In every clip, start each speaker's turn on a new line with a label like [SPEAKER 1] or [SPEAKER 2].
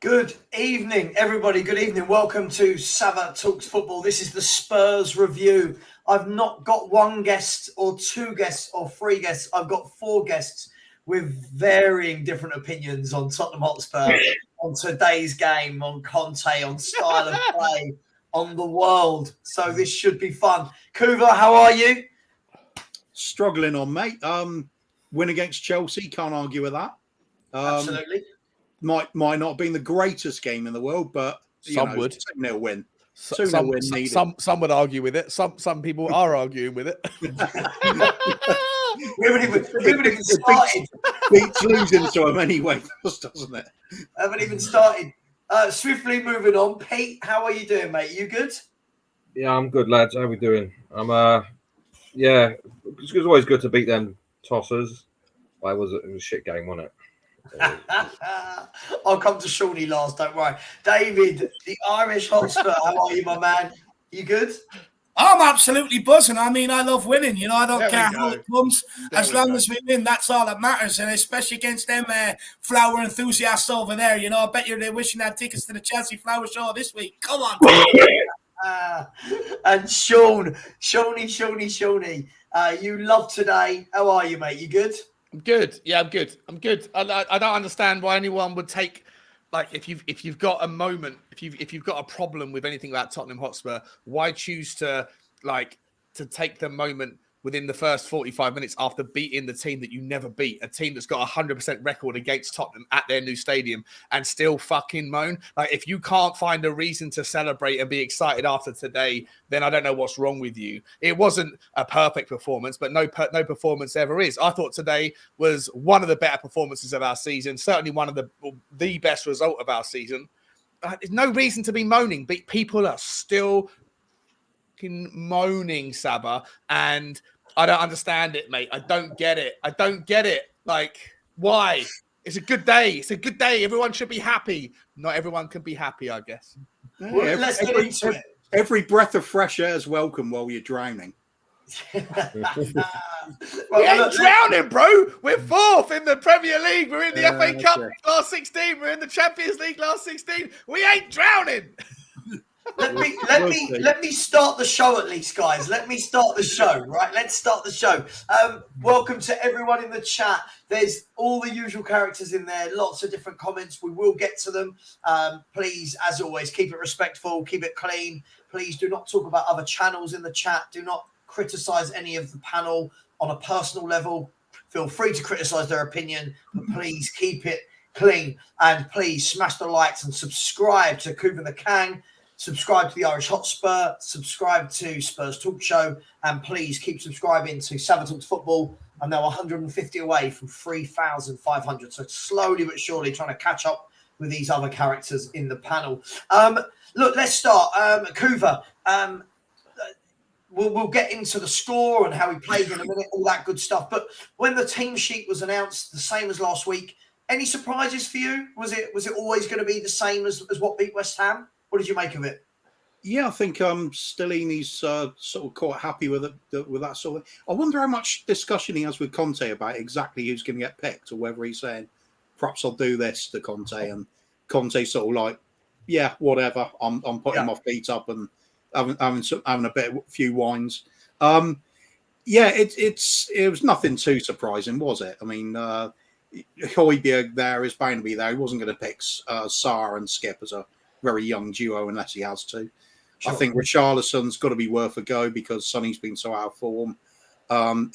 [SPEAKER 1] Good evening, everybody. Good evening. Welcome to Savva Talks Football. This is the Spurs review. I've not got one guest or two guests or three guests. I've got four guests with varying different opinions on Tottenham Hotspur, on today's game, on Conte, on style of play, on the world. So this should be fun. Kuva, how are you?
[SPEAKER 2] Struggling on, mate. Win against Chelsea, can't argue with that.
[SPEAKER 1] Absolutely.
[SPEAKER 2] Might not have been the greatest game in the world, but
[SPEAKER 3] some would.
[SPEAKER 2] 2-0 win.
[SPEAKER 3] Some would argue with it. Some people are arguing with it.
[SPEAKER 1] we haven't even started.
[SPEAKER 2] Beats losing to them anyway, doesn't it?
[SPEAKER 1] Haven't even started. Swiftly moving on. Pete, how are you doing, mate? You good?
[SPEAKER 4] Yeah, I'm good, lads. How are we doing? It's always good to beat them tossers. Why was it? It was a shit game, wasn't it?
[SPEAKER 1] I'll come to Shawnee last, don't worry. David, the Irish Hotspur, how are you, my man? You good?
[SPEAKER 5] I'm absolutely buzzing. I mean, I love winning. You know, I don't care how it comes. As long as we win, that's all that matters. And especially against them flower enthusiasts over there. You know, I bet they're wishing they had tickets to the Chelsea Flower Show this week. Come on.
[SPEAKER 1] And Shawnee, you love today. How are you, mate? You good?
[SPEAKER 3] I'm good. Yeah, I'm good. I don't understand why anyone would take, like, if you've got a moment, if you've got a problem with anything about Tottenham Hotspur, why choose to take the moment within the first 45 minutes after beating the team that you never beat, a team that's got a 100% record against Tottenham at their new stadium, and still fucking moan? Like, if you can't find a reason to celebrate and be excited after today, then I don't know what's wrong with you. It wasn't a perfect performance, but no performance ever is. I thought today was one of the better performances of our season, certainly one of the best result of our season. There's no reason to be moaning, but people are still fucking moaning, Savva, and I don't understand it, mate. I don't get it. Like, why? It's a good day. Everyone should be happy. Not everyone can be happy, I guess.
[SPEAKER 1] Well, let's get into it.
[SPEAKER 2] Every breath of fresh air is welcome while you're drowning.
[SPEAKER 3] We ain't drowning, bro. We're fourth in the Premier League. We're in the FA Cup last 16. We're in the Champions League last 16. We ain't drowning.
[SPEAKER 1] Let me start the show at least, guys. Let me start the show, right? Let's start the show. Welcome to everyone in the chat. There's all the usual characters in there, lots of different comments. We will get to them. Please, as always, keep it respectful, keep it clean. Please do not talk about other channels in the chat. Do not criticize any of the panel on a personal level. Feel free to criticize their opinion, but please keep it clean. And please smash the likes and subscribe to Kuva the Kang. Subscribe to the Irish Hotspur, subscribe to Spurs Talk Show, and please keep subscribing to Savva Talks Football. I'm now 150 away from 3,500, so slowly but surely trying to catch up with these other characters in the panel. Look, let's start. Kuva, we'll get into the score and how he played in a minute, all that good stuff. But when the team sheet was announced, the same as last week, any surprises for you? Was it always going to be the same as what beat West Ham? What did you make of it?
[SPEAKER 2] Yeah, I think Stellini's sort of quite happy with it, with that sort of. I wonder how much discussion he has with Conte about exactly who's going to get picked, or whether he's saying, perhaps I'll do this to Conte, and Conte sort of like, yeah, whatever. I'm putting my feet up and having a few wines. It was nothing too surprising, was it? I mean, Højbjerg there is bound to be there. He wasn't going to pick Sarr and Skip as a very young duo unless he has to. Sure. I think Richarlison's got to be worth a go because Sonny's been so out of form.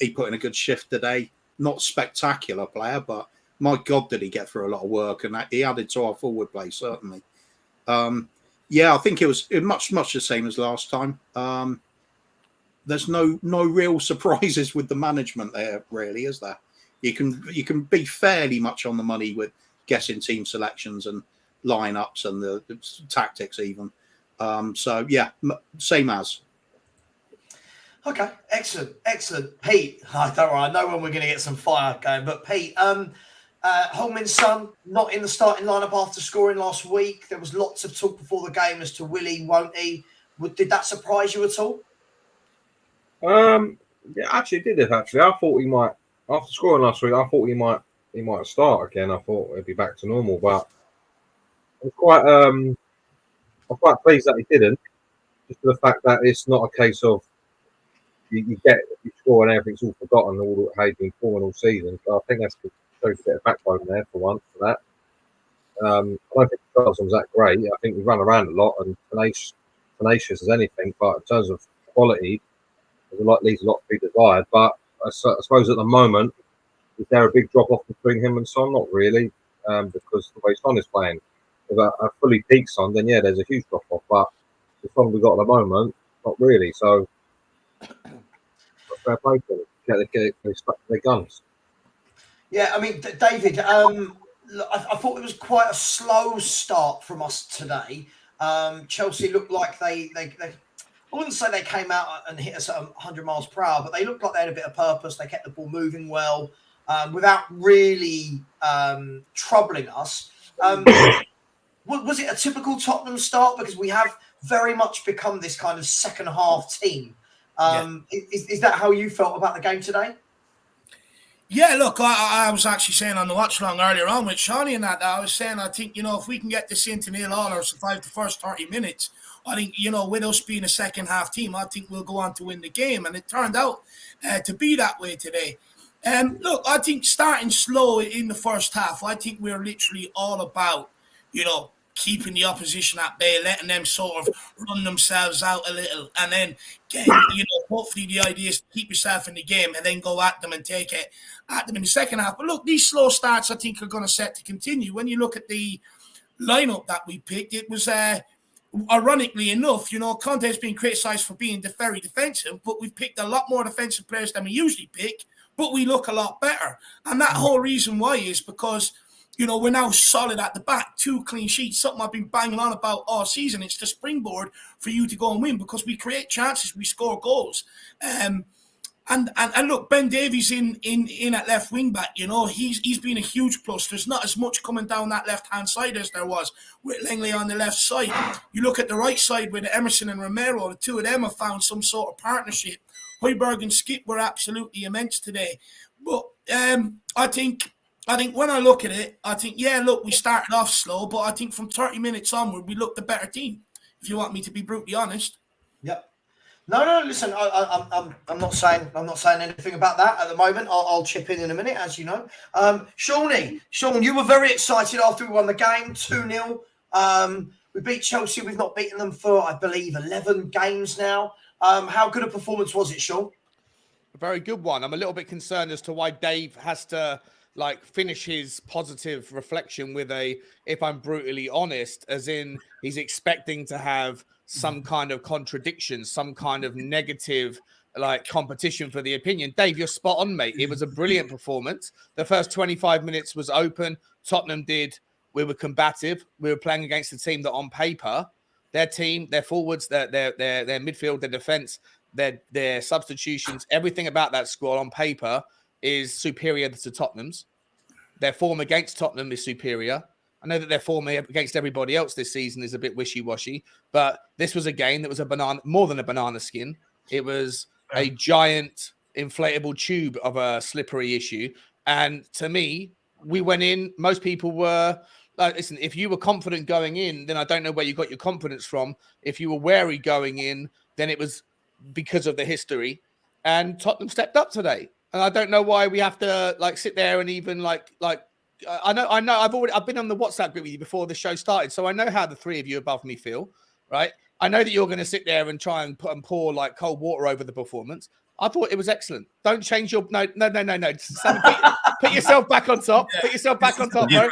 [SPEAKER 2] He put in a good shift today. Not spectacular player, but my God, did he get through a lot of work, and he added to our forward play, certainly. I think it was much the same as last time. There's no real surprises with the management there, really, is there? You can be fairly much on the money with guessing team selections and lineups and the tactics even. Same as.
[SPEAKER 1] Okay, excellent. Pete, don't worry, I know when we're going to get some fire going, but Pete, Holman's son not in the starting lineup after scoring last week. There was lots of talk before the game as to will he, won't he? Did that surprise you at all?
[SPEAKER 4] Yeah, actually it did. Actually, I thought he might, after scoring last week, I thought he might start again. I thought it'd be back to normal, but I'm quite pleased that he didn't, just for the fact that it's not a case of you score and everything's all forgotten, how you've been performing all season. So I think that's shows a bit of backbone there for once for that. I don't think Carlson was that great. I think we run around a lot and tenacious as anything, but in terms of quality, leaves a lot to be desired. But I suppose at the moment, is there a big drop off between him and Son? Not really, because the way Son is playing. If a fully peaked Son, then yeah, there's a huge drop off. But the Son we've got at the moment, not really. So fair play to them. They stuck to their guns.
[SPEAKER 1] Yeah, I mean, David, I thought it was quite a slow start from us today. Chelsea looked like they I wouldn't say they came out and hit us at 100 miles per hour, but they looked like they had a bit of purpose. They kept the ball moving well without really troubling us. Was it a typical Tottenham start? Because we have very much become this kind of second half team. Is that how you felt about the game today?
[SPEAKER 5] Yeah, look, I was actually saying on the watch along earlier on with Shawnee and that I was saying, I think, if we can get this into 0-0 or survive the first 30 minutes, I think, with us being a second half team, I think we'll go on to win the game. And it turned out to be that way today. Look, I think starting slow in the first half, I think we're literally all about, keeping the opposition at bay, letting them sort of run themselves out a little. And then, hopefully the idea is to keep yourself in the game and then go at them and take it at them in the second half. But look, these slow starts, I think, are going to set to continue. When you look at the lineup that we picked, it was, ironically enough, Conte's been criticised for being very defensive, but we've picked a lot more defensive players than we usually pick, but we look a lot better. And that whole reason why is because we're now solid at the back, 2 clean sheets, something I've been banging on about all season. It's the springboard for you to go and win because we create chances, we score goals. And look, Ben Davies in at left wing back, he's been a huge plus. There's not as much coming down that left-hand side as there was with Langley on the left side. You look at the right side with Emerson and Romero, the two of them have found some sort of partnership. Højbjerg and Skip were absolutely immense today. But I think when I look at it, I think, we started off slow, but I think from 30 minutes onward, we looked the better team, if you want me to be brutally honest.
[SPEAKER 1] Yep. No, listen, I'm not saying anything about that at the moment. I'll chip in a minute, as you know. Sean, you were very excited after we won the game, 2-0. We beat Chelsea. We've not beaten them for, I believe, 11 games now. How good a performance was it, Sean?
[SPEAKER 3] A very good one. I'm a little bit concerned as to why Dave has to finish his positive reflection with if I'm brutally honest, as in he's expecting to have some kind of contradiction, some kind of negative competition for the opinion. Dave, you're spot on, mate. It was a brilliant performance. The first 25 minutes was open. Tottenham we were combative. We were playing against a team that on paper, their team, their forwards, their midfield, their defense, their substitutions, everything about that squad on paper is superior to Tottenham's. Their form against Tottenham is superior. I know that their form against everybody else this season is a bit wishy-washy, but this was a game that was more than a banana skin. It was a giant inflatable tube of a slippery issue. And to me, we went in, most people were, listen, if you were confident going in, then I don't know where you got your confidence from. If you were wary going in, then it was because of the history. And Tottenham stepped up today. And I don't know why we have to sit there and even I know I've been on the WhatsApp group with you before the show started, so I know how the three of you above me feel, right? I know that you're going to sit there and try and pour cold water over the performance. I thought it was excellent. Don't change your no. Put yourself back on top. Put yourself back on top, bro.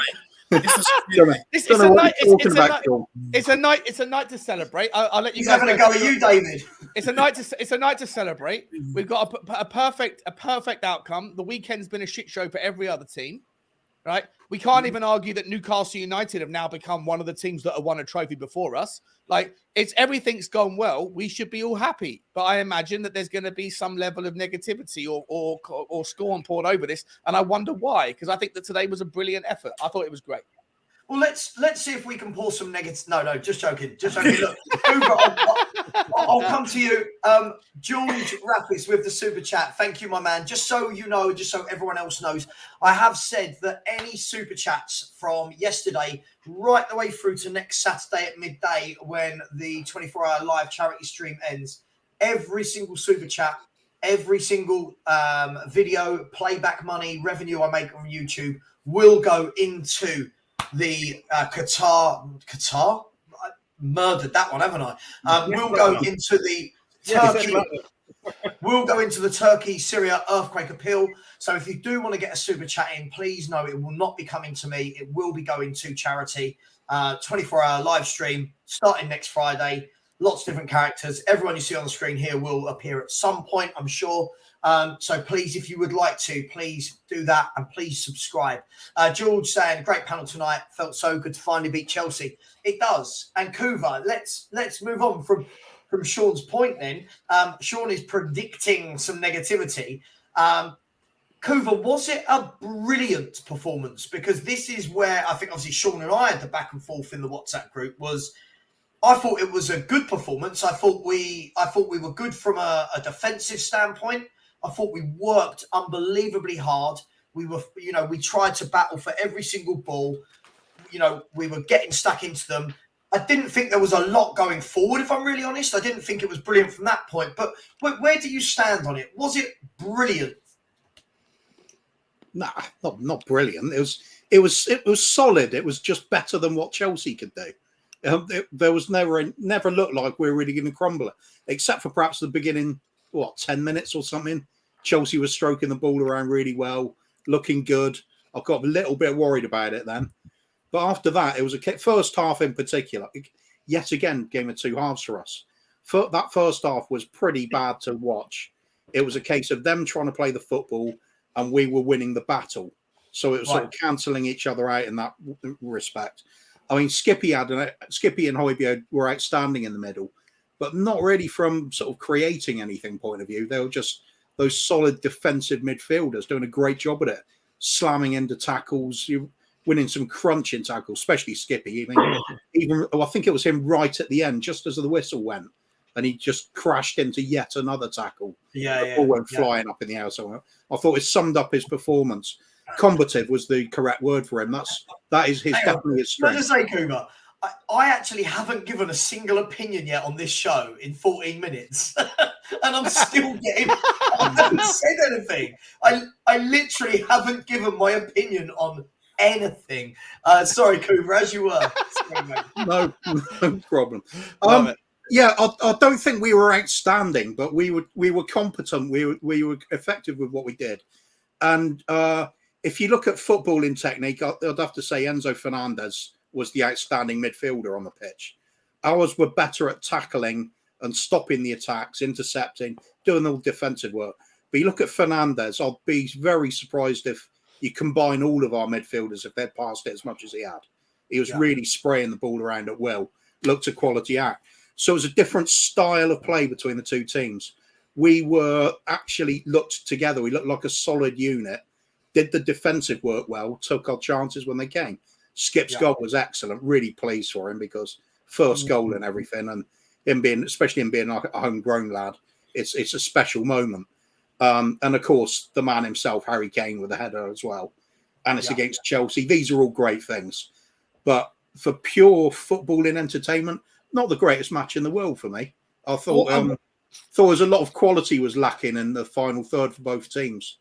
[SPEAKER 3] It's a night to celebrate. I'll let you guys
[SPEAKER 1] know. Go with you, David.
[SPEAKER 3] It's a night to celebrate. We've got a perfect outcome. The weekend's been a shit show for every other team, right? We can't even argue that Newcastle United have now become one of the teams that have won a trophy before us. Everything's gone well. We should be all happy, but I imagine that there's going to be some level of negativity or scorn poured over this, and I wonder why. Because I think that today was a brilliant effort. I thought it was great.
[SPEAKER 1] Well, let's see if we can pour some negatives. No, just joking. Look, Uber, I'll come to you. George Rappis with the super chat. Thank you, my man. Just so you know, just so everyone else knows, I have said that any super chats from yesterday right the way through to next Saturday at midday when the 24-hour live charity stream ends, every single super chat, every single video, playback money, revenue I make on YouTube will go into the Qatar. I murdered that one, haven't I? We'll go into the Turkey. We'll go into the Turkey-Syria earthquake appeal. So if you do want to get a super chat in, please know it will not be coming to me. It will be going to charity. 24-hour live stream starting next Friday. Lots of different characters. Everyone you see on the screen here will appear at some point, I'm sure. So please, if you would like to, please do that and please subscribe. George saying, great panel tonight. Felt so good to finally beat Chelsea. It does. And Kuva, let's move on from Sean's point then. Sean is predicting some negativity. Kuva, was it a brilliant performance? Because this is where I think obviously Sean and I had the back and forth in the WhatsApp group was I thought it was a good performance. I thought we were good from a defensive standpoint. I thought we worked unbelievably hard. We tried to battle for every single ball. We were getting stuck into them. I didn't think there was a lot going forward, if I'm really honest. I didn't think it was brilliant from that point. But where do you stand on it? Was it brilliant?
[SPEAKER 2] Nah, not brilliant. It was solid. It was just better than what Chelsea could do. There was never looked like we were really going to crumble it, except for perhaps the beginning, 10 minutes or something. Chelsea was stroking the ball around really well, looking good. I got a little bit worried about it then. But after that, it was a first half in particular. Yet again, game of two halves for us. That first half was pretty bad to watch. It was a case of them trying to play the football and we were winning the battle. So it was sort of cancelling each other out in that respect. I mean, Skippy and Højbjerg were outstanding in the middle, but not really from sort of creating anything point of view. They were just those solid defensive midfielders doing a great job at it, slamming into tackles, winning some crunching tackles, especially Skippy. I think it was him right at the end, just as the whistle went, and he just crashed into yet another tackle. The ball went flying up in the air somewhere. I thought it summed up his performance. Combative was the correct word for him. That is definitely his strength.
[SPEAKER 1] Let me just say, Kuma, I actually haven't given a single opinion yet on this show in 14 minutes, and I'm still getting. I haven't said anything. I literally haven't given my opinion on anything. Sorry, Kuma, as you were. Sorry, mate.
[SPEAKER 2] No problem. Yeah, I don't think we were outstanding, but we were competent. We were effective with what we did, and. If you look at footballing technique, I'd have to say Enzo Fernandez was the outstanding midfielder on the pitch. Ours were better at tackling and stopping the attacks, intercepting, doing all the defensive work. But you look at Fernandez, I'd be very surprised if you combine all of our midfielders if they'd passed it as much as he had. He was really spraying the ball around at will, looked a quality act. So it was a different style of play between the two teams. We were actually looked together. We looked like a solid unit. Did the defensive work well, took our chances when they came. Skip's goal was excellent. Really pleased for him because first goal and everything, and him being a homegrown lad, it's a special moment. And of course, the man himself, Harry Kane, with a header as well. And it's against Chelsea. These are all great things. But for pure footballing entertainment, not the greatest match in the world for me. I thought there was a lot of quality was lacking in the final third for both teams.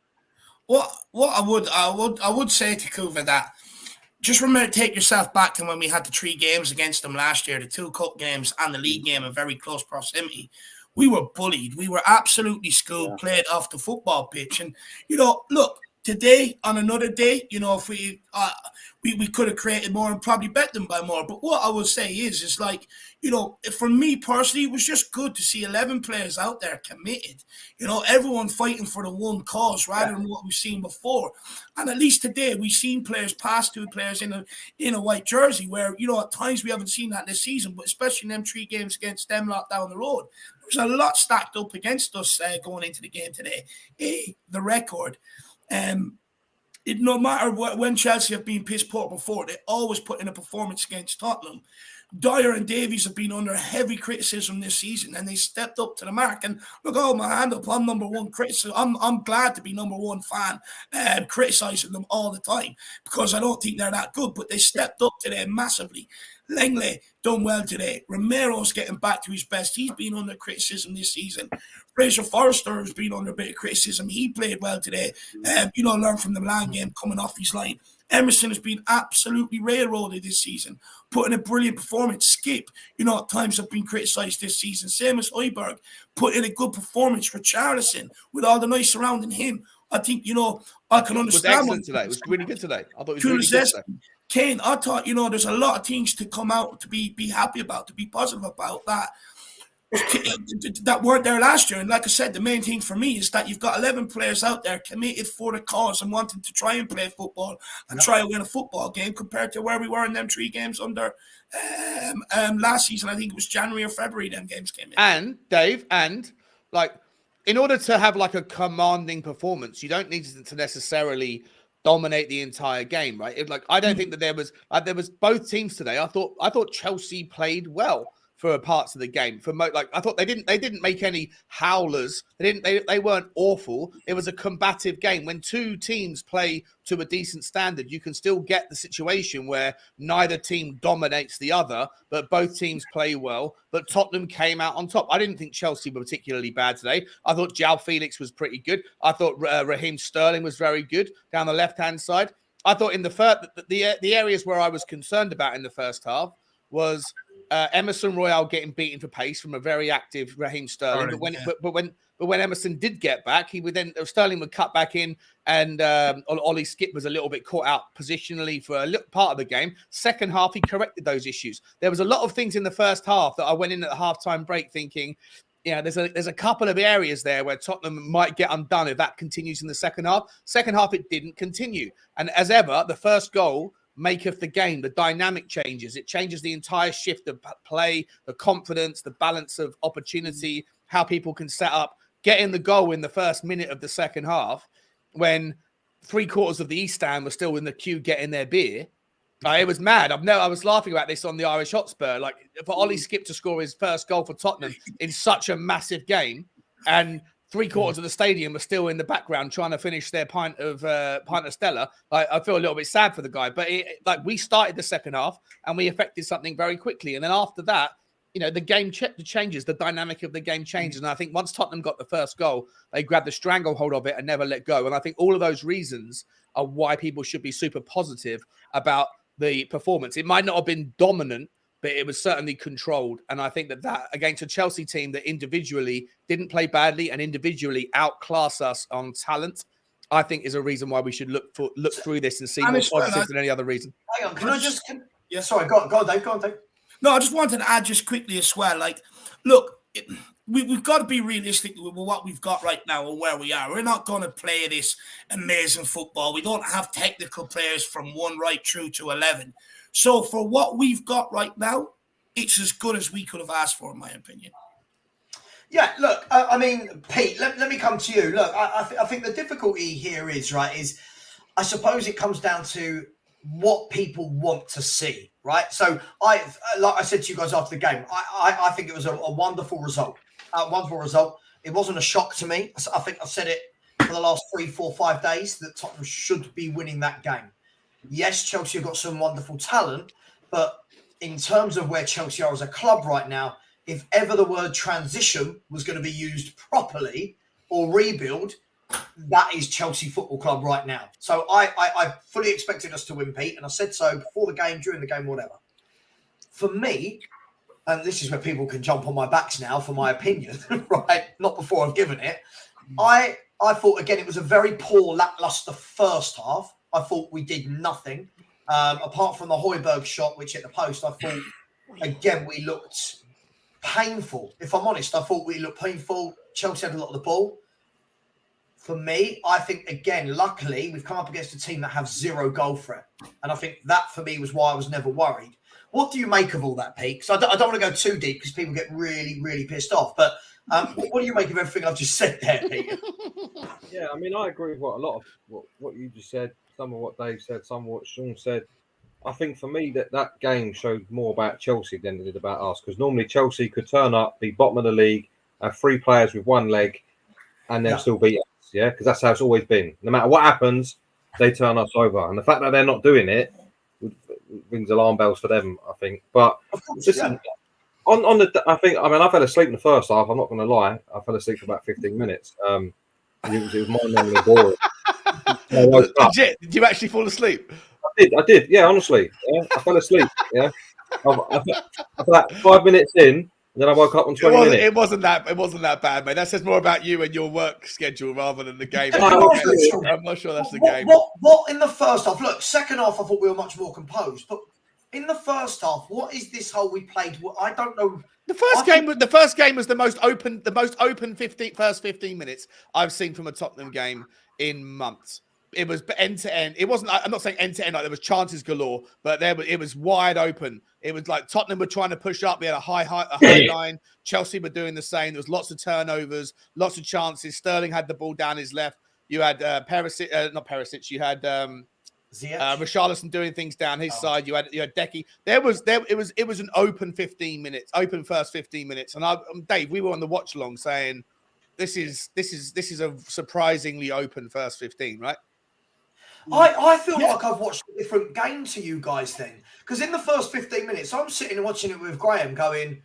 [SPEAKER 5] What I would say to Kuva that just remember, take yourself back to when we had the 3 games against them last year, the 2 cup games and the league game in very close proximity. We were bullied. We were absolutely schooled, played off the football pitch. And, look, today, on another day, if we could have created more and probably bet them by more. But what I would say is like, for me personally, it was just good to see 11 players out there committed. Everyone fighting for the one cause rather than what we've seen before. And at least today, we've seen players pass 2 players in a white jersey where, at times we haven't seen that this season, but especially in them 3 games against them lot down the road. There's a lot stacked up against us going into the game today. The record. no matter when Chelsea have been piss poor before, they always put in a performance against Tottenham. Dier and Davies have been under heavy criticism this season, and they stepped up to the mark. And look, oh, my hand up, I'm number one criticism. I'm glad to be number one fan, criticizing them all the time because I don't think they're that good. But they stepped up today massively. Langley done well today. Romero's getting back to his best. He's been under criticism this season. Fraser Forrester has been under a bit of criticism. He played well today. Learned from the Milan game coming off his line. Emerson has been absolutely railroaded this season, putting a brilliant performance. Skip, at times have been criticised this season. Same as Højbjerg, put in a good performance for Richarlison with all the noise surrounding him. I think, I can understand.
[SPEAKER 3] It was excellent today. It was really good today. I thought it was really good today.
[SPEAKER 5] Kane, I thought, there's a lot of things to come out to be happy about, to be positive about that weren't there last year. And like I said, the main thing for me is that you've got 11 players out there committed for the cause and wanting to try and play football and try and win a football game compared to where we were in them 3 games under last season. I think it was January or February them games came in.
[SPEAKER 3] And Dave, in order to have like a commanding performance, you don't need to necessarily dominate the entire game, right? I don't think that there was both teams today. I thought Chelsea played well for parts of the game. I thought they didn't make any howlers. They weren't awful. It was a combative game. When 2 teams play to a decent standard, you can still get the situation where neither team dominates the other, but both teams play well. But Tottenham came out on top. I didn't think Chelsea were particularly bad today. I thought João Felix was pretty good. I thought Raheem Sterling was very good down the left-hand side. I thought in the areas where I was concerned about in the first half was Emerson Royale getting beaten for pace from a very active Raheem Sterling. But when Emerson did get back, Sterling would cut back in, and Ollie Skip was a little bit caught out positionally for a little part of the game. Second half, he corrected those issues. There was a lot of things in the first half that I went in at the halftime break thinking, there's a couple of areas there where Tottenham might get undone if that continues in the second half. Second half, it didn't continue. And as ever, the first goal maketh the game. The dynamic changes. It changes the entire shift of play, the confidence, the balance of opportunity, how people can set up. Getting the goal in the first minute of the second half when 3/4 of the East Stand were still in the queue getting their beer. It was mad. I was laughing about this on the Irish Hotspur. For Ollie Skip to score his first goal for Tottenham in such a massive game, and 3/4 of the stadium are still in the background trying to finish their pint of Stella. I feel a little bit sad for the guy, but we started the second half and we affected something very quickly, and then after that, the game changes, the dynamic of the game changes, and I think once Tottenham got the first goal, they grabbed the stranglehold of it and never let go. And I think all of those reasons are why people should be super positive about the performance. It might not have been dominant, but it was certainly controlled. And I think that against a Chelsea team that individually didn't play badly and individually outclass us on talent, I think is a reason why we should look through this and see more positives than any other reason.
[SPEAKER 1] Hang on, can I just... Yeah, sorry, go on, Dave. Go on, Dave.
[SPEAKER 5] No, I just wanted to add just quickly as well. Look, we've got to be realistic with what we've got right now and where we are. We're not going to play this amazing football. We don't have technical players from 1 right through to 11. So for what we've got right now, it's as good as we could have asked for, in my opinion.
[SPEAKER 1] Yeah, look, Pete, let me come to you. Look, I think the difficulty here is I suppose it comes down to what people want to see, right? So like I said to you guys after the game, I think it was a wonderful result. It wasn't a shock to me. I think I've said it for the last 3, 4, 5 days that Tottenham should be winning that game. Yes, Chelsea have got some wonderful talent, but in terms of where Chelsea are as a club right now, if ever the word transition was going to be used properly or rebuild, that is Chelsea Football Club right now. So I fully expected us to win, Pete, and I said so before the game, during the game, whatever. For me, and this is where people can jump on my backs now for my opinion, right? Not before I've given it. I thought, again, it was a very poor, lackluster first half. I thought we did nothing. Apart from the Højbjerg shot, which hit the post, I thought, again, we looked painful. If I'm honest, I thought we looked painful. Chelsea had a lot of the ball. For me, I think, again, luckily, we've come up against a team that have 0 goal threat. And I think that, for me, was why I was never worried. What do you make of all that, Pete? Because I don't want to go too deep because people get really, really pissed off. But what do you make of everything I've just said there, Pete?
[SPEAKER 4] Yeah, I agree with what you just said, some of what Dave said, some of what Sean said. I think for me that game showed more about Chelsea than it did about us, because normally Chelsea could turn up, be bottom of the league, have 3 players with 1 leg, and they'll still beat us. Yeah, because that's how it's always been. No matter what happens, they turn us over, and the fact that they're not doing it rings alarm bells for them, I think. But listen, on the, I mean, I fell asleep in the first half. I'm not going to lie, I fell asleep for about 15 minutes. It was mind-numbingly boring.
[SPEAKER 3] Did you actually fall asleep?
[SPEAKER 4] I did. Yeah, honestly. Yeah, I fell asleep. Yeah, I like 5 minutes in, and then I woke up on 20 minutes.
[SPEAKER 3] It wasn't that bad, mate. That says more about you and your work schedule rather than the game. I'm not sure that's the game.
[SPEAKER 1] What in the first half? Look, second half, I thought we were much more composed, but in the first half, what is this whole we played? I don't know.
[SPEAKER 3] The first game was the most open first 15 minutes I've seen from a Tottenham game in months. It was end to end. It wasn't. I'm not saying end to end. Like there was chances galore, but it was wide open. It was like Tottenham were trying to push up. We had a high line. Chelsea were doing the same. There was lots of turnovers, lots of chances. Sterling had the ball down his left. You had Perisic, not Perisic. You had Richarlison doing things down his side. You had Decky. It was an open 15 minutes, open first 15 minutes. And Dave, we were on the watch along saying this is a surprisingly open first 15, right?
[SPEAKER 1] I feel like I've watched a different game to you guys then, because in the first 15 minutes, I'm sitting and watching it with Graham, going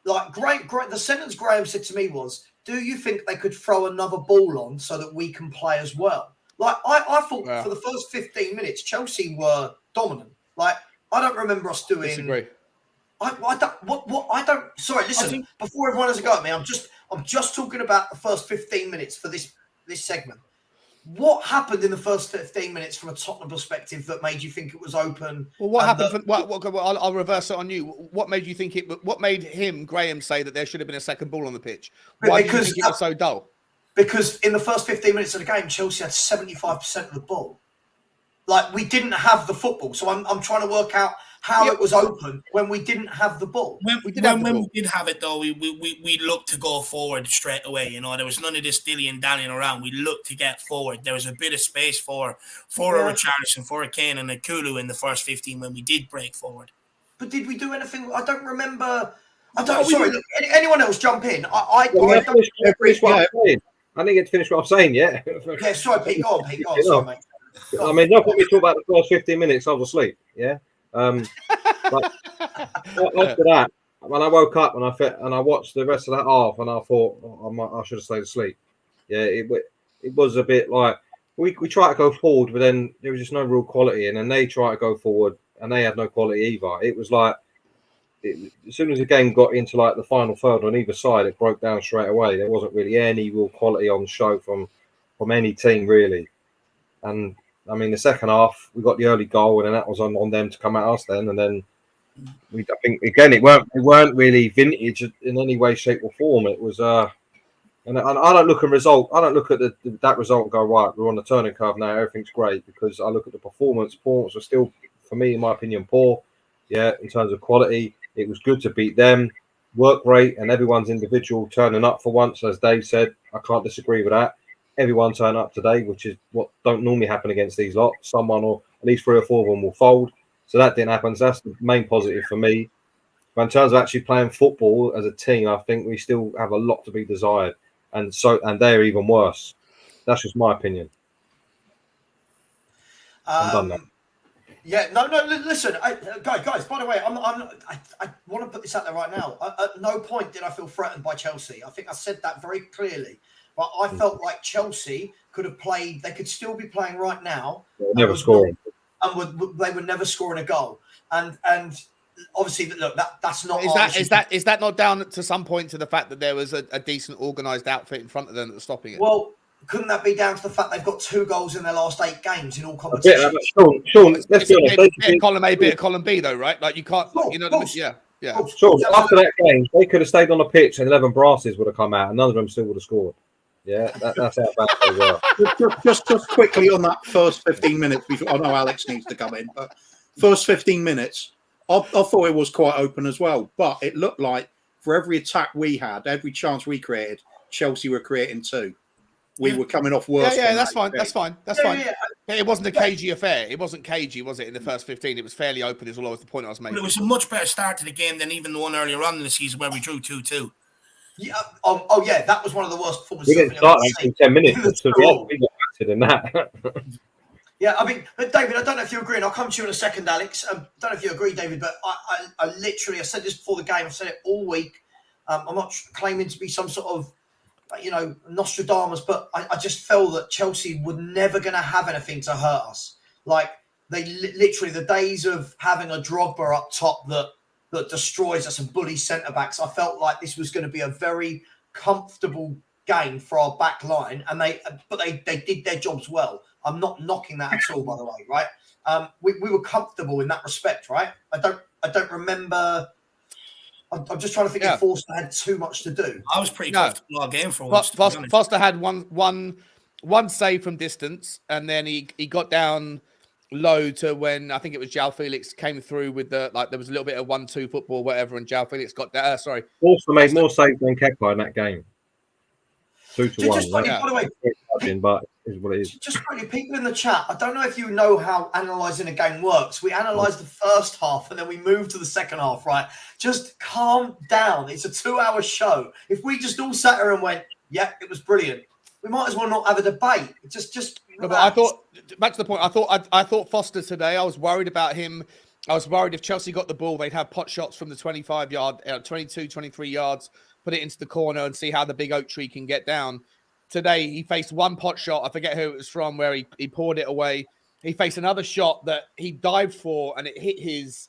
[SPEAKER 1] like, great. The sentence Graham said to me was, "Do you think they could throw another ball on so that we can play as well?" Like I thought for the first 15 minutes, Chelsea were dominant. Like I don't remember us doing.
[SPEAKER 3] Disagree.
[SPEAKER 1] I don't. Sorry, listen. Before everyone has a go at me, I'm just talking about the first 15 minutes for this segment. What happened in the first 15 minutes from a Tottenham perspective that made you think it was open?
[SPEAKER 3] Well, what happened? I'll reverse it on you. What made you think it? What made Graham, say that there should have been a second ball on the pitch? Why do you think it was so dull?
[SPEAKER 1] Because in the first 15 minutes of the game, Chelsea had 75% of the ball. Like we didn't have the football, so I'm trying to work out how it was open when we didn't have the ball.
[SPEAKER 5] When we did have it, though, we looked to go forward straight away. You know, there was none of this dilly-dallying around. We looked to get forward. There was a bit of space for a Richarlison, for a Kane, and a Kulu in the first 15 when we did break forward.
[SPEAKER 1] But did we do anything? I don't remember. Sorry, anyone else jump in? I didn't get to finish what I'm saying yet. Yeah, sorry, Pete. Go on, Pete. Go on, sorry, mate.
[SPEAKER 4] I mean, not when we talk about the first 15 minutes, I was asleep. Yeah. But after that, when I woke up and I watched the rest of that half, and I thought I should have stayed asleep. Yeah, it was a bit like we tried to go forward, but then there was just no real quality, and then they tried to go forward, and they had no quality either. It was like as soon as the game got into like the final third on either side, it broke down straight away. There wasn't really any real quality on show from any team really, and. I mean, the second half we got the early goal, and then that was on them to come at us then. And then I think again it weren't really vintage in any way, shape, or form. It was and I don't look at result. I don't look at that result and go, right, we're on the turning curve now. Everything's great, because I look at the performance. Performance was still, for me, in my opinion, poor. Yeah, in terms of quality, it was good to beat them. Work rate and everyone's individual turning up for once, as Dave said. I can't disagree with that. Everyone turned up today, which is what don't normally happen against these lot. Someone, or at least 3 or 4 of them, will fold. So that didn't happen. So that's the main positive for me. But in terms of actually playing football as a team, I think we still have a lot to be desired, and they're even worse. That's just my opinion. I'm done now.
[SPEAKER 1] Yeah, no. Listen, guys. By the way, I want to put this out there right now. At no point did I feel threatened by Chelsea. I think I said that very clearly. But I felt like Chelsea could have played. They could still be playing right now.
[SPEAKER 4] Never scoring,
[SPEAKER 1] and they were never scoring a goal. And obviously, look, that's not.
[SPEAKER 3] Is that not down to some point to the fact that there was a decent organised outfit in front of them that's stopping it?
[SPEAKER 1] Well, couldn't that be down to the fact they've got 2 goals in their last 8 games in all competitions?
[SPEAKER 4] Sean, let's be honest.
[SPEAKER 3] Bit of column A, bit of column B, though, right? Like you can't. You know, yeah.
[SPEAKER 4] Sean, after that game, they could have stayed on the pitch, and 11 brasses would have come out, and none of them still would have scored. Yeah, that's how bad they were.
[SPEAKER 2] Just quickly on that first 15 minutes before I know Alex needs to come in, but first 15 minutes, I thought it was quite open as well. But it looked like for every attack we had, every chance we created, Chelsea were creating 2. We were coming off worse.
[SPEAKER 3] Yeah, that's fine. That's fine. It wasn't a cagey affair. It wasn't cagey, was it? In the first 15, it was fairly open. Is always the point I was making.
[SPEAKER 5] But it was a much better start to the game than even the one earlier on in the season where we drew 2-2.
[SPEAKER 1] Yeah. Oh, yeah. That was one of the worst performances.
[SPEAKER 4] We didn't start in 10 minutes. So we got better than that.
[SPEAKER 1] Yeah, I mean, but David, I don't know if you agree, and I'll come to you in a second, Alex. I don't know if you agree, David, but I literally, I said this before the game, I've said it all week. I'm not claiming to be some sort of, Nostradamus, but I just felt that Chelsea were never going to have anything to hurt us. Like, they literally, the days of having a Drogba up top that destroys us and bullies centre-backs, I felt like this was going to be a very comfortable game for our back line, and they did their jobs well. I'm not knocking that at all, by the way, right? We were comfortable in that respect, right? I don't remember. I'm just trying to think if Forster had too much to do.
[SPEAKER 5] I was pretty comfortable all game for once.
[SPEAKER 3] Foster had one save from distance, and then he got down low to when I think it was João Felix came through with there was a little bit of 1-2 football, whatever, and João Felix got there.
[SPEAKER 4] Forster made more saves than Kepa in that game. 2-1.
[SPEAKER 1] Just by the way,
[SPEAKER 4] but is what it is.
[SPEAKER 1] Just quickly, people in the chat, I don't know if you know how analysing a game works. We analyse the first half and then we move to the second half, right? Just calm down. It's a 2-hour show. If we just all sat here and went, yeah, it was brilliant, we might as well not have a debate. Just
[SPEAKER 3] no, but I thought, back to the point, I thought Foster today, I was worried about him. I was worried if Chelsea got the ball, they'd have pot shots from the 25-yard, 22, 23 yards, put it into the corner and see how the big oak tree can get down. Today, he faced one pot shot. I forget who it was from, where he poured it away. He faced another shot that he dived for, and it hit his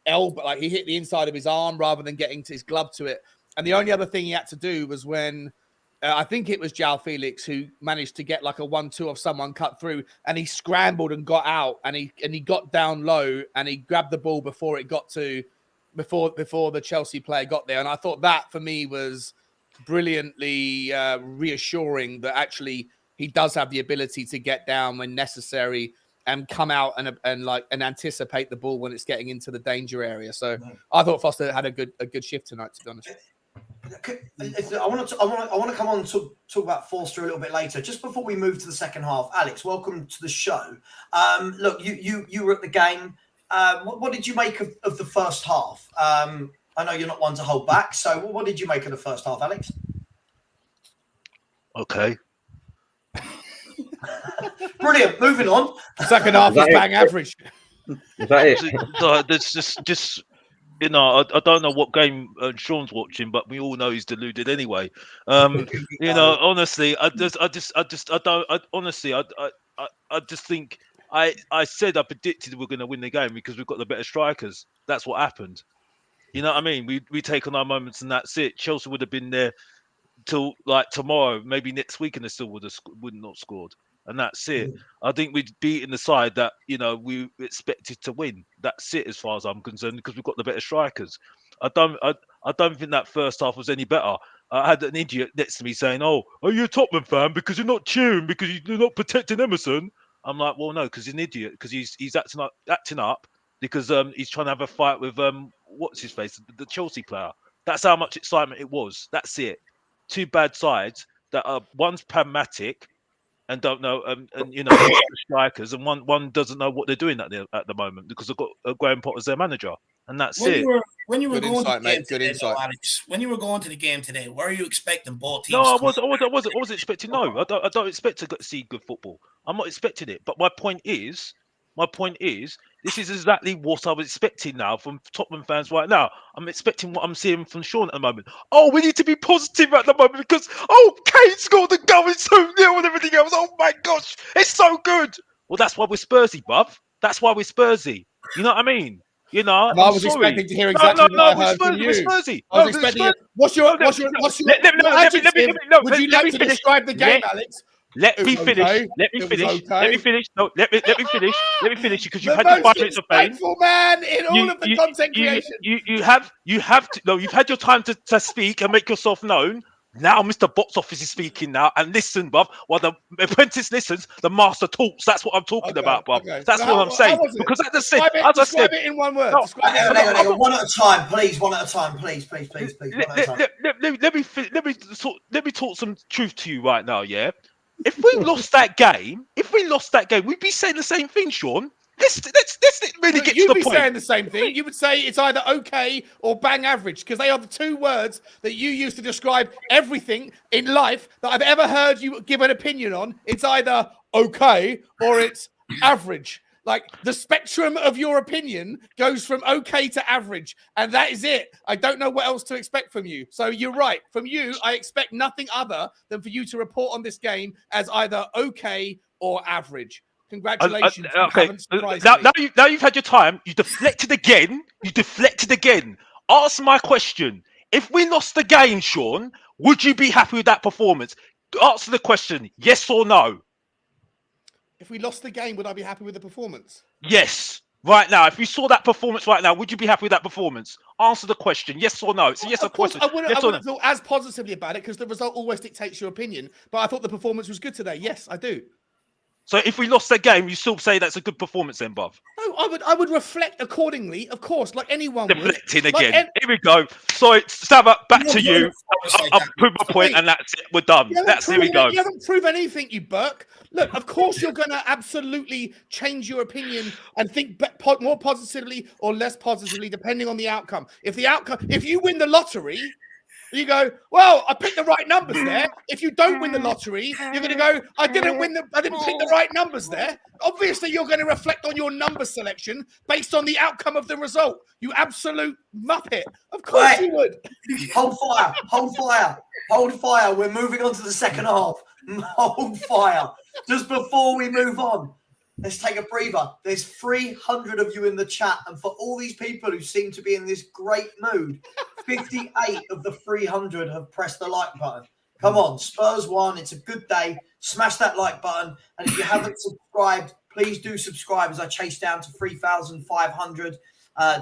[SPEAKER 3] elbow, he hit the inside of his arm rather than getting to his glove to it. And the only other thing he had to do was when I think it was João Felix who managed to get a 1-2 of someone cut through, and he scrambled and got out, and he got down low and he grabbed the ball before it got to before the Chelsea player got there. And I thought that for me was brilliantly reassuring that actually he does have the ability to get down when necessary and come out and anticipate the ball when it's getting into the danger area. So I thought Foster had a good shift tonight, to be honest.
[SPEAKER 1] I want to come on and talk about Forster a little bit later. Just before we move to the second half, Alex, welcome to the show. Look, you were at the game. What did you make of the first half? I know you're not one to hold back. So what did you make of the first half, Alex?
[SPEAKER 6] Okay.
[SPEAKER 1] Brilliant. Moving on.
[SPEAKER 3] Second half is bang average.
[SPEAKER 4] Is that it?
[SPEAKER 6] There's just I don't know what game Sean's watching, but we all know he's deluded anyway. Honestly, I think I said I predicted we're going to win the game because we've got the better strikers. That's what happened. You know what I mean? We take on our moments and that's it. Chelsea would have been there till tomorrow, maybe next week, and they still would not scored. And that's it. I think we'd beaten the side that we expected to win. That's it, as far as I'm concerned, because we've got the better strikers. I don't think that first half was any better. I had an idiot next to me saying, "Oh, are you a Tottenham fan because you're not cheering because you're not protecting Emerson?" I'm like, "Well, no, because he's an idiot because he's acting up because he's trying to have a fight with what's his face, the Chelsea player." That's how much excitement it was. That's it. Two bad sides that are one's pragmatic and don't know, strikers, and one doesn't know what they're doing at the moment because they've got Graham Potter as their manager, and that's it.
[SPEAKER 5] When you were
[SPEAKER 3] Good
[SPEAKER 5] going
[SPEAKER 3] insight,
[SPEAKER 5] to the game
[SPEAKER 3] mate. Good
[SPEAKER 5] today,
[SPEAKER 3] insight.
[SPEAKER 5] Alex, when you were going to the game today, were you expecting both teams?
[SPEAKER 6] No, I wasn't expecting. No, I don't expect to see good football. I'm not expecting it. But my point is, this is exactly what I was expecting now from Tottenham fans right now. I'm expecting what I'm seeing from Sean at the moment. Oh, we need to be positive at the moment because, Kane scored the goal, it's 2-0 and everything else. Oh my gosh, it's so good. Well, that's why we're Spursy, bruv. That's why we're Spursy. You know what I mean?
[SPEAKER 3] I was expecting to hear exactly what I heard from you.
[SPEAKER 6] We're Spursy.
[SPEAKER 3] I was expecting it. Would you like to describe the game, Alex?
[SPEAKER 6] Let me finish. Let me finish because you've had your 5 minutes of fame.
[SPEAKER 3] Man in all of the content creation.
[SPEAKER 6] You've had your time to speak and make yourself known. Now Mr. Box Office is speaking now, and listen, bruv. While the apprentice listens, the master talks. That's what I'm talking about, bruv.
[SPEAKER 3] Okay.
[SPEAKER 6] That's what I'm saying. Because
[SPEAKER 3] describe it in one word.
[SPEAKER 1] Hang on, one at a time, please. One at a time, please. One at a time.
[SPEAKER 6] Let me talk some truth to you right now, yeah. If we lost that game, we'd be saying the same thing, Sean. Let's really get to the point.
[SPEAKER 3] You'd be saying the same thing. You would say it's either okay or bang average, because they are the two words that you use to describe everything in life that I've ever heard you give an opinion on. It's either okay or it's average. Like, the spectrum of your opinion goes from okay to average, and that is it. I don't know what else to expect from you. So you're right. From you, I expect nothing other than for you to report on this game as either okay or average. Congratulations.
[SPEAKER 6] Okay. Now you've had your time. You deflected again. Answer my question. If we lost the game, Sean, would you be happy with that performance? Answer the question. Yes or no?
[SPEAKER 3] If we lost the game, would I be happy with the performance?
[SPEAKER 6] Yes. Right now, if you saw that performance right now, would you be happy with that performance? Answer the question. Yes or no? It's a yes or question.
[SPEAKER 3] I wouldn't have thought as positively about it, because the result always dictates your opinion. But I thought the performance was good today. Yes, I do.
[SPEAKER 6] So if we lost that game, you still say that's a good performance then, Bob?
[SPEAKER 3] No, I would reflect accordingly, of course, like anyone would.
[SPEAKER 6] Deflecting again. Here we go. Sorry, Savva, back to you. I've proved my point, and that's it. We're done. Here we go.
[SPEAKER 3] You haven't proven anything, you Burke. Look, of course you're going to absolutely change your opinion and think more positively or less positively, depending on the outcome. If you win the lottery, you go, well, I picked the right numbers there. If you don't win the lottery, you're going to go, I didn't pick the right numbers there. Obviously, you're going to reflect on your number selection based on the outcome of the result. You absolute muppet. Of course you would.
[SPEAKER 1] Hold fire. We're moving on to the second half. Hold fire. Just before we move on, let's take a breather. There's 300 of you in the chat, and for all these people who seem to be in this great mood, 58 of the 300 have pressed the like button. Come on, Spurs won. It's a good day. Smash that like button. And if you haven't subscribed, please do subscribe as I chase down to 3,500.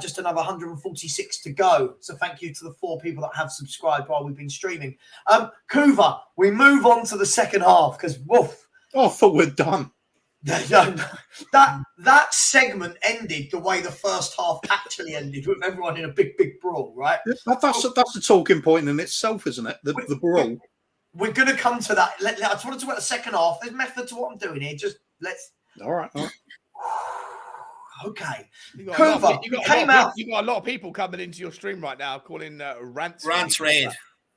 [SPEAKER 1] Just another 146 to go. So thank you to the 4 people that have subscribed while we've been streaming. Kuva, we move on to the second half because, woof.
[SPEAKER 2] Oh, I thought we're done.
[SPEAKER 1] That segment ended the way the first half actually ended, with everyone in a big brawl, right?
[SPEAKER 2] That's a talking point in itself, isn't it? The brawl.
[SPEAKER 1] We're going to come to that. I just want to talk about the second half. There's method to what I'm doing here. Just let's.
[SPEAKER 2] All right.
[SPEAKER 1] Okay.
[SPEAKER 3] You got a lot of people coming into your stream right now calling rants.
[SPEAKER 5] Rants raid.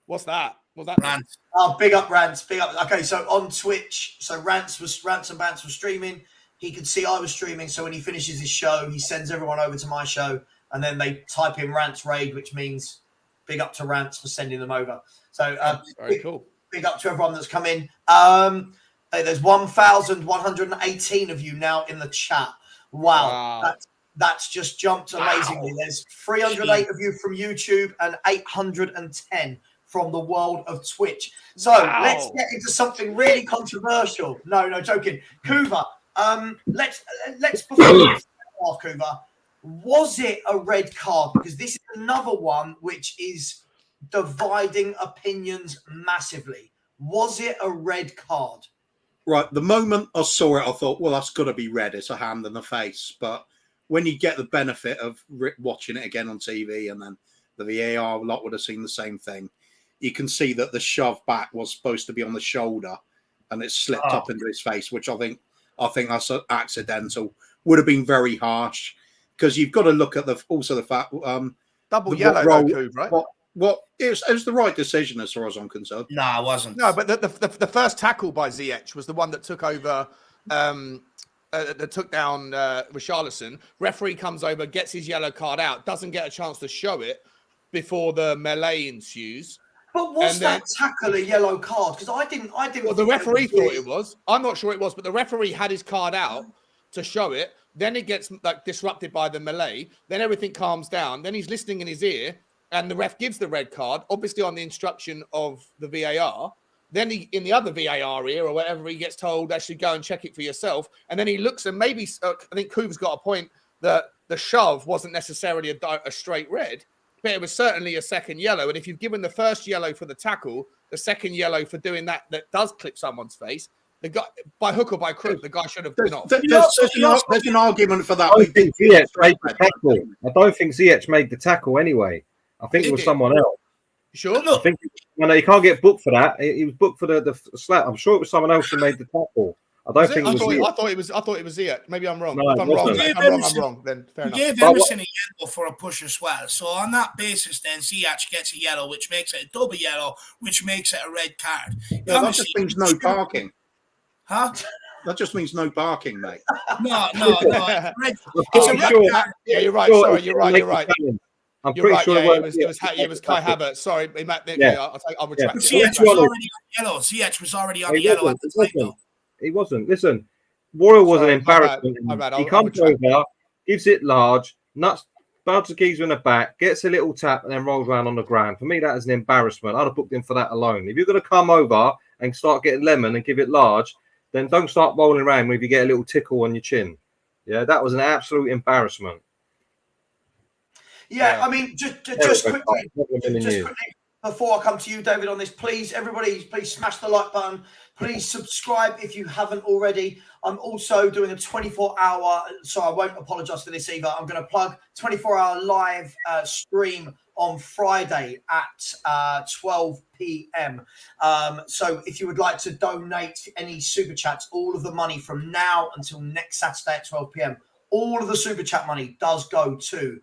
[SPEAKER 3] What's that? What's that?
[SPEAKER 5] Rants.
[SPEAKER 1] Oh, big up Rants. Big up. Okay, so on Twitch, so Rants and Bants was streaming. He could see I was streaming, so when he finishes his show, he sends everyone over to my show, and then they type in Rants raid, which means big up to Rants for sending them over. So
[SPEAKER 3] very cool.
[SPEAKER 1] Big up to everyone that's come in. There's 1,118 of you now in the chat. Wow. That's just jumped amazingly. Wow. There's 308 of you from YouTube and 810 from the world of Twitch. So let's get into something really controversial. No, joking. Kuva, let's perform off, Kuva. Was it a red card? Because this is another one which is dividing opinions massively. Was it a red card?
[SPEAKER 2] Right. The moment I saw it, I thought, well, that's got to be red. It's a hand in the face. But when you get the benefit of watching it again on TV, and then the VAR lot would have seen the same thing, you can see that the shove back was supposed to be on the shoulder, and it slipped up into his face, which I think that's accidental. Would have been very harsh, because you've got to look at the fact
[SPEAKER 3] double yellow, right?
[SPEAKER 2] What it was the right decision as far as I'm concerned.
[SPEAKER 5] No, it wasn't.
[SPEAKER 3] No, but the first tackle by Ziyech was the one that took over, that took down Richarlison. Referee comes over, gets his yellow card out, doesn't get a chance to show it before the melee ensues.
[SPEAKER 1] But was that tackle a yellow card? Because I didn't.
[SPEAKER 3] Well, the referee thought it was. I'm not sure it was, but the referee had his card out to show it. Then it gets disrupted by the melee. Then everything calms down. Then he's listening in his ear. And the ref gives the red card, obviously on the instruction of the VAR. Then in the other VAR ear or whatever, he gets told, actually go and check it for yourself. And then he looks, and maybe, I think Kuva's got a point, that the shove wasn't necessarily a straight red, but it was certainly a second yellow. And if you've given the first yellow for the tackle, the second yellow for doing that does clip someone's face, the guy, by hook or by crook, the guy should have been off.
[SPEAKER 2] There's an argument for that.
[SPEAKER 4] I don't think Ziyech made the tackle. I don't think Ziyech made the tackle anyway. I think it was someone else.
[SPEAKER 3] Sure.
[SPEAKER 4] I think he can't get booked for that. He was booked for the slap. I'm sure it was someone else who made the tackle. I don't think it was.
[SPEAKER 3] I thought it was Ziyech. Maybe I'm wrong.
[SPEAKER 4] No,
[SPEAKER 3] if I'm wrong. Then fair enough.
[SPEAKER 5] He gave Emerson a yellow for a push as well. So on that basis, then Ziyech gets a yellow, which makes it a double yellow, which makes it a red card.
[SPEAKER 2] Yeah, that just means no barking.
[SPEAKER 5] Huh?
[SPEAKER 2] That just means no barking, mate.
[SPEAKER 5] No. It's a red card.
[SPEAKER 3] Yeah, you're right. Sorry, you're right.
[SPEAKER 4] I'm pretty sure
[SPEAKER 3] it was Kai Havertz. Sorry, I'll retract it.
[SPEAKER 5] Ziyech was already on yellow. Ziyech was already on yellow at the time.
[SPEAKER 4] He wasn't. Listen, Royal was an embarrassment. He comes over, gives it large, nuts, bounces the geezer in the back, gets a little tap, and then rolls around on the ground. For me, that is an embarrassment. I'd have booked him for that alone. If you're going to come over and start getting lemon and give it large, then don't start rolling around if you get a little tickle on your chin. Yeah, that was an absolute embarrassment.
[SPEAKER 1] Yeah, I mean, just quickly, before I come to you, David, on this, please, everybody, please smash the like button. Please subscribe if you haven't already. I'm also doing a 24-hour, so I won't apologise for this either. I'm going to plug 24-hour live stream on Friday at 12 p.m. So if you would like to donate any super chats, all of the money from now until next Saturday at 12 p.m., all of the super chat money does go to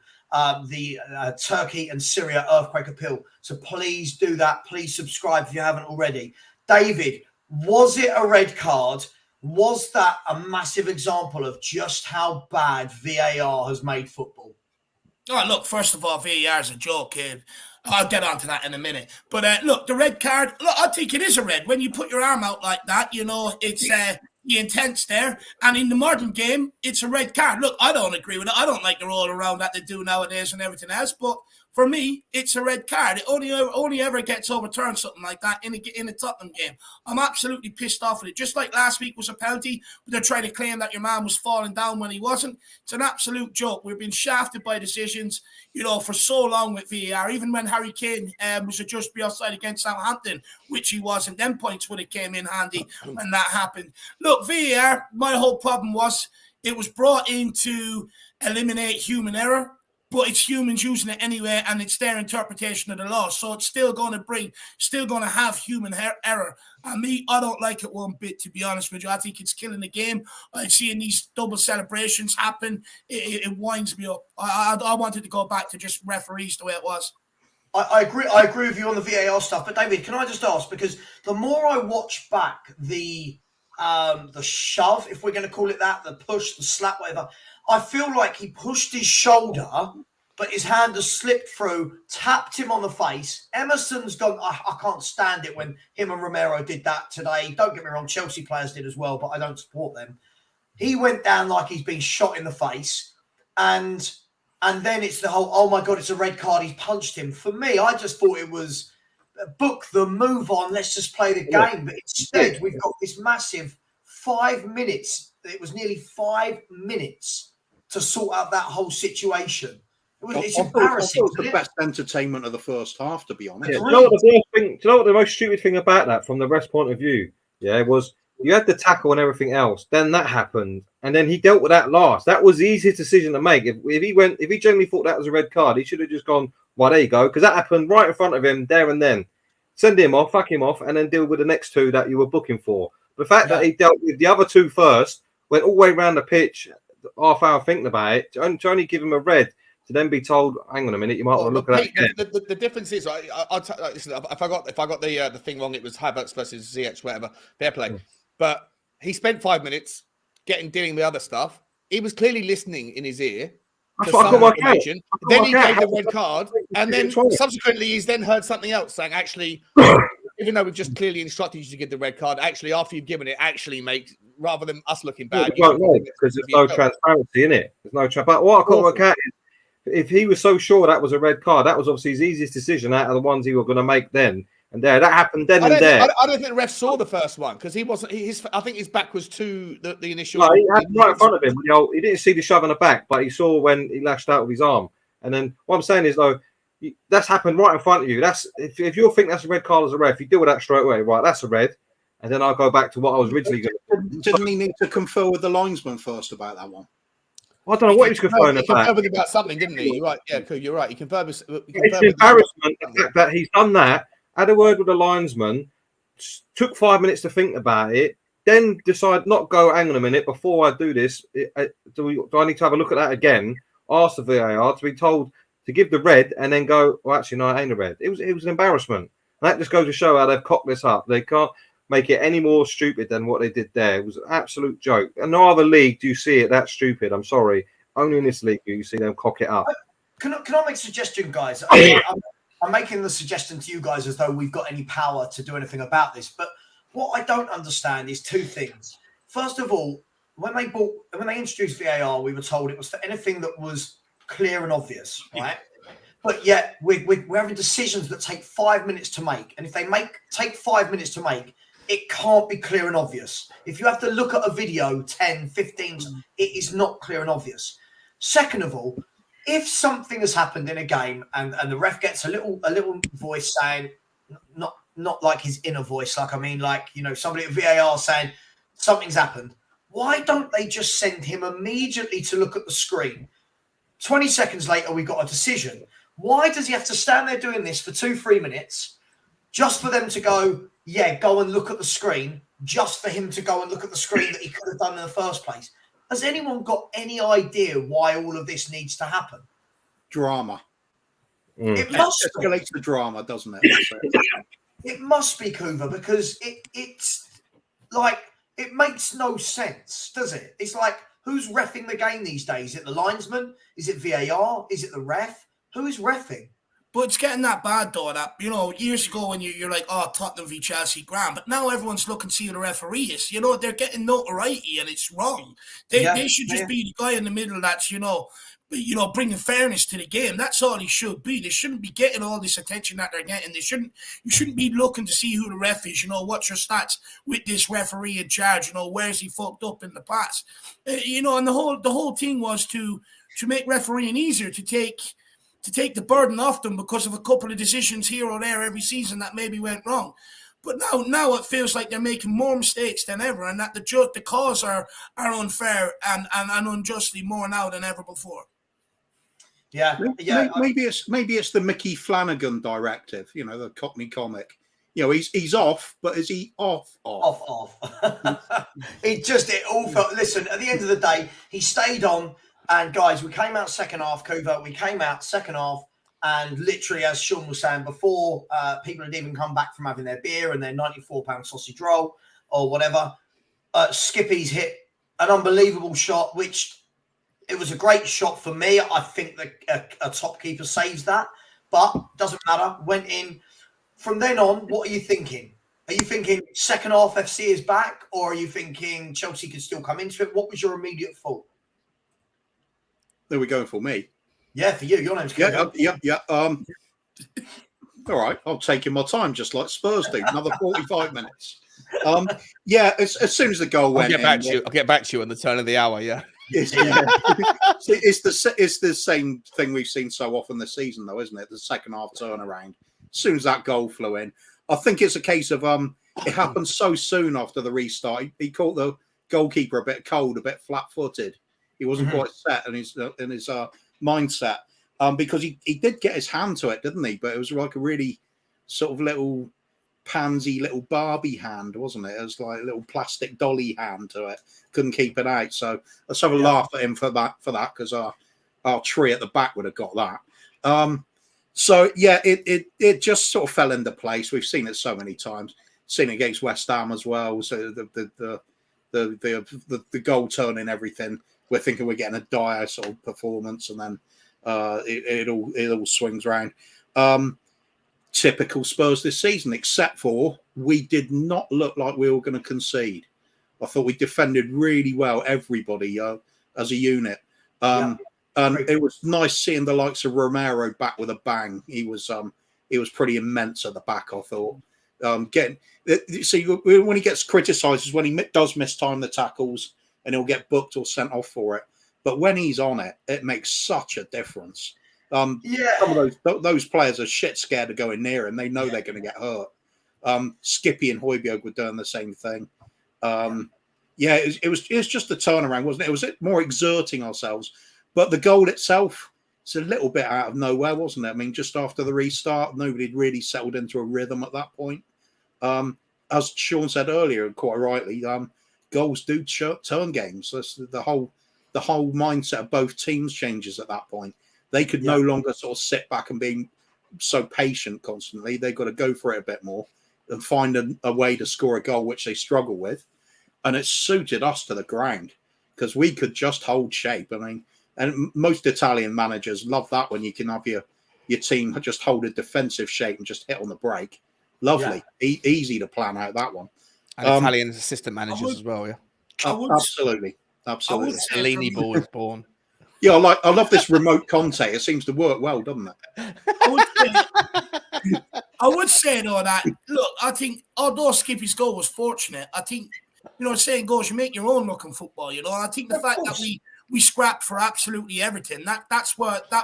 [SPEAKER 1] the Turkey and Syria earthquake appeal. So please do that. Please subscribe if you haven't already. David, was it a red card? Was that a massive example of just how bad VAR has made football?
[SPEAKER 5] Oh, look, first of all, VAR is a joke, kid. I'll get onto that in a minute. But look, the red card, look, I think it is a red. When you put your arm out like that, it's the intent's there. And in the modern game, it's a red card. Look, I don't agree with it. I don't like the roll around that they do nowadays and everything else. But for me, it's a red card. It only ever gets overturned, something like that, in a Tottenham game. I'm absolutely pissed off with it. Just like last week was a penalty, but they're trying to claim that your man was falling down when he wasn't. It's an absolute joke. We've been shafted by decisions, for so long with VAR. Even when Harry Kane was adjudged to be offside against Southampton, which he wasn't, them points would have came in handy when that happened. Look, VAR, my whole problem was it was brought in to eliminate human error. But it's humans using it anyway, and it's their interpretation of the law. So it's still going to have human error. And me, I don't like it one bit, to be honest with you. I think it's killing the game. Seeing these double celebrations happen, it winds me up. I wanted to go back to just referees the way it was.
[SPEAKER 1] I agree with you on the VAR stuff. But David, can I just ask, because the more I watch back the shove, if we're going to call it that, the push, the slap, whatever, I feel like he pushed his shoulder, but his hand has slipped through, tapped him on the face. Emerson's gone, I can't stand it when him and Romero did that today. Don't get me wrong, Chelsea players did as well, but I don't support them. He went down like he's been shot in the face. And then it's the whole, oh my God, it's a red card. He's punched him. For me, I just thought it was book the move on. Let's just play the game. But instead, we've got this massive 5 minutes. It was nearly 5 minutes to sort out that whole situation. It's embarrassing.
[SPEAKER 2] It was the best entertainment of the first half, to be honest.
[SPEAKER 4] Yeah. Do you know what the most stupid thing about that, from the ref's point of view, was you had the tackle and everything else. Then that happened, and then he dealt with that last. That was the easiest decision to make. If he generally thought that was a red card, he should have just gone, well, there you go, because that happened right in front of him there and then. Send him off, fuck him off, and then deal with the next two that you were booking for. The fact that he dealt with the other two first, went all the way around the pitch, half hour thinking about it, to only give him a red, to then be told, hang on a minute, you might want to look at that.
[SPEAKER 3] The difference is, listen, if I got the thing wrong, it was Havertz versus Ziyech, whatever, fair play. But he spent 5 minutes dealing with other stuff. He was clearly listening in his ear. Then he gave the red card, and then subsequently he's then heard something else saying, actually, even though we've just clearly instructed you to give the red card, actually, after you've given it, actually makes, rather than us looking bad.
[SPEAKER 4] Because there's no transparency in it. There's no But what I can't work out is, if he was so sure that was a red card, that was obviously his easiest decision out of the ones he were going to make then and there. That happened then and there.
[SPEAKER 3] I don't think the ref saw the first one because he wasn't. I think his back was to the initial.
[SPEAKER 4] No, he had right in front of him. He didn't see the shove in the back, but he saw when he lashed out with his arm. And then what I'm saying is, though, that's happened right in front of you. That's if you think that's a red card as a ref, you deal with that straight away. Right, that's a red. And then I'll go back to what I was originally going to do.
[SPEAKER 2] Didn't he need to confer with the linesman first about that one?
[SPEAKER 4] I don't know what he was confirming
[SPEAKER 3] He confirmed
[SPEAKER 4] about.
[SPEAKER 3] about something, didn't he? You're right. Yeah, cool. You're right. He confirmed.
[SPEAKER 4] It's an embarrassment that he's done that. Had a word with the linesman, took 5 minutes to think about it, then decide not go. Hang on a minute, before I do this, do I need to have a look at that again? Ask the VAR to be told to give the red, and then go. Well, actually, no, it ain't a red. It was an embarrassment. And that just goes to show how they've cocked this up. They can't make it any more stupid than what they did there. It was an absolute joke. And no other league do you see it that stupid. I'm sorry. Only in this league do you see them cock it up.
[SPEAKER 1] Can I make a suggestion, guys? I'm making the suggestion to you guys as though we've got any power to do anything about this. But what I don't understand is two things. First of all, when they introduced VAR, we were told it was for anything that was clear and obvious, right? But yet we're having decisions that take 5 minutes to make. And if they take 5 minutes to make, it can't be clear and obvious. If you have to look at a video 10, 15, it is not clear and obvious. Second of all, if something has happened in a game and the ref gets a little voice saying, not like his inner voice, somebody at VAR saying something's happened, why don't they just send him immediately to look at the screen? 20 seconds later, we got a decision. Why does he have to stand there doing this for 2-3 minutes just for them to go and look at the screen, just for him to go and look at the screen that he could have done in the first place? Has anyone got any idea why all of this needs to happen?
[SPEAKER 2] Drama.
[SPEAKER 1] It must
[SPEAKER 2] escalates the drama, doesn't it?
[SPEAKER 1] It must be, Kuva, because it's like it makes no sense, does it? It's like, who's reffing the game these days? Is it the linesman? Is it VAR? Is it the ref? Who is reffing?
[SPEAKER 5] But it's getting that bad, though, that, years ago when you're like, Tottenham v Chelsea, grand. But now everyone's looking to see who the referee is. They're getting notoriety and it's wrong. They should just be the guy in the middle that's, bringing fairness to the game. That's all he should be. They shouldn't be getting all this attention that they're getting. You shouldn't be looking to see who the ref is. What's your stats with this referee in charge? Where's he fucked up in the past? And the whole thing was to make refereeing easier, to take the burden off them because of a couple of decisions here or there every season that maybe went wrong. But now it feels like they're making more mistakes than ever, and that the calls are unfair and unjustly more now than ever before.
[SPEAKER 1] Yeah.
[SPEAKER 2] Maybe it's the Mickey Flanagan directive, the Cockney comic. He's off, but is he off?
[SPEAKER 1] Off. It all felt. Listen, at the end of the day, he stayed on. And guys, we came out second half, Kuva. We came out second half, and literally, as Sean was saying before, people had even come back from having their beer and their £94 sausage roll or whatever. Skippy's hit an unbelievable shot, which it was a great shot for me. I think that a top keeper saves that, but doesn't matter. Went in. From then on, what are you thinking? Are you thinking second half FC is back, or are you thinking Chelsea could still come into it? What was your immediate thought?
[SPEAKER 2] There we go for me.
[SPEAKER 1] Yeah, for you. Your name's Kuva.
[SPEAKER 2] Yeah. All right, I'll take in my time, just like Spurs do. Another 45 minutes. As soon as the goal went,
[SPEAKER 3] I'll get back to you on the turn of the hour. Yeah.
[SPEAKER 2] It's the same thing we've seen so often this season, though, isn't it? The second half turnaround. As soon as that goal flew in, I think it's a case of it happened so soon after the restart. He caught the goalkeeper a bit cold, a bit flat-footed. He wasn't quite set in his mindset because he did get his hand to it, didn't he? But it was like a really sort of little pansy little Barbie hand, wasn't it? It was like a little plastic dolly hand to it. Couldn't keep it out. So let's have a laugh at him for that because our tree at the back would have got that. It just sort of fell into place. We've seen it so many times. Seen it against West Ham as well. So the goal turning everything. We're thinking we're getting a dire sort of performance, and then it all swings around. Typical Spurs this season, except for we did not look like we were going to concede. I thought we defended really well, everybody as a unit. And it was nice seeing the likes of Romero back with a bang. He was pretty immense at the back, I thought. When he gets criticised is when he does mistime the tackles, and he'll get booked or sent off for it. But when he's on it, it makes such a difference. Some of those players are shit scared of going near him. They know they're going to get hurt. Skippy and Højbjerg were doing the same thing. Yeah, it was just the turnaround, wasn't it? It was more exerting ourselves. But the goal itself, it's a little bit out of nowhere, wasn't it? I mean, just after the restart, nobody had really settled into a rhythm at that point. As Sean said earlier, quite rightly, goals do turn games. That's the whole mindset of both teams changes at that point. They could no longer sort of sit back and be so patient constantly. They've got to go for it a bit more and find a way to score a goal, which they struggle with. And it suited us to the ground because we could just hold shape. I mean, and most Italian managers love that when you can have your team just hold a defensive shape and just hit on the break. Lovely. Easy to plan out that one.
[SPEAKER 3] And Italian assistant managers as well, yeah.
[SPEAKER 2] Absolutely.
[SPEAKER 3] Cellini ball is born.
[SPEAKER 2] Yeah, I love this remote contact. It seems to work well, doesn't it?
[SPEAKER 5] I would say though that look, I think although Skippy's goal was fortunate, I think saying goals you make your own looking football. I think the fact that we scrapped for absolutely everything. That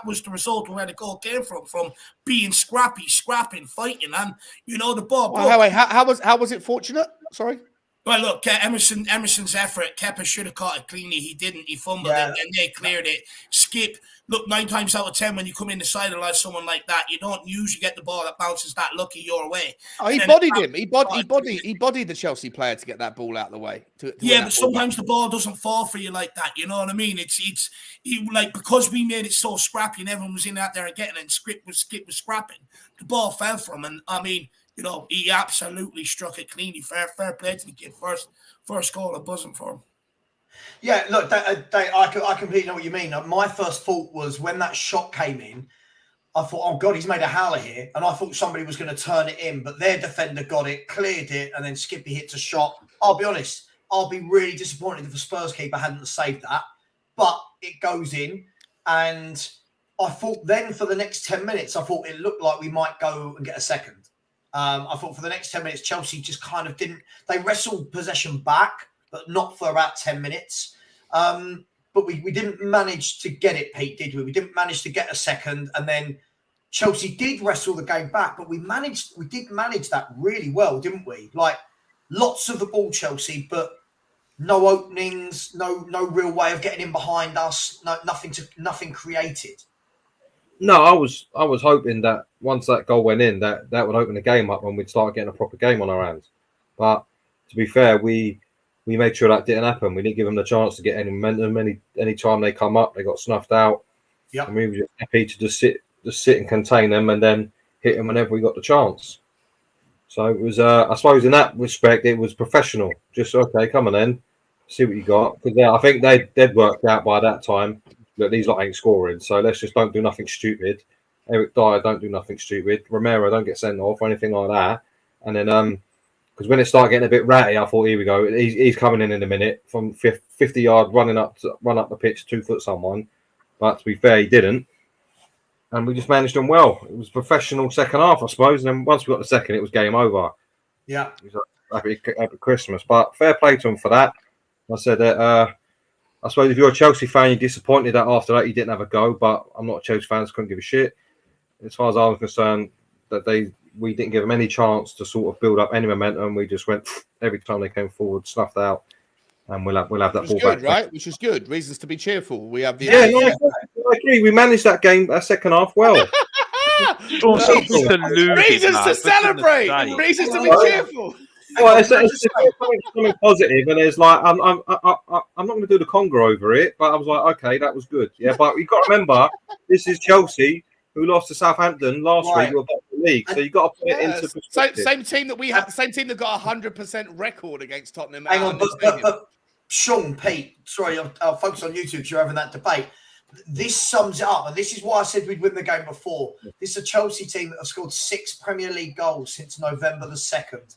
[SPEAKER 5] was the result of where the goal came from being scrapping, fighting, and the ball.
[SPEAKER 3] Well, how was it fortunate? Sorry.
[SPEAKER 5] Well, look, Emerson's effort. Kepa should have caught it cleanly. He didn't. He fumbled it, and they cleared it. Skip. Look, 9 times out of 10, when you come in the side of someone like that, you don't usually get the ball that bounces that lucky your way.
[SPEAKER 3] Oh, he bodied him. He bodied the Chelsea player to get that ball out of the way.
[SPEAKER 5] But sometimes the ball doesn't fall for you like that. You know what I mean? It's because we made it so scrappy and everyone was in out there and getting it, and Skip was scrapping. The ball fell from him, and I mean, he absolutely struck it cleanly. Fair play to the kid. First goal, a buzzing for him.
[SPEAKER 1] Yeah, look, I completely know what you mean. My first thought was when that shot came in, I thought, oh, God, he's made a howler here. And I thought somebody was going to turn it in, but their defender got it, cleared it, and then Skippy hits a shot. I'll be honest, I'll be really disappointed if the Spurs keeper hadn't saved that. But it goes in, and I thought then for the next 10 minutes, I thought it looked like we might go and get a second. I thought for the next 10 minutes, Chelsea just kind of didn't. They wrestled possession back, but not for about 10 minutes. But we didn't manage to get it, Pete, did we? We didn't manage to get a second. And then Chelsea did wrestle the game back, but we did manage that really well, didn't we? Like lots of the ball, Chelsea, but no openings, no real way of getting in behind us, nothing created.
[SPEAKER 4] No, I was hoping that once that goal went in, that would open the game up and we'd start getting a proper game on our hands. But to be fair, we made sure that didn't happen. We didn't give them the chance to get any momentum. Any time they come up, they got snuffed out.
[SPEAKER 1] Yeah,
[SPEAKER 4] and we were just happy to just sit and contain them and then hit them whenever we got the chance. So it was, I suppose, in that respect, it was professional. Just okay, come on then, see what you got. Because I think they'd worked out by that time that these lot ain't scoring. So let's just don't do nothing stupid. Eric Dier, don't do nothing stupid. Romero, don't get sent off or anything like that. And then, because when it started getting a bit ratty, I thought, here we go. He's coming in a minute from 50 yard, run up the pitch, 2 foot someone. But to be fair, he didn't. And we just managed them well. It was a professional second half, I suppose. And then once we got the second, it was game over.
[SPEAKER 1] Yeah.
[SPEAKER 4] It was happy Christmas. But fair play to him for that. I said that, I suppose if you're a Chelsea fan, you're disappointed that after that you didn't have a go. But I'm not a Chelsea fan, so couldn't give a shit. As far as I was concerned, that we didn't give them any chance to sort of build up any momentum. We just went every time they came forward, snuffed out, and we'll have that ball
[SPEAKER 3] good,
[SPEAKER 4] back.
[SPEAKER 3] Right? Which is good. Reasons to be cheerful. We have the
[SPEAKER 4] I agree. We managed that game, second half well.
[SPEAKER 3] Reasons to celebrate. Reasons to be cheerful.
[SPEAKER 4] Well, it's something positive, and it's like I'm not going to do the conga over it, but I was like, okay, that was good, yeah. But you've got to remember, this is Chelsea who lost to Southampton last week, who were back in the league, so you got to put it into perspective.
[SPEAKER 3] Same team that we had, the same team that got 100% record against Tottenham.
[SPEAKER 1] Hang on, but Sean, Pete, sorry, I'll focus on you two because you're having that debate. This sums it up, and this is why I said we'd win the game before. This is a Chelsea team that have scored 6 Premier League goals since November the 2nd.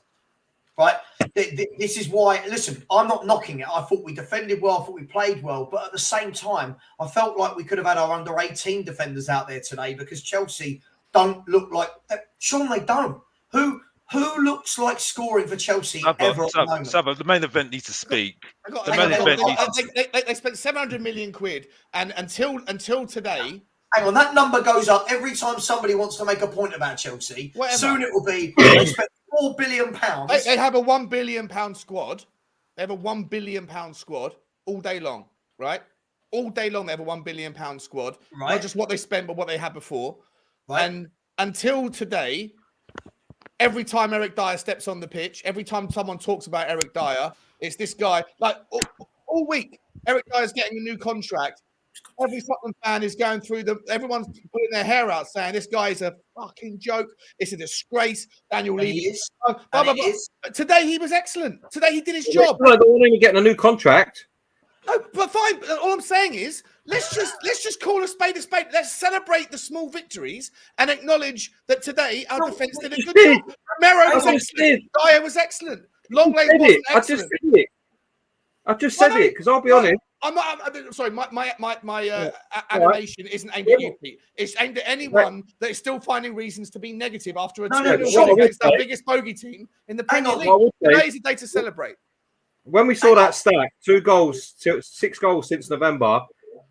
[SPEAKER 1] Right? This is why, listen, I'm not knocking it. I thought we defended well. I thought we played well. But at the same time, I felt like we could have had our under-18 defenders out there today because Chelsea don't look like... Sean, they don't. Who looks like scoring for Chelsea ever at the moment?
[SPEAKER 6] Savva, the main event needs to speak. They
[SPEAKER 3] spent 700 million quid, and until today...
[SPEAKER 1] Hang on, that number goes up every time somebody wants to make a point about Chelsea. Whatever. Soon it will be... They spent £4 billion.
[SPEAKER 3] They have a £1 billion squad. They have a £1 billion squad all day long, right? All day long, they have a £1 billion squad.
[SPEAKER 1] Right.
[SPEAKER 3] Not just what they spent, but what they had before.
[SPEAKER 1] Right.
[SPEAKER 3] And until today, every time Eric Dier steps on the pitch, every time someone talks about Eric Dier, it's this guy. Like all week, Eric Dier's getting a new contract. Every Tottenham fan is going through them. Everyone's putting their hair out saying this guy is a fucking joke. It's a disgrace. Daniel Levy. Today he was excellent. Today he did his job.
[SPEAKER 4] I don't want him getting a new contract.
[SPEAKER 3] No, but fine. All I'm saying is let's just call a spade a spade. Let's celebrate the small victories and acknowledge that today our defence did a good job. Romero was excellent. Dier was excellent. Longley wasn't excellent.
[SPEAKER 4] I just said it because I'll be honest.
[SPEAKER 3] I'm sorry. My animation isn't aimed at you, Pete. It's aimed at anyone that is still finding reasons to be negative after a 2-0 against our biggest bogey team in the Premier League. Today is a day to celebrate.
[SPEAKER 4] When we saw that stat, 2 goals, 6 goals since November,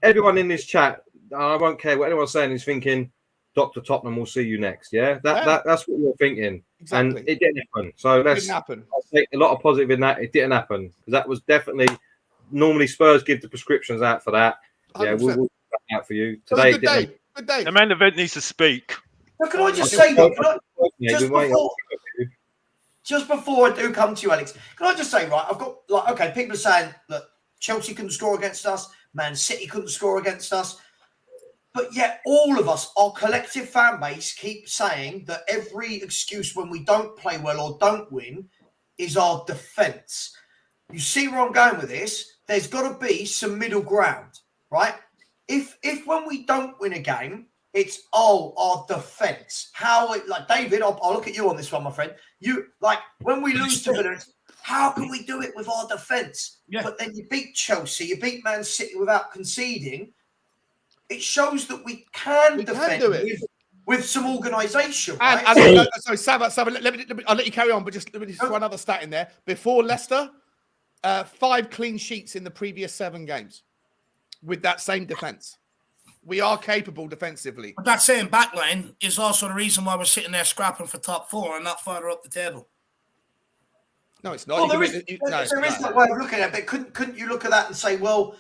[SPEAKER 4] everyone in this chat, I won't care what anyone's saying, is thinking, Dr. Tottenham will see you next. Yeah, that's what you're thinking.
[SPEAKER 3] Exactly.
[SPEAKER 4] And it didn't happen. So
[SPEAKER 3] It didn't happen.
[SPEAKER 4] I'll take a lot of positive in that. It didn't happen because that was definitely. Normally, Spurs give the prescriptions out for that. Yeah, we'll do that out for you today.
[SPEAKER 3] Good day. Good day.
[SPEAKER 6] The main event needs to speak.
[SPEAKER 1] Now, can I just say, just before I do come to you, Alex, can I just say, right? I've got people are saying that Chelsea couldn't score against us, Man City couldn't score against us, but yet all of us, our collective fan base, keep saying that every excuse when we don't play well or don't win is our defence. You see where I'm going with this? There's got to be some middle ground, right? If when we don't win a game, it's our defence. Like David, I'll look at you on this one, my friend. You like when we lose to Villa, how can we do it with our defence? Yeah. But then you beat Chelsea, you beat Man City without conceding. It shows that we can defend with some organisation. Right?
[SPEAKER 3] Sorry, Savva, I'll let you carry on, but let me just throw another stat in there. Before Leicester, 5 clean sheets in the previous 7 games with that same defence. We are capable defensively.
[SPEAKER 5] But that same backline is also the reason why we're sitting there scrapping for top 4 and not further up the table.
[SPEAKER 3] No, it's not.
[SPEAKER 1] Well, there is that way of looking at it. But couldn't you look at that and say, well,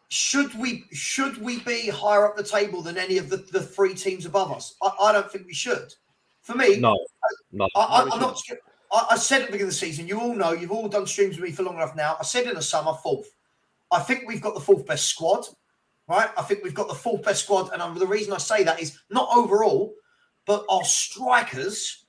[SPEAKER 1] should we be higher up the table than any of the 3 teams above us? I don't think we should. For me,
[SPEAKER 4] no.
[SPEAKER 1] I'm not. I said at the beginning of the season, you all know, you've all done streams with me for long enough now. I said in the summer, 4th. I think we've got the 4th best squad, right? I think we've got the 4th best squad. And the reason I say that is not overall, but our strikers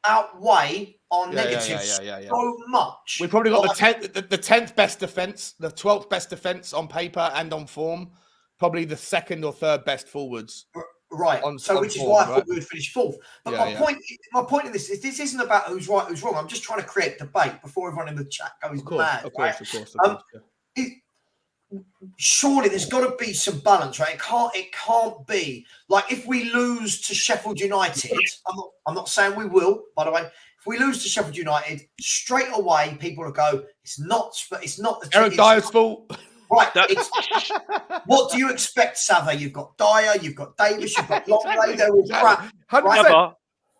[SPEAKER 1] outweigh our negatives so much.
[SPEAKER 3] We've probably got the 10th best defence, the 12th best defence on paper and on form, probably the 2nd or 3rd best forwards.
[SPEAKER 1] Right. Which is why I thought we would finish 4th. But my point in this is this isn't about who's right, who's wrong. I'm just trying to create debate before everyone in the chat goes mad. Of course. Surely there's got to be some balance, right? It can't be like if we lose to Sheffield United. I'm not saying we will, by the way. If we lose to Sheffield United, straight away people will go, it's not the
[SPEAKER 3] Eric Dier's fault.
[SPEAKER 1] Right. What do you expect, Savva? You've got Dier, you've got Davis, you've got Longley. They're all crap. Right?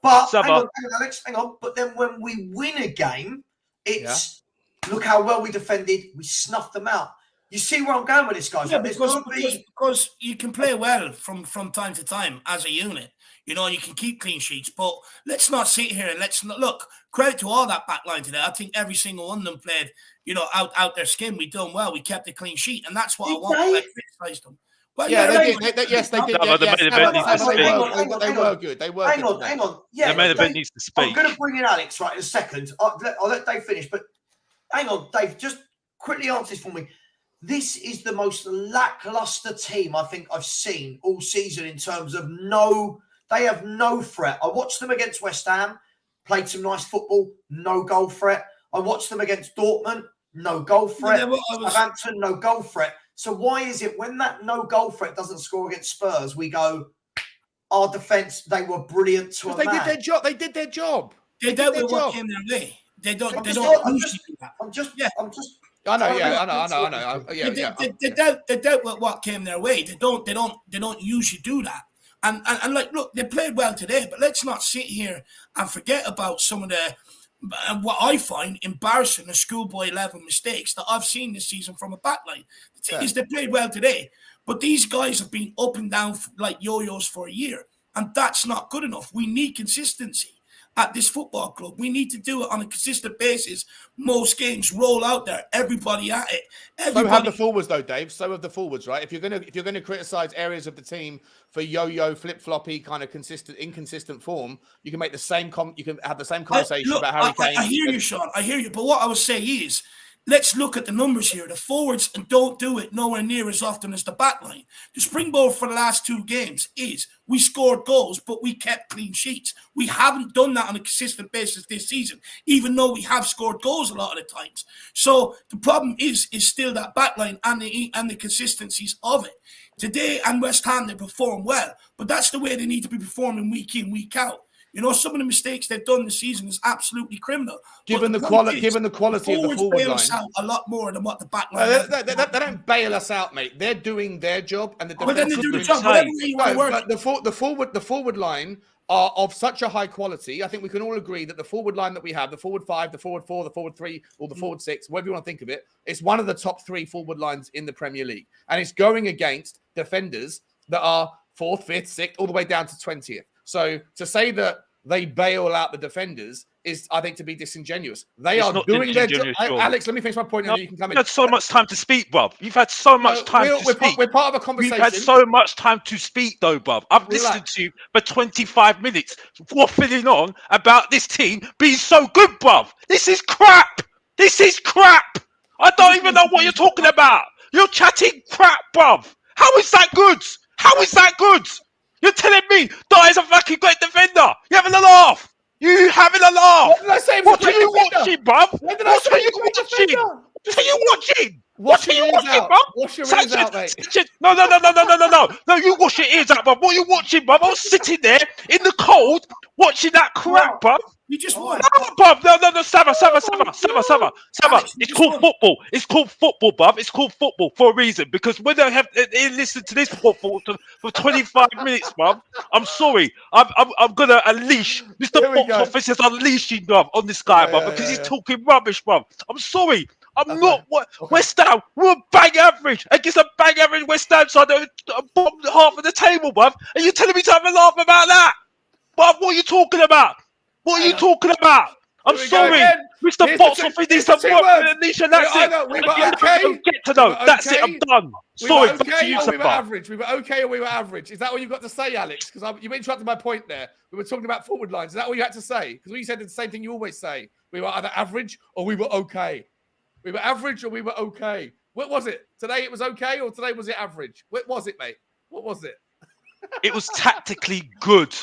[SPEAKER 1] But hang on, Alex, hang on. But then when we win a game, it's look how well we defended. We snuffed them out. You see where I'm going with this, guys?
[SPEAKER 5] Yeah, because you can play well from time to time as a unit. You know, you can keep clean sheets, but let's not sit here and let's not look. Credit to all that back line today. I think every single one of them played, out their skin. We done well. We kept a clean sheet, and that's what I want. I criticise them. Well,
[SPEAKER 3] they did. Yes, they did. They were good. They were.
[SPEAKER 1] Hang on. Yeah,
[SPEAKER 6] the main event needs to speak.
[SPEAKER 1] I'm going to bring in Alex right in a second. I'll let Dave finish, but hang on, Dave. Just quickly answer this for me. This is the most lackluster team I think I've seen all season in terms of they have no threat. I watched them against West Ham, played some nice football, no goal threat. I watched them against Dortmund, no goal threat. Southampton, no goal threat. So why is it when that no goal threat doesn't score against Spurs, we go, our defence, they were brilliant to a man.
[SPEAKER 3] They did their job. They did their job.
[SPEAKER 5] They dealt with what came their way. They don't usually do that.
[SPEAKER 3] I know.
[SPEAKER 5] They dealt with what came their way. They don't usually do that. And like, look, they played well today, but let's not sit here and forget about some of the And what I find embarrassing are schoolboy level mistakes that I've seen this season from a backline. The thing is, they played well today, but these guys have been up and down like yo-yos for a year, and that's not good enough. We need consistency at this football club. We need to do it on a consistent basis. Most games roll out there, everybody at it.
[SPEAKER 3] So have the forwards, though, Dave. So have the forwards, right? If you're gonna criticize areas of the team for yo-yo, flip-floppy, kind of inconsistent form, you can make the same you can have the same conversation about Harry Kane.
[SPEAKER 5] I hear you, Sean. I hear you. But what I would say is, let's look at the numbers here. The forwards don't do it nowhere near as often as the back line. The springboard for the last 2 games is we scored goals, but we kept clean sheets. We haven't done that on a consistent basis this season, even though we have scored goals a lot of the times. So the problem is still that back line and the consistencies of it. Today and West Ham, they perform well, but that's the way they need to be performing week in, week out. You know, some of the mistakes they've done this season is absolutely criminal.
[SPEAKER 3] Given the quality of the forward line,
[SPEAKER 5] out a lot more than what the back line.
[SPEAKER 3] They don't bail us out, mate. They're doing their job, and the
[SPEAKER 5] defense. Then they do the job. Whatever way you want to work.
[SPEAKER 3] But the forward line are of such a high quality. I think we can all agree that the forward line that we have, the forward 5, the forward 4, the forward 3, or the forward 6, whatever you want to think of it, it's one of the top 3 forward lines in the Premier League, and it's going against defenders that are 4th, 5th, 6th, all the way down to 20th. So to say that they bail out the defenders is, I think, to be disingenuous. They are doing their job. Alex, let me finish my point, and then you can come in.
[SPEAKER 6] You've had so much time to speak, bruv. You've had so much time to speak.
[SPEAKER 3] We're part of a conversation.
[SPEAKER 6] You've had so much time to speak, though, bruv. I've listened to you for 25 minutes, waffling on about this team being so good, bruv. This is crap. This is crap. I don't even know what you're talking about. You're chatting crap, bruv. How is that good? How is that good? You're telling me Dier's a fucking great defender. You're having a laugh. You having a laugh.
[SPEAKER 3] What did I say?
[SPEAKER 6] What are you watching, bruv? What are you watching? What are you watching? What are you watching, bruv?
[SPEAKER 3] Wash your ears out, mate.
[SPEAKER 6] No, you wash your ears out, bruv. What are you watching, bruv? I was sitting there in the cold watching that crap, bruv.
[SPEAKER 5] You just won.
[SPEAKER 6] No, bruv. No, Savva. It's called football. It's called football, bruv. It's called football for a reason. Because when I have listened to this football for 25 minutes, bruv, I'm sorry. I'm gonna unleash Mr. Box Office is unleashing, bruv, on this guy, bruv, because he's talking rubbish, bruv. I'm sorry. I'm not. West Ham, we're bang average against a bang average West Ham side. Bottom half of the table, bruv. And you're telling me to have a laugh about that, bruv? What are you talking about? What are you talking about? I'm sorry, Mr. Box Office needs some work. Nisha, that's it.
[SPEAKER 3] We were okay.
[SPEAKER 6] Get to know. That's it. I'm done. Sorry, back to you,
[SPEAKER 3] we were average. We were okay, or we were average. Is that what you've got to say, Alex? Because you interrupted my point there. We were talking about forward lines. Is that what you had to say? Because you said the same thing you always say. We were either average or we were okay. We were average or we were okay. What was it? Today it was okay, or today was it average? What was it, mate? What was it?
[SPEAKER 6] It was tactically good,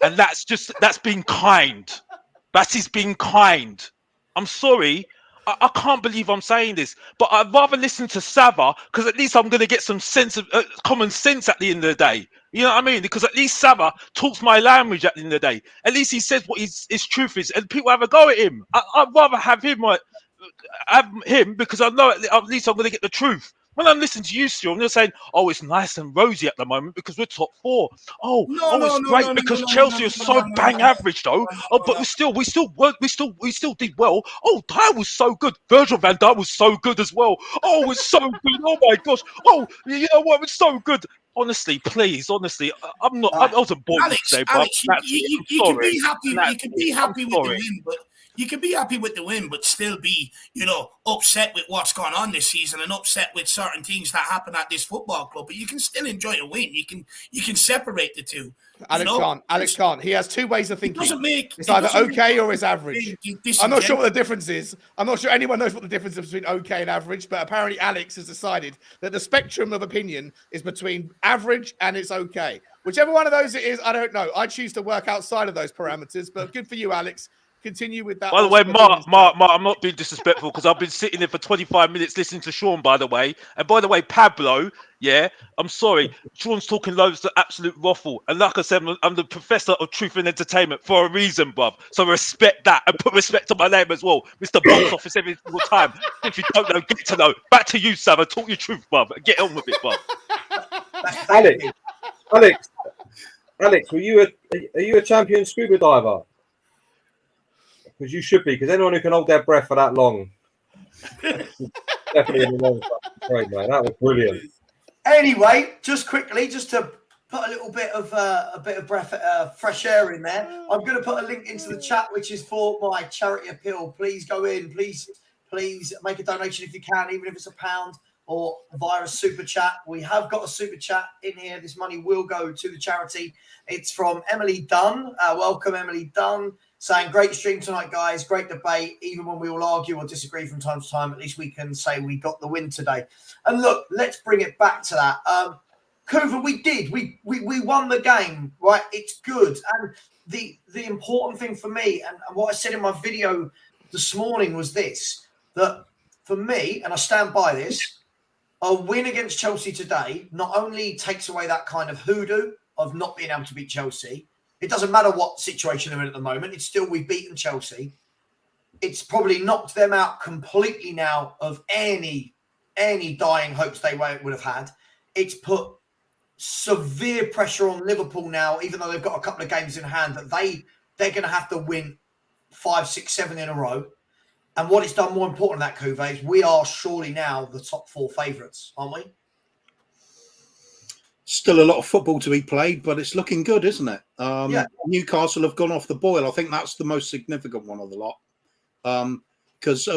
[SPEAKER 6] and that's being kind. That is being kind. I'm sorry. I can't believe I'm saying this, but I'd rather listen to Savva, because at least I'm going to get some sense of common sense at the end of the day. You know what I mean? Because at least Savva talks my language at the end of the day. At least he says what his truth is, and people have a go at him. I'd rather have him because I know at least I'm going to get the truth. When I'm listening to you, Stu, I'm just saying, oh, it's nice and rosy at the moment because we're top 4. It's great because Chelsea is so bang average, though. But we still did well. Oh, Dier was so good. Virgil van Dijk was so good as well. Oh, it was so good. Oh my gosh. Oh, you know what? It was so good. Honestly, please, I wasn't born today, but
[SPEAKER 5] you can be happy. You can be happy with the win, but you can be happy with the win, but still be, upset with what's gone on this season and upset with certain things that happen at this football club. But you can still enjoy a win. You can separate the two.
[SPEAKER 3] Alex can't. He has 2 ways of thinking. It's either okay or it's average. I'm not sure what the difference is. I'm not sure anyone knows what the difference is between okay and average, but apparently Alex has decided that the spectrum of opinion is between average and it's okay. Whichever one of those it is, I don't know. I choose to work outside of those parameters, but good for you, Alex. Continue with that.
[SPEAKER 6] By the way, Mark, I'm not being disrespectful because I've been sitting there for 25 minutes listening to Sean, by the way. And by the way, Pablo, I'm sorry. Sean's talking loads of absolute waffle. And like I said, I'm the professor of truth and entertainment for a reason, bruv. So respect that and put respect on my name as well. Mr. Box Office every single time. If you don't know, get to know. Back to you, Savva. Talk your truth, bruv. Get on with it, bruv.
[SPEAKER 4] Alex, are you a champion scuba diver? because you should be, because anyone who can hold their breath for that long, definitely in the wrong trade, man. That was brilliant.
[SPEAKER 1] Anyway, just quickly, just to put a little bit of breath, fresh air in there, I'm going to put a link into the chat, which is for my charity appeal. Please go in. Please make a donation if you can, even if it's £1 or via a super chat. We have got a super chat in here. This money will go to the charity. It's from Emily Dunn. Welcome, Emily Dunn. Saying, great stream tonight, guys. Great debate. Even when we all argue or disagree from time to time, at least we can say we got the win today. And look, let's bring it back to that. Kuva, we did. We won the game, right? It's good. And the important thing for me, and what I said in my video this morning was this, that for me, and I stand by this, a win against Chelsea today not only takes away that kind of hoodoo of not being able to beat Chelsea. It doesn't matter what situation they're in at the moment. It's still, we've beaten Chelsea. It's probably knocked them out completely now of any dying hopes they would have had. It's put severe pressure on Liverpool now, even though they've got a couple of games in hand, that they're going to have to win 5, 6, 7 in a row. And what it's done more important than that, Kuve, is we are surely now the top 4 favourites, aren't we?
[SPEAKER 2] Still a lot of football to be played, but it's looking good, isn't it?
[SPEAKER 1] Yeah.
[SPEAKER 2] Newcastle have gone off the boil. I think that's the most significant one of the lot. Because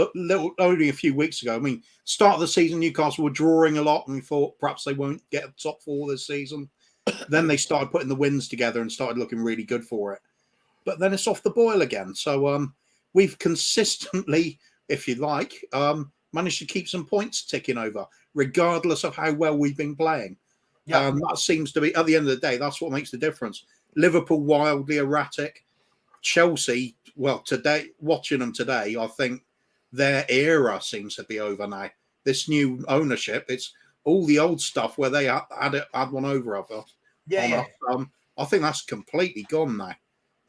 [SPEAKER 2] only a few weeks ago, I mean, start of the season, Newcastle were drawing a lot, and we thought perhaps they won't get a top 4 this season. Then they started putting the wins together and started looking really good for it. But then it's off the boil again. So we've consistently, if you like, managed to keep some points ticking over, regardless of how well we've been playing. Yeah. That seems to be, at the end of the day, that's what makes the difference. Liverpool wildly erratic. Chelsea, well, today, watching them today, I think their era seems to be over now. This new ownership, it's all the old stuff where they had one over of us.
[SPEAKER 1] Yeah.
[SPEAKER 2] I think that's completely gone now.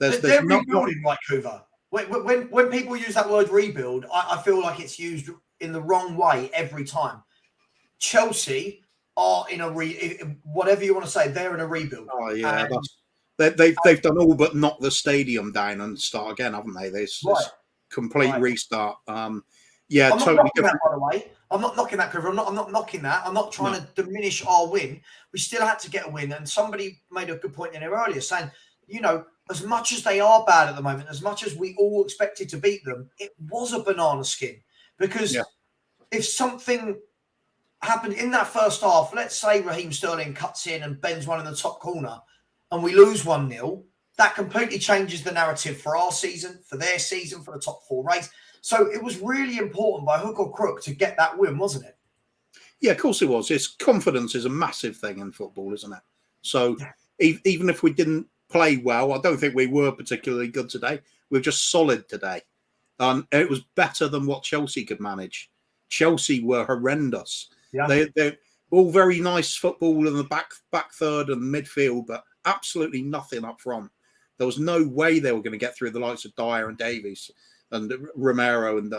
[SPEAKER 1] They're rebuilding, like Hoover. When people use that word rebuild, I feel like it's used in the wrong way every time. Chelsea are in a whatever you want to say, they're in a rebuild.
[SPEAKER 2] Oh yeah, they've done all but knock the stadium down and start again, haven't they? This complete restart. Yeah,
[SPEAKER 1] I'm
[SPEAKER 2] totally
[SPEAKER 1] not
[SPEAKER 2] different.
[SPEAKER 1] That, by the way, I'm not knocking that, Trevor. I'm not knocking that. I'm not trying to diminish our win. We still had to get a win, and somebody made a good point in there earlier, saying, you know, as much as they are bad at the moment, as much as we all expected to beat them, it was a banana skin. Because if something happened in that first half, let's say Raheem Sterling cuts in and bends one in the top corner and we lose 1-0, that completely changes the narrative for our season, for their season, for the top 4 race. So it was really important by hook or crook to get that win, wasn't it?
[SPEAKER 2] Yeah, of course it was. It's confidence is a massive thing in football, isn't it? So even if we didn't play well, I don't think we were particularly good today. We were just solid today. It was better than what Chelsea could manage. Chelsea were horrendous. Yeah. They're all very nice football in the back third and midfield, but absolutely nothing up front. There was no way they were going to get through the likes of Dier and Davies and Romero and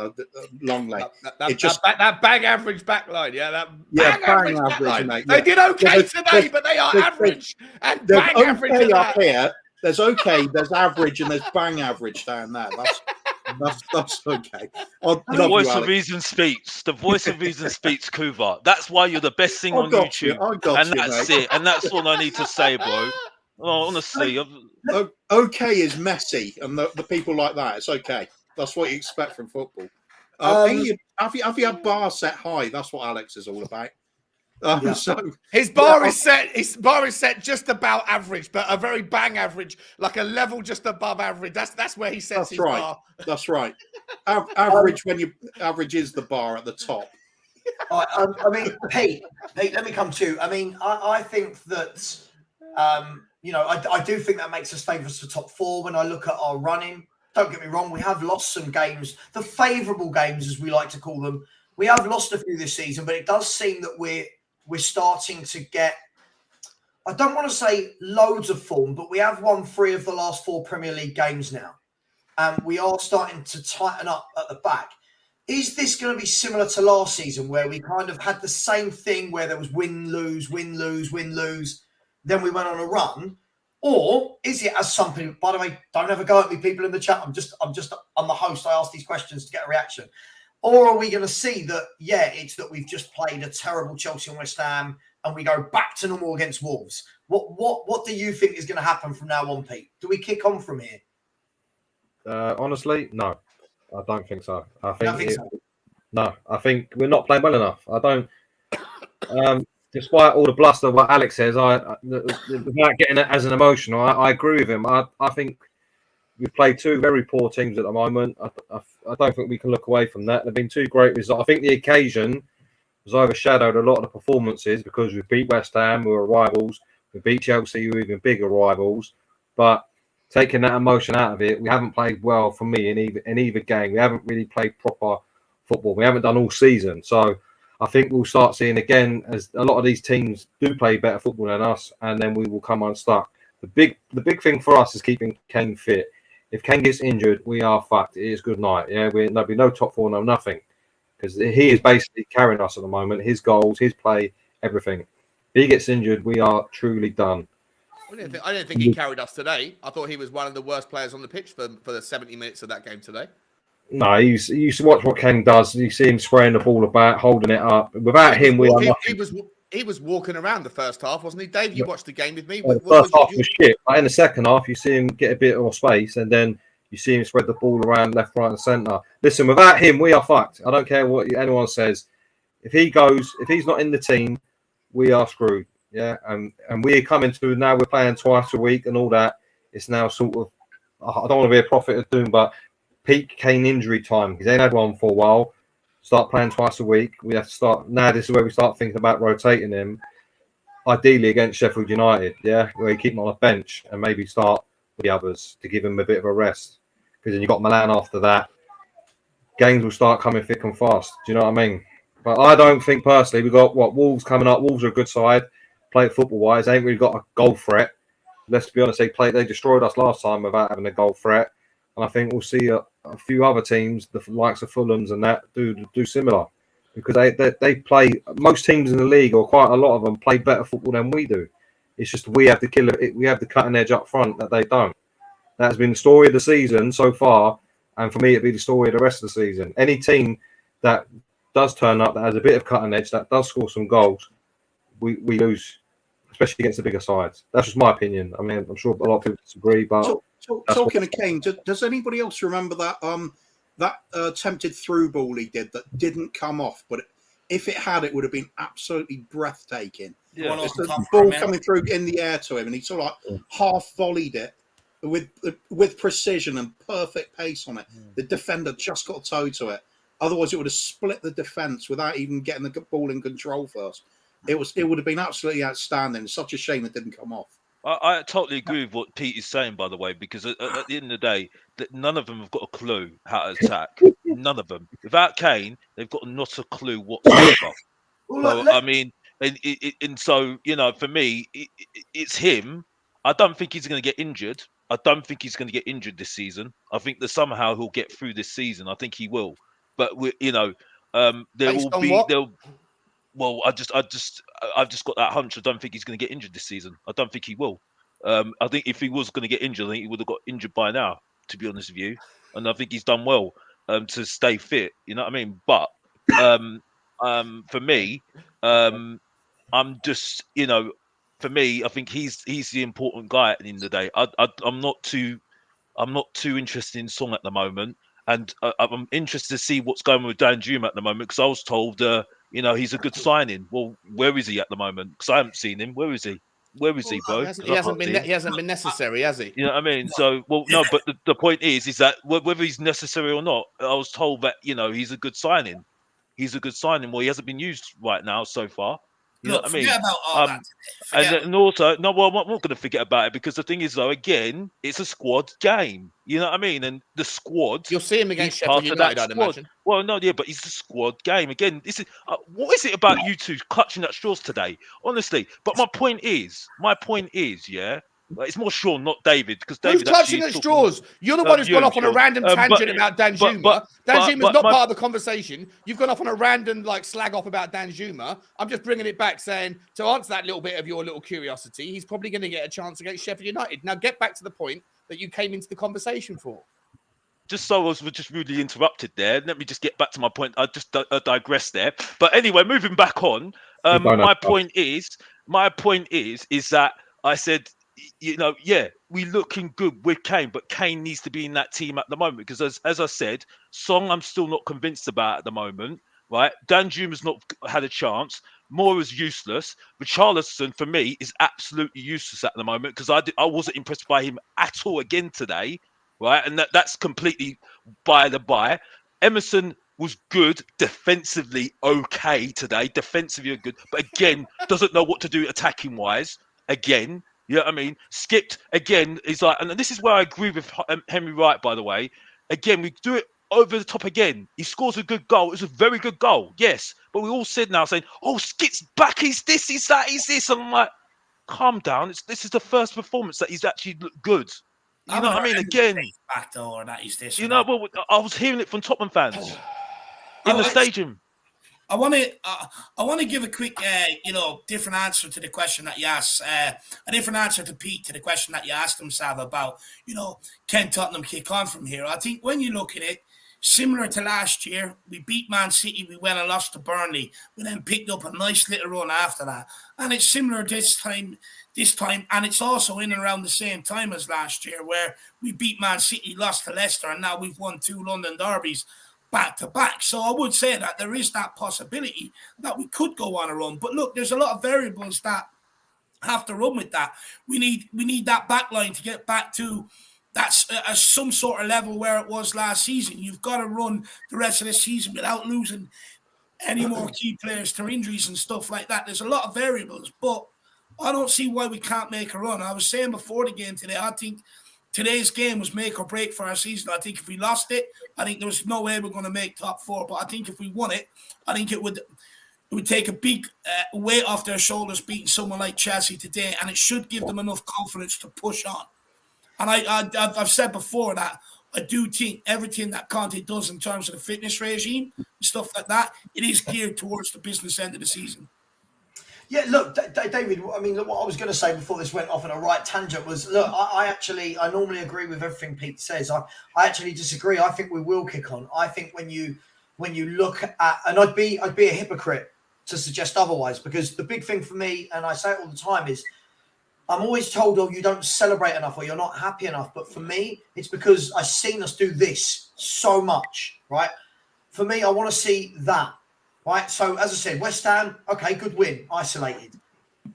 [SPEAKER 2] Longley.
[SPEAKER 3] That bang average backline, bang average, mate. They did okay today, but they are average and bang average
[SPEAKER 2] up here. There's average, and there's bang average down there. That's okay.
[SPEAKER 6] The voice of reason speaks. The voice of reason speaks, Kuva. That's why you're the best thing on YouTube. That's it. And that's all I need to say, bro. Oh, honestly.
[SPEAKER 2] Okay is messy, and the people like that, it's okay. That's what you expect from football. Have you had bar set high? That's what Alex is all about. So
[SPEAKER 3] his bar is set just about average, but a very bang average, like a level just above average. That's where he sets his bar.
[SPEAKER 2] That's right. Average average is the bar at the top.
[SPEAKER 1] I mean, Pete, let me come to you. I mean, I think that I do think that makes us favourites for top 4 when I look at our running. Don't get me wrong, we have lost some games, the favourable games, as we like to call them. We have lost a few this season, but it does seem that we're starting to get, I don't want to say loads of form, but we have won 3 of the last 4 Premier League games now. And we are starting to tighten up at the back. Is this going to be similar to last season where we kind of had the same thing where there was win, lose, win, lose, win, lose, then we went on a run? Or is it as some people, by the way, don't ever go at me, people in the chat. I'm just I'm the host. I ask these questions to get a reaction. Or are we going to see that, it's that we've just played a terrible Chelsea and West Ham and we go back to normal against Wolves? What do you think is going to happen from now on, Pete? Do we kick on from here?
[SPEAKER 4] Honestly, no. I don't think so. I think we're not playing well enough. I don't. Despite all the bluster what Alex says, without getting it as an emotional, I agree with him. I think we've played two very poor teams at the moment. I don't think we can look away from that. There've been two great results. I think the occasion has overshadowed a lot of the performances because we beat West Ham, who are rivals. We beat Chelsea, who are even bigger rivals. But taking that emotion out of it, we haven't played well for me in either game. We haven't really played proper football. We haven't done all season. So I think we'll start seeing again as a lot of these teams do play better football than us, and then we will come unstuck. The big thing for us is keeping Kane fit. If Kane gets injured, we are fucked. It is good night. Yeah, there'll be no top four, no nothing, because he is basically carrying us at the moment. His goals, his play, everything. If he gets injured, we are truly done.
[SPEAKER 3] I didn't think he carried us today. I thought he was one of the worst players on the pitch for the 70 minutes of that game today.
[SPEAKER 4] No, you used to watch what Ken does. You see him spraying the ball about, holding it up. Without him, we are nothing.
[SPEAKER 3] He was walking around the first half, wasn't he, Dave? You watched the game with me.
[SPEAKER 4] The first half was shit. But in the second half, you see him get a bit more space, and then you see him spread the ball around left, right, and centre. Listen, without him, we are fucked. I don't care what anyone says. If he's not in the team, we are screwed. Yeah, and we're coming to now. We're playing twice a week and all that. It's now sort of. I don't want to be a prophet of doom, but peak Kane injury time because they ain't had one for a while. Start playing twice a week. We have to start now. This is where we start thinking about rotating him, ideally against Sheffield United. Yeah, where you keep him on a bench and maybe start with the others to give him a bit of a rest. Because then you got Milan after that. Games will start coming thick and fast. Do you know what I mean? But I don't think personally we got Wolves coming up. Wolves are a good side. Play football wise, they ain't really got a goal threat. Let's be honest, they destroyed us last time without having a goal threat. And I think we'll see a few other teams, the likes of Fulham's and that, do similar. Because they play, most teams in the league, or quite a lot of them, play better football than we do. It's just we have the cutting edge up front that they don't. That's been the story of the season so far. And for me, it'd be the story of the rest of the season. Any team that does turn up, that has a bit of cutting edge, that does score some goals, we lose, especially against the bigger sides. That's just my opinion. I mean, I'm sure a lot of people disagree, but
[SPEAKER 2] talking of Kane, does anybody else remember that attempted through ball he did that didn't come off? But if it had, it would have been absolutely breathtaking.
[SPEAKER 6] Yeah,
[SPEAKER 2] just the ball coming through in the air to him, and he sort of like half volleyed it with precision and perfect pace on it. The defender just got a toe to it. Otherwise, it would have split the defence without even getting the ball in control first. It would have been absolutely outstanding. It's such a shame it didn't come off.
[SPEAKER 6] I totally agree with what Pete is saying, by the way, because at the end of the day, none of them have got a clue how to attack. None of them. Without Kane, they've got not a clue whatsoever. So, I mean, and so, you know, for me, it's him. I don't think he's going to get injured. I don't think he's going to get injured this season. I think that somehow he'll get through this season. I think he will. But there will be. Well, I've just got that hunch. I don't think he's going to get injured this season. I don't think he will. I think if he was going to get injured, I think he would have got injured by now, to be honest with you. And I think he's done well to stay fit. You know what I mean? But for me, I'm just, for me, I think he's the important guy at the end of the day. I'm not too interested in Song at the moment, and I'm interested to see what's going on with Dan Juma at the moment because I was told. He's a good signing. Well, where is he at the moment? Because I haven't seen him. Where is he? Where is he, bro?
[SPEAKER 3] He hasn't been necessary, has he?
[SPEAKER 6] You know what I mean? So, no. But the point is that whether he's necessary or not, I was told that he's a good signing. He's a good signing. Well, he hasn't been used right now so far. You know what I mean?
[SPEAKER 5] Forget about all that.
[SPEAKER 6] And also, no, well, I'm not going to forget about it because the thing is, though, again, it's a squad game. You know what I mean? And the squad.
[SPEAKER 3] You'll see him against Sheffield United, I'd imagine.
[SPEAKER 6] Well, no, yeah, but it's a squad game. Again, this is what is it about you two clutching at straws today? Honestly. But my point is, yeah, Like, it's more Sean, not David, because
[SPEAKER 3] Who's
[SPEAKER 6] David
[SPEAKER 3] clutching at straws? You're the one who's gone off on a random tangent about Danjuma. Danjuma's not part of the conversation. You've gone off on a random slag off about Danjuma. I'm just bringing it back, saying to answer that little bit of your little curiosity, he's probably going to get a chance against Sheffield United. Now get back to the point that you came into the conversation for.
[SPEAKER 6] Just so I was just rudely interrupted there. Let me just get back to my point. I just digressed there. But anyway, moving back on. My point is that I said, we're looking good with Kane, but Kane needs to be in that team at the moment because, as I said, Song I'm still not convinced about at the moment. Right, Danjuma's not had a chance. Mora's useless. Richarlison for me is absolutely useless at the moment because I wasn't impressed by him at all again today. Right, and that's completely by the by. Emerson was good defensively, okay today. Defensively good, but again doesn't know what to do attacking wise. Again, you know what I mean? Skipped again is like, and this is where I agree with Henry Wright. By the way, again we do it over the top again. He scores a good goal. It's a very good goal, yes. But we all said now saying, "Oh, Skip's back. He's this. He's that. He's this." And I'm like, calm down. This is the first performance that he's actually looked good. You know what I mean? Again,
[SPEAKER 5] back door, that is this.
[SPEAKER 6] You know, well, I was hearing it from Tottenham fans in the stadium.
[SPEAKER 5] I want to give a quick, different answer to the question that you asked. A different answer to Pete to the question that you asked him, Savva, about, can Tottenham kick on from here? I think when you look at it, similar to last year, we beat Man City, we went and lost to Burnley. We then picked up a nice little run after that. And it's similar this time, and it's also in and around the same time as last year, where we beat Man City, lost to Leicester, and now we've won 2 London derbies back to back. So I would say that there is that possibility that we could go on a run. But look, there's a lot of variables that have to run with that. We need that back line to get back to that's some sort of level where it was last season. You've got to run the rest of the season without losing any more key players to injuries and stuff like that. There's a lot of variables, but I don't see why we can't make a run. I was saying before the game today, I think today's game was make or break for our season. I think if we lost it, I think there was no way we're going to make top 4. But I think if we won it, I think it would take a big weight off their shoulders beating someone like Chelsea today, and it should give them enough confidence to push on. And I've said before that I do think everything that Conte does in terms of the fitness regime and stuff like that, it is geared towards the business end of the season.
[SPEAKER 1] Yeah, look, David, I mean, look, what I was going to say before this went off on a right tangent was, look, I normally agree with everything Pete says. I actually disagree. I think we will kick on. I think when you look at, and I'd be a hypocrite to suggest otherwise, because the big thing for me, and I say it all the time, is I'm always told, oh, you don't celebrate enough or you're not happy enough. But for me, it's because I've seen us do this so much, right? For me, I want to see that. Right, so as I said, West Ham, okay, good win, isolated.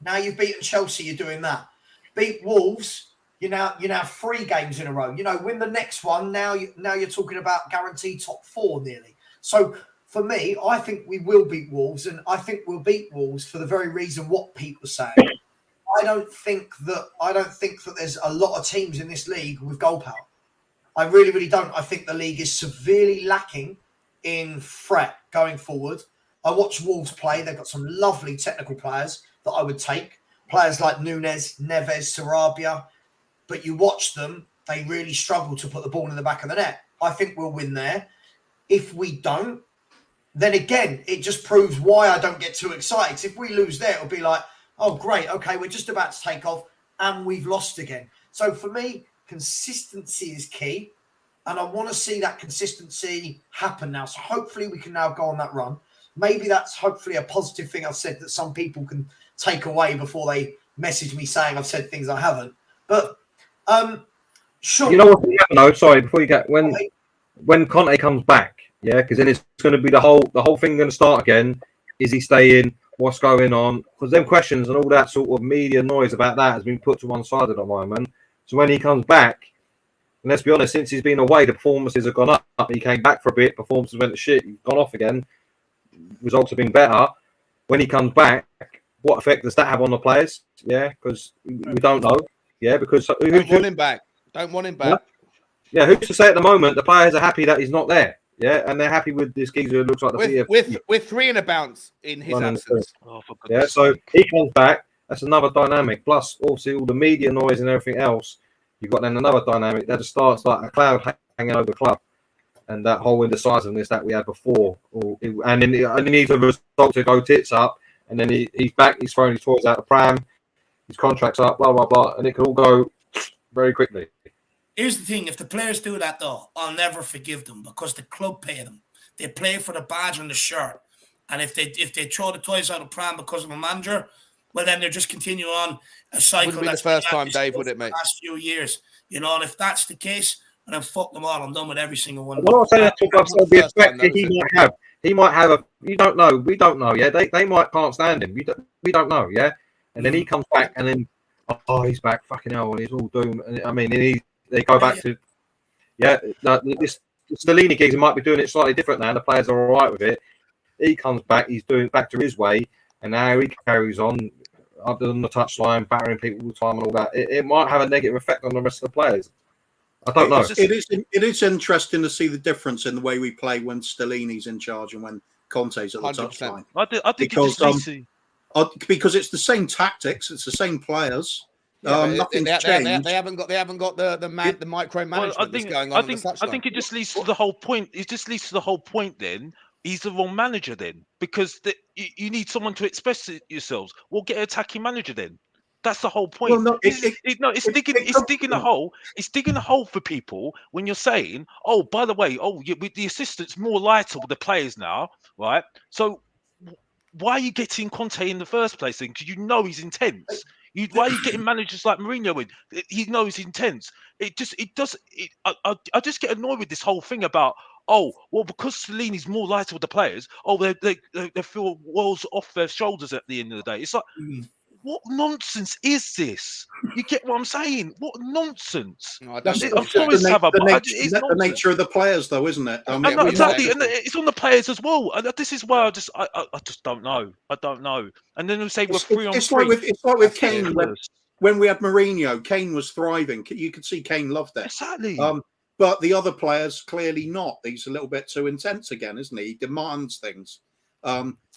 [SPEAKER 1] Now you've beaten Chelsea, you're doing that. Beat Wolves, you're now 3 games in a row. Win the next one. Now you're talking about guaranteed top 4 nearly. So for me, I think we will beat Wolves, and I think we'll beat Wolves for the very reason what Pete was saying. I don't think that there's a lot of teams in this league with goal power. I really, really don't. I think the league is severely lacking in threat going forward. I watch Wolves play. They've got some lovely technical players that I would take. Players like Nunes, Neves, Sarabia. But you watch them, they really struggle to put the ball in the back of the net. I think we'll win there. If we don't, then again, it just proves why I don't get too excited. If we lose there, it'll be like, oh, great, okay, we're just about to take off and we've lost again. So for me, consistency is key. And I want to see that consistency happen now. So hopefully we can now go on that run. Maybe that's hopefully a positive thing I've said that some people can take away before they message me saying I've said things I haven't. But sure.
[SPEAKER 4] You know what's going to happen though? Sorry, before you get when Conte comes back, yeah, because then it's going to be the whole thing going to start again. Is he staying? What's going on? Because them questions and all that sort of media noise about that has been put to one side at the moment. So when he comes back, and let's be honest, since he's been away, the performances have gone up. He came back for a bit, performances went to shit. He's gone off again. Results have been better. When he comes back, what effect does that have on the players? Yeah, because we don't know. Yeah, because
[SPEAKER 3] don't want him back. Don't want him back.
[SPEAKER 4] Yeah, who's to say at the moment the players are happy that he's not there? Yeah, and they're happy with this geezer who looks like the
[SPEAKER 3] with 3 and a bounce in his absence.
[SPEAKER 4] Yeah, so he comes back, That's another dynamic. Plus, obviously, all the media noise and everything else. You've got then another dynamic that just starts like a cloud hanging over the club, and that whole indecisiveness that we had before. And then he needs a result to go tits up, and then he's back. He's throwing his toys out the pram. His contract's up. Blah blah blah, and it can all go very quickly.
[SPEAKER 5] Here's the thing: if the players do that, though, I'll never forgive them because the club pay them. They play for the badge and the shirt, and if they throw the toys out of pram because of a manager, well, then they're just continuing on a cycle.
[SPEAKER 3] Wouldn't be the first time, Dave, would it, mate?
[SPEAKER 5] The last few years, you know, and if that's the case, and then fuck them all. I'm done with every single one.
[SPEAKER 4] Well, I'm saying that the effect that he might have a. You don't know. We don't know. Yeah, they can't stand him. We don't know. Yeah, and then he comes back, and then he's back. Fucking hell, and he's all doomed. And I mean, they go back to this Stellini gigs. Might be doing it slightly different now. The players are all right with it. He comes back. He's doing it back to his way, and now he carries on up on the touchline, battering people all the time and all that. It might have a negative effect on the rest of the players. I don't know.
[SPEAKER 2] It is interesting to see the difference in the way we play when Stellini's in charge and when Conte's at the 100%. Touchline.
[SPEAKER 6] I think
[SPEAKER 2] because it's the same tactics, it's the same players. Nothing's changed.
[SPEAKER 3] They haven't got the micromanagement that's going on.
[SPEAKER 6] I think it just leads to the whole point. It just leads to the whole point. Then he's the wrong manager. Then because you need someone to express yourselves. Well, get an attacking manager then. That's the whole point. Well, it's digging a hole. It's digging a hole for people when you're saying, "Oh, by the way, with the assistants more lighter with the players now, right?" So why are you getting Conte in the first place? Then because you know he's intense. Why are you getting managers like Mourinho in? He knows he's intense. I just get annoyed with this whole thing about, because Stellini's more lighter with the players. They feel walls off their shoulders at the end of the day. It's like. What nonsense is this? You get what I'm saying? What nonsense?
[SPEAKER 2] No, I'm sorry, Savva, but it's the nature of the players, though, isn't it?
[SPEAKER 6] Exactly, and it's on the players as well. And this is why I just don't know. I don't know. And then they say we're 3 on 3.
[SPEAKER 2] It's like with Kane. When we had Mourinho, Kane was thriving. You could see Kane loved it.
[SPEAKER 6] Exactly.
[SPEAKER 2] But the other players clearly not. He's a little bit too intense again, isn't he? He demands things.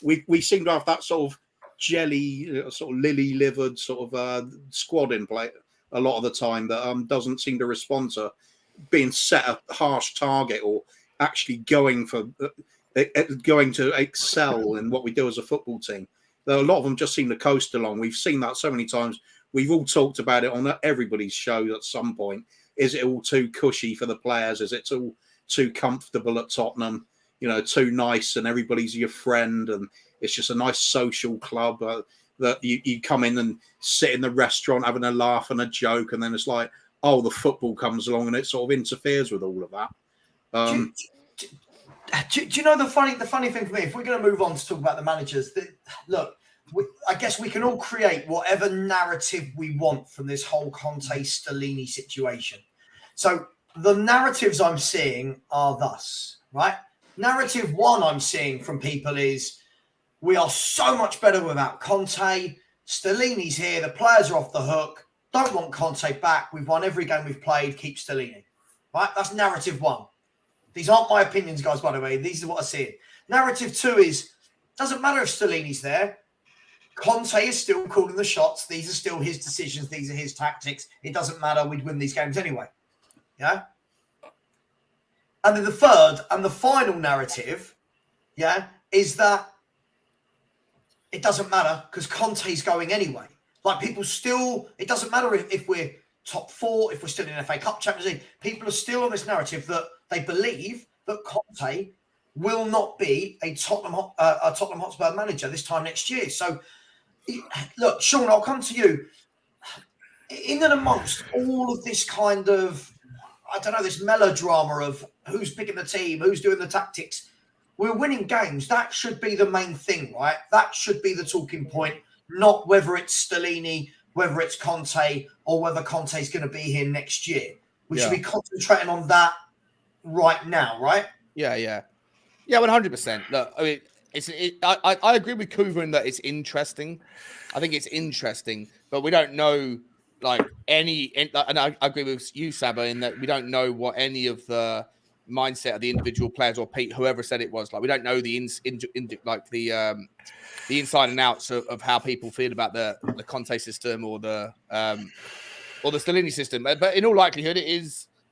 [SPEAKER 2] We seem to have that sort of jelly, sort of lily-livered sort of squad in play a lot of the time that doesn't seem to respond to being set a harsh target or actually going to excel in what we do as a football team. Though a lot of them just seem to coast along. We've seen that so many times. We've all talked about it on everybody's show at some point. Is it all too cushy for the players? Is it all too comfortable at Tottenham? You know, too nice and everybody's your friend and it's just a nice social club that you come in and sit in the restaurant having a laugh and a joke, and then it's like, the football comes along and it sort of interferes with all of that.
[SPEAKER 1] Do you know the funny thing for me? If we're going to move on to talk about the managers, I guess we can all create whatever narrative we want from this whole Conte-Stellini situation. So the narratives I'm seeing are thus, right? Narrative one I'm seeing from people is, we are so much better without Conte. Stellini's here. The players are off the hook. Don't want Conte back. We've won every game we've played. Keep Stellini. Right? That's narrative one. These aren't my opinions, guys, by the way. These are what I see. Narrative two is, doesn't matter if Stellini's there. Conte is still calling the shots. These are still his decisions. These are his tactics. It doesn't matter. We'd win these games anyway. Yeah? And then the third and the final narrative, is that it doesn't matter because Conte's going anyway. Like people still, it doesn't matter if we're top 4, if we're still in FA Cup, Champions League. People are still on this narrative that they believe that Conte will not be a Tottenham Hotspur manager this time next year. So, look, Sean, I'll come to you. In and amongst all of this kind of, this melodrama of who's picking the team, who's doing the tactics, we're winning games. That should be the main thing, right? That should be the talking point, not whether it's Stellini, whether it's Conte, or whether Conte's going to be here next year. We should be concentrating on that right now, right?
[SPEAKER 3] Yeah, 100%. Look, I mean, I agree with Kuva in that it's interesting. I think it's interesting, but we don't know and I agree with you, Savva, in that we don't know what any of the mindset of the individual players, or Pete, whoever said it was. Like, we don't know the inside and outs of how people feel about the Conte system or the Stellini system. But in all likelihood, it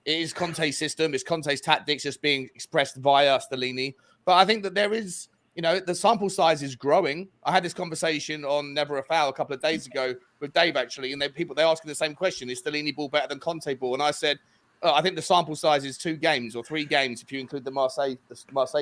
[SPEAKER 3] is Conte's system. It's Conte's tactics just being expressed via Stellini. But I think that there is, the sample size is growing. I had this conversation on Never a Foul a couple of days ago with Dave, actually, and they're asking the same question: is Stellini ball better than Conte ball? And I said, I think the sample size is 2 games or 3 games if you include the Marseille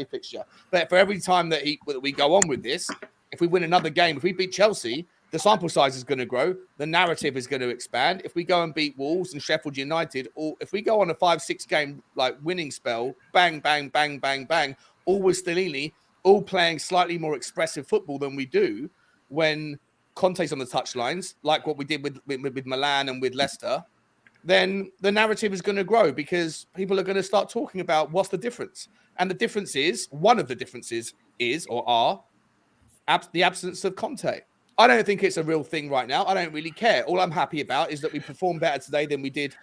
[SPEAKER 3] fixture. But for every time that we go on with this, if we win another game, if we beat Chelsea, the sample size is going to grow. The narrative is going to expand. If we go and beat Wolves and Sheffield United, or if we go on a 5-6 game winning spell, bang, bang, bang, bang, bang, all with Stellini, all playing slightly more expressive football than we do when Conte's on the touchlines, like what we did with Milan and with Leicester, then the narrative is going to grow because people are going to start talking about what's the difference. And the difference is, one of the differences is, or are, the absence of Conte. I don't think it's a real thing right now. I don't really care. All I'm happy about is that we performed better today than we did,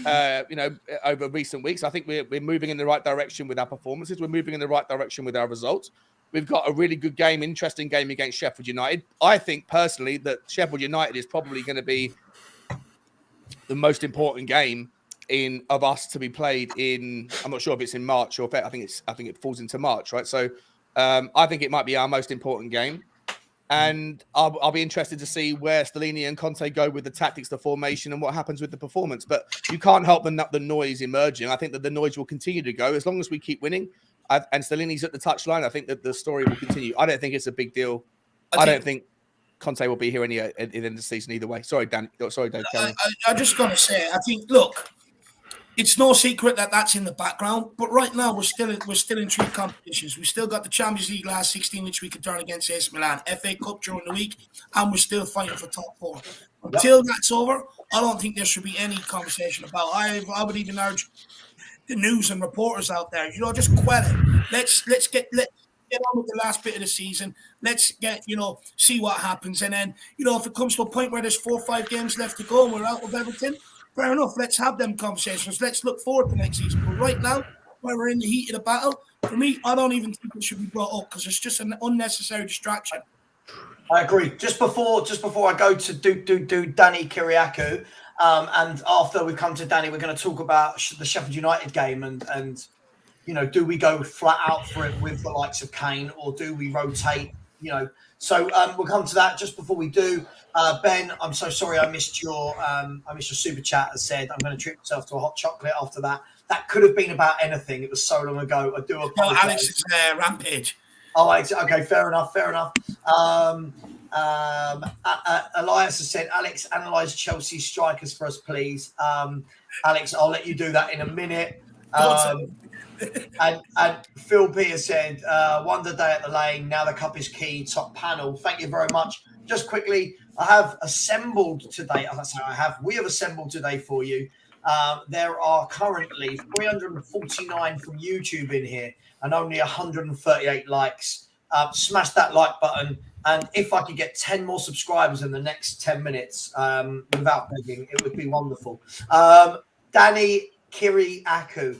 [SPEAKER 3] over recent weeks. I think we're moving in the right direction with our performances. We're moving in the right direction with our results. We've got a really good game, interesting game against Sheffield United. I think personally that Sheffield United is probably going to be the most important game of us to be played in. I'm not sure if it's in March or I think it falls into March, right? So I think it might be our most important game. And I'll be interested to see where Stellini and Conte go with the tactics, the formation, and what happens with the performance. But you can't help the noise emerging. I think that the noise will continue to go as long as we keep winning. And Stellini's at the touchline. I think that the story will continue. I don't think it's a big deal. I don't think Conte will be here at the end of the season either way. Sorry, Dan. Sorry, Dave.
[SPEAKER 5] I'm just going to say, I think, look, it's no secret that that's in the background, but right now we're still in 3 competitions. We still got the Champions League last 16, which we could turn against AC Milan, FA Cup during the week, and we're still fighting for top 4. Until that's over, I don't think there should be any conversation about. I would even urge the news and reporters out there, just quell it. Let's get on with the last bit of the season. Let's see what happens, and then if it comes to a point where there's 4 or 5 games left to go and we're out of everything. Fair enough. Let's have them conversations. Let's look forward to next season. But right now, when we're in the heat of the battle, for me, I don't even think it should be brought up because it's just an unnecessary distraction.
[SPEAKER 1] I agree. Just before I go to do Danny Kyriakou, and after we come to Danny, we're going to talk about the Sheffield United game and do we go flat out for it with the likes of Kane or do we rotate? So we'll come to that. Just before we do, Ben, I'm so sorry I missed your super chat. As said, I'm going to treat myself to a hot chocolate after that. That could have been about anything. It was so long ago. I do apologize.
[SPEAKER 5] Alex's rampage.
[SPEAKER 1] Oh, okay, fair enough. Elias has said, Alex, analyse Chelsea strikers for us, please. Alex, I'll let you do that in a minute. And Phil Peter said, wonder day at the Lane. Now the cup is key. Top panel. Thank you very much. Just quickly, we have assembled today for you. There are currently 349 from YouTube in here and only 138 likes. Smash that like button. And if I could get 10 more subscribers in the next 10 minutes without begging, it would be wonderful. Danny Kyriakou.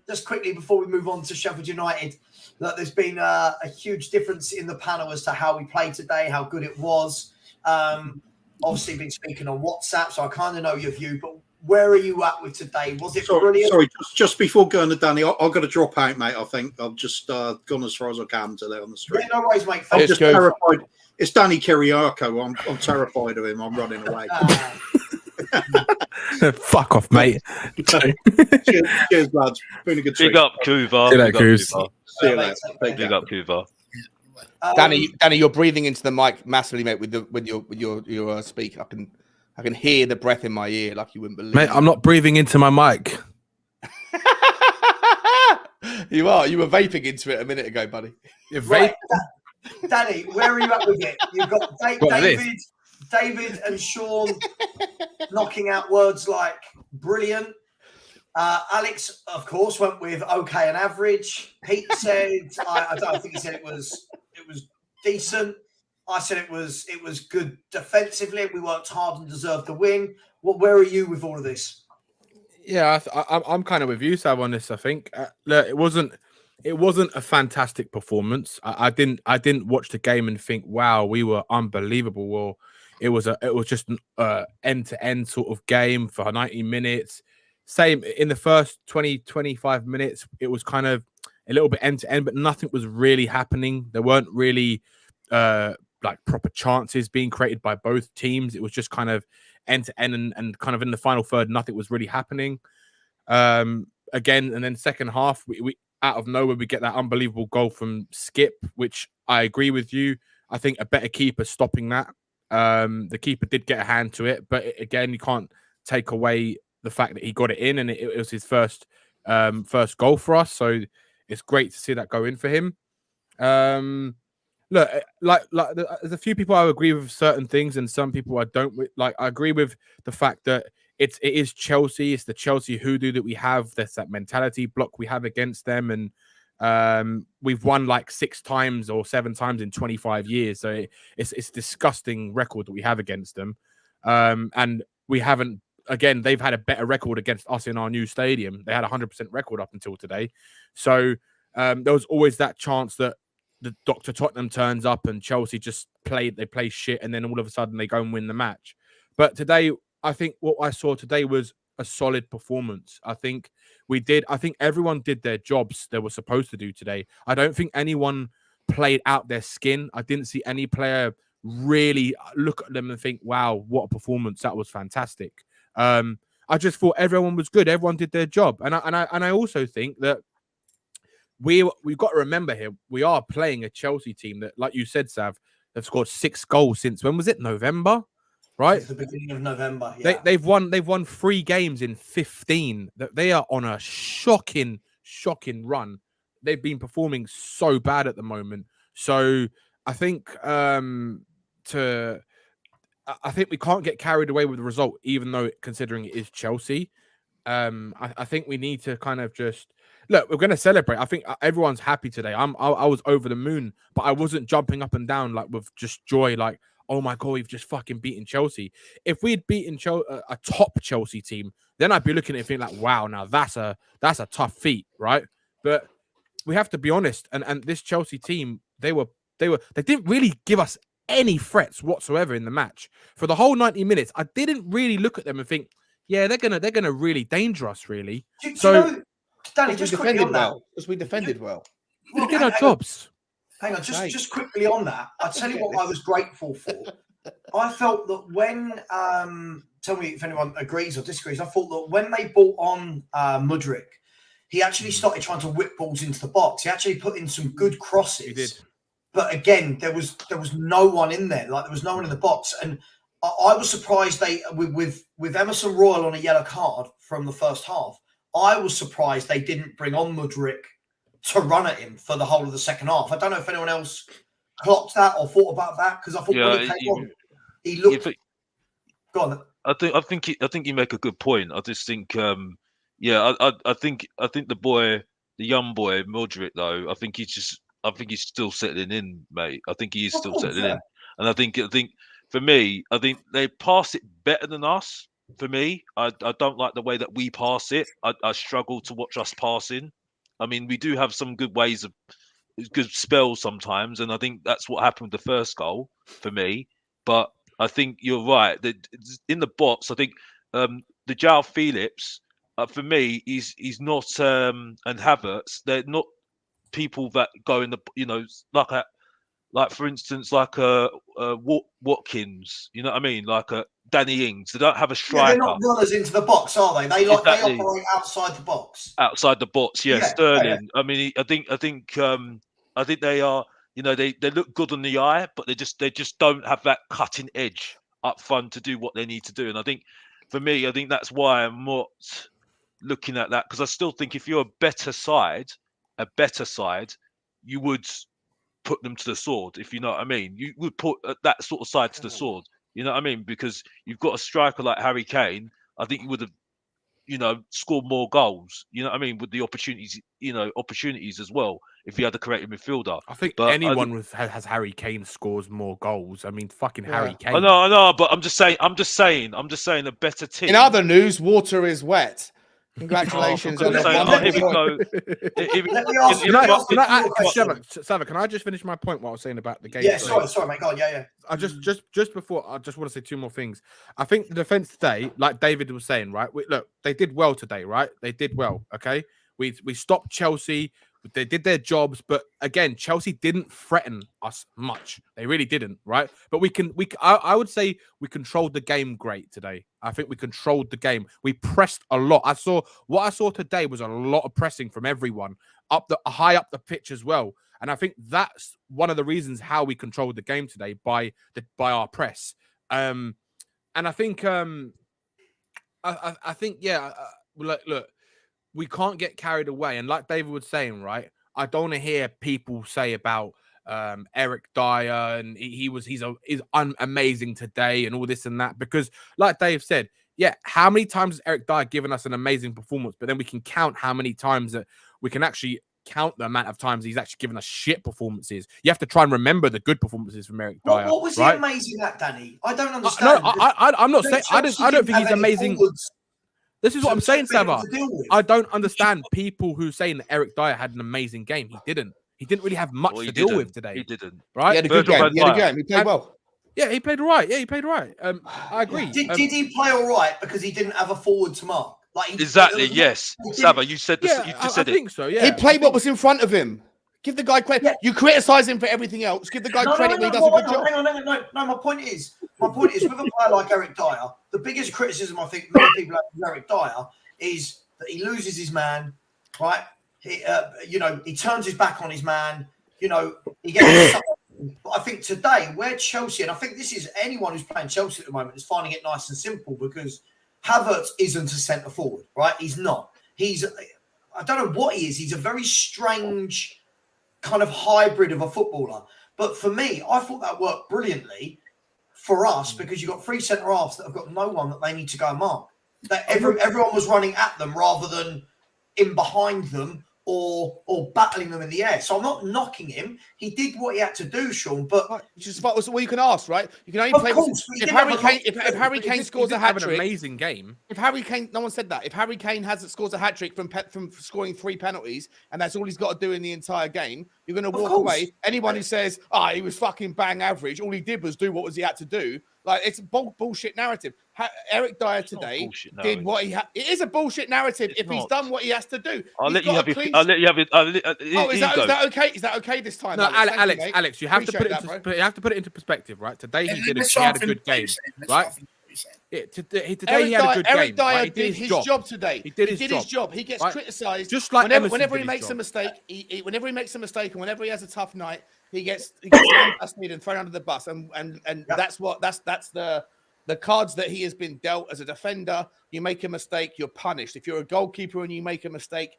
[SPEAKER 1] Just quickly before we move on to Sheffield United, look, there's been a huge difference in the panel as to how we played today, how good it was. Obviously, been speaking on WhatsApp, so I kind of know your view, but where are you at with today? Was it brilliant? Sorry,
[SPEAKER 2] just before going to Danny, I've got to drop out, mate. I think I've just gone as far as I can today on the street.
[SPEAKER 1] Yeah, no worries, mate.
[SPEAKER 2] I'm just terrified. It's Danny Kyriakou. I'm terrified of him. I'm running away.
[SPEAKER 7] Fuck off, mate.
[SPEAKER 2] Cheers, lads. Been a good
[SPEAKER 6] Big up, Kuva.
[SPEAKER 2] See you later.
[SPEAKER 6] Big up, Kuva.
[SPEAKER 3] Danny, you're breathing into the mic massively, mate. With your speak, I can hear the breath in my ear, like you wouldn't believe.
[SPEAKER 7] Mate, I'm not breathing into my mic.
[SPEAKER 3] You are. You were vaping into it a minute ago, buddy.
[SPEAKER 7] You're
[SPEAKER 1] right. Danny, where are you at with it? You've got David and Sean knocking out words like brilliant. Alex, of course, went with okay and average. Pete said, I don't think he said it was decent. I said it was good defensively. We worked hard and deserved the win. Where are you with all of this?
[SPEAKER 7] Yeah, I'm kind of with you, Sav, on this. I think look, it wasn't a fantastic performance. I didn't watch the game and think, wow, we were unbelievable. Well, it was just an end to end sort of game for 90 minutes. Same in the first 25 minutes, it was kind of a little bit end to end, but nothing was really happening. There weren't really like proper chances being created by both teams. It was just kind of end to end and kind of in the final third, nothing was really happening. Again, and then second half, we out of nowhere we get that unbelievable goal from Skip, which I agree with you. I think a better keeper stopping that. The keeper did get a hand to it, but again, you can't take away the fact that he got it in, and it was his first goal for us. So it's great to see that go in for him. Look, like there's a few people I agree with certain things, and some people I don't like. I agree with the fact that it is Chelsea. It's the Chelsea hoodoo that we have. There's that mentality block we have against them, and we've won like 6 times or 7 times in 25 years. So it's a disgusting record that we have against them, and we haven't. Again, they've had a better record against us in our new stadium. They had a 100% record up until today. So there was always that chance that the Dr. Tottenham turns up and Chelsea just play shit, and then all of a sudden they go and win the match. But today, I think what I saw today was a solid performance. I think everyone did their jobs they were supposed to do today. I don't think anyone played out their skin. I didn't see any player really look at them and think, wow, what a performance. That was fantastic. I just thought everyone was good. Everyone did their job. And I also think that we've got to remember here, we are playing a Chelsea team that, like you said, Sav, they've scored 6 goals since, when was it? November, right?
[SPEAKER 1] It's the beginning of November. Yeah.
[SPEAKER 7] They've won 3 games in 15. They are on a shocking run. They've been performing so bad at the moment. So I think I think we can't get carried away with the result, even though considering it is Chelsea. I think we need to kind of just look. We're going to celebrate. I think everyone's happy today. I was over the moon, but I wasn't jumping up and down like with just joy. Like, oh my god, we've just fucking beaten Chelsea. If we'd beaten a top Chelsea team, then I'd be looking at it and thinking like, wow, now that's a tough feat, right? But we have to be honest. And this Chelsea team, they didn't really give us any threats whatsoever in the match for the whole 90 minutes. I didn't really look at them and think, yeah, they're gonna really danger us, really.
[SPEAKER 1] So, you know, Danny, just quickly on that,
[SPEAKER 3] because we defended well.
[SPEAKER 7] We did our jobs.
[SPEAKER 1] Hang on, just quickly on that. I'll tell you what I was grateful for. I felt that when tell me if anyone agrees or disagrees. I thought that when they brought on Mudryk, he actually started trying to whip balls into the box. He actually put in some good crosses.
[SPEAKER 7] He did.
[SPEAKER 1] But again, there was no one in there. Like, there was no one in the box, and I was surprised they with Emerson Royal on a yellow card from the first half. I was surprised they didn't bring on Mudryk to run at him for the whole of the second half. I don't know if anyone else clocked that or thought about that, because I thought when he came on, he looked. Go on.
[SPEAKER 6] I think you make a good point. I just think, I think the young boy Mudryk, though, I think he's still settling in, mate. I think he is still settling in, and I think for me, I think they pass it better than us. For me, I don't like the way that we pass it. I struggle to watch us passing. I mean, we do have some good ways of good spells sometimes, and I think that's what happened with the first goal for me. But I think you're right. That in the box, I think the João Phillips, for me, he's not and Havertz. They're not people that go in the like for instance like Watkins, you know what I mean, like Danny Ings. They don't have a striker.
[SPEAKER 1] They're not runners into the box, are they? They operate outside the box.
[SPEAKER 6] Outside the box, yeah. Sterling. I mean, I think they are. You know, they look good on the eye, but they just don't have that cutting edge up front to do what they need to do. And I think for me, I think that's why I'm not looking at that, because I still think if you're a better side, you would put them to the sword, if you know what I mean. You would put that sort of side to the sword, you know what I mean? Because you've got a striker like Harry Kane. I think you would have, scored more goals, you know what I mean, with the opportunities as well, if you had a creative midfielder.
[SPEAKER 7] I think anyone has Harry Kane scores more goals. I mean, fucking Harry Kane.
[SPEAKER 6] I know, but I'm just saying a better team.
[SPEAKER 3] In other news, water is wet. Congratulations
[SPEAKER 6] Oh,
[SPEAKER 3] on the
[SPEAKER 6] so,
[SPEAKER 3] wonderful
[SPEAKER 6] here we
[SPEAKER 3] point.
[SPEAKER 6] go.
[SPEAKER 1] Let me ask you.
[SPEAKER 7] Savva, can I just finish my point? What I was saying about the game?
[SPEAKER 1] Yeah, sorry, mate. Go on. Yeah.
[SPEAKER 7] I just before I just want to say two more things. I think the defense today, like David was saying, right? Look, they did well today, right? They did well. Okay, we stopped Chelsea. They did their jobs, but again, Chelsea didn't threaten us much. They really didn't, right? But I would say we controlled the game great today. I think we controlled the game. We pressed a lot. What I saw today was a lot of pressing from everyone high up the pitch as well. And I think that's one of the reasons how we controlled the game today by our press. And I think look, we can't get carried away. And like David was saying, right, I don't want to hear people say about Eric Dier and he's amazing today and all this and that, because like Dave said, yeah, how many times has Eric Dier given us an amazing performance? But then we can count how many times that we can actually count the amount of times he's actually given us shit performances. You have to try and remember the good performances from Eric Dier.
[SPEAKER 1] What was he
[SPEAKER 7] right?
[SPEAKER 1] amazing at, Danny? I don't understand.
[SPEAKER 7] I'm not saying I don't think he's amazing. This is what I'm saying, Savva. I don't understand people who saying that Eric Dier had an amazing game. He didn't. He didn't really have much to deal with today.
[SPEAKER 6] He didn't.
[SPEAKER 7] Right?
[SPEAKER 3] He had a good game. He played well.
[SPEAKER 7] Yeah, he played all right. Yeah, he played all right. I agree.
[SPEAKER 1] Did he play all right because he didn't have a forward to mark?
[SPEAKER 6] Exactly. Yes, Savva, you said this.
[SPEAKER 7] Yeah,
[SPEAKER 6] You just said
[SPEAKER 7] I think so. Yeah,
[SPEAKER 3] He played what was in front of him. Give the guy credit. Yeah. You criticize him for everything else. Give the guy credit when he does a good job.
[SPEAKER 1] Hang on. No, my point is, with a player like Eric Dier, the biggest criticism I think many people have of Eric Dier is that he loses his man, right? He turns his back on his man. He gets. But I think today, where Chelsea, and I think this is anyone who's playing Chelsea at the moment is finding it nice and simple, because Havertz isn't a centre forward, right? He's not. I don't know what he is. He's a very strange kind of hybrid of a footballer. But for me, I thought that worked brilliantly for us, because you've got three centre halves that have got no one that they need to go and mark. That everyone was running at them rather than in behind them or battling them in the air. So I'm not knocking him. He did what he had to do, Sean. But
[SPEAKER 3] which is what you can ask, right? You can only play if Harry Kane scores a hat trick.
[SPEAKER 7] An amazing game.
[SPEAKER 3] If Harry Kane, no one said that. If Harry Kane scores a hat trick from scoring 3 penalties, and that's all he's got to do in the entire game, you're going to walk away. Anyone who says, he was fucking bang average, all he did was do what he had to do. Like, it's a bullshit narrative. Eric Dier today did what he had. It is a bullshit narrative if he's done what he has to do.
[SPEAKER 6] I'll let you have it.
[SPEAKER 3] Is that okay? Is that okay this time?
[SPEAKER 7] No, Alex, you have to put it into perspective, right? Today he had a good game, right? Today he had a good game.
[SPEAKER 3] Eric Dier did his job today. He did his job. He gets criticised
[SPEAKER 7] just like
[SPEAKER 3] whenever he makes a mistake. Whenever he makes a mistake and whenever he has a tough night, he gets lambasted and thrown under the bus. And that's the cards that he has been dealt as a defender. You make a mistake, you're punished. If you're a goalkeeper and you make a mistake,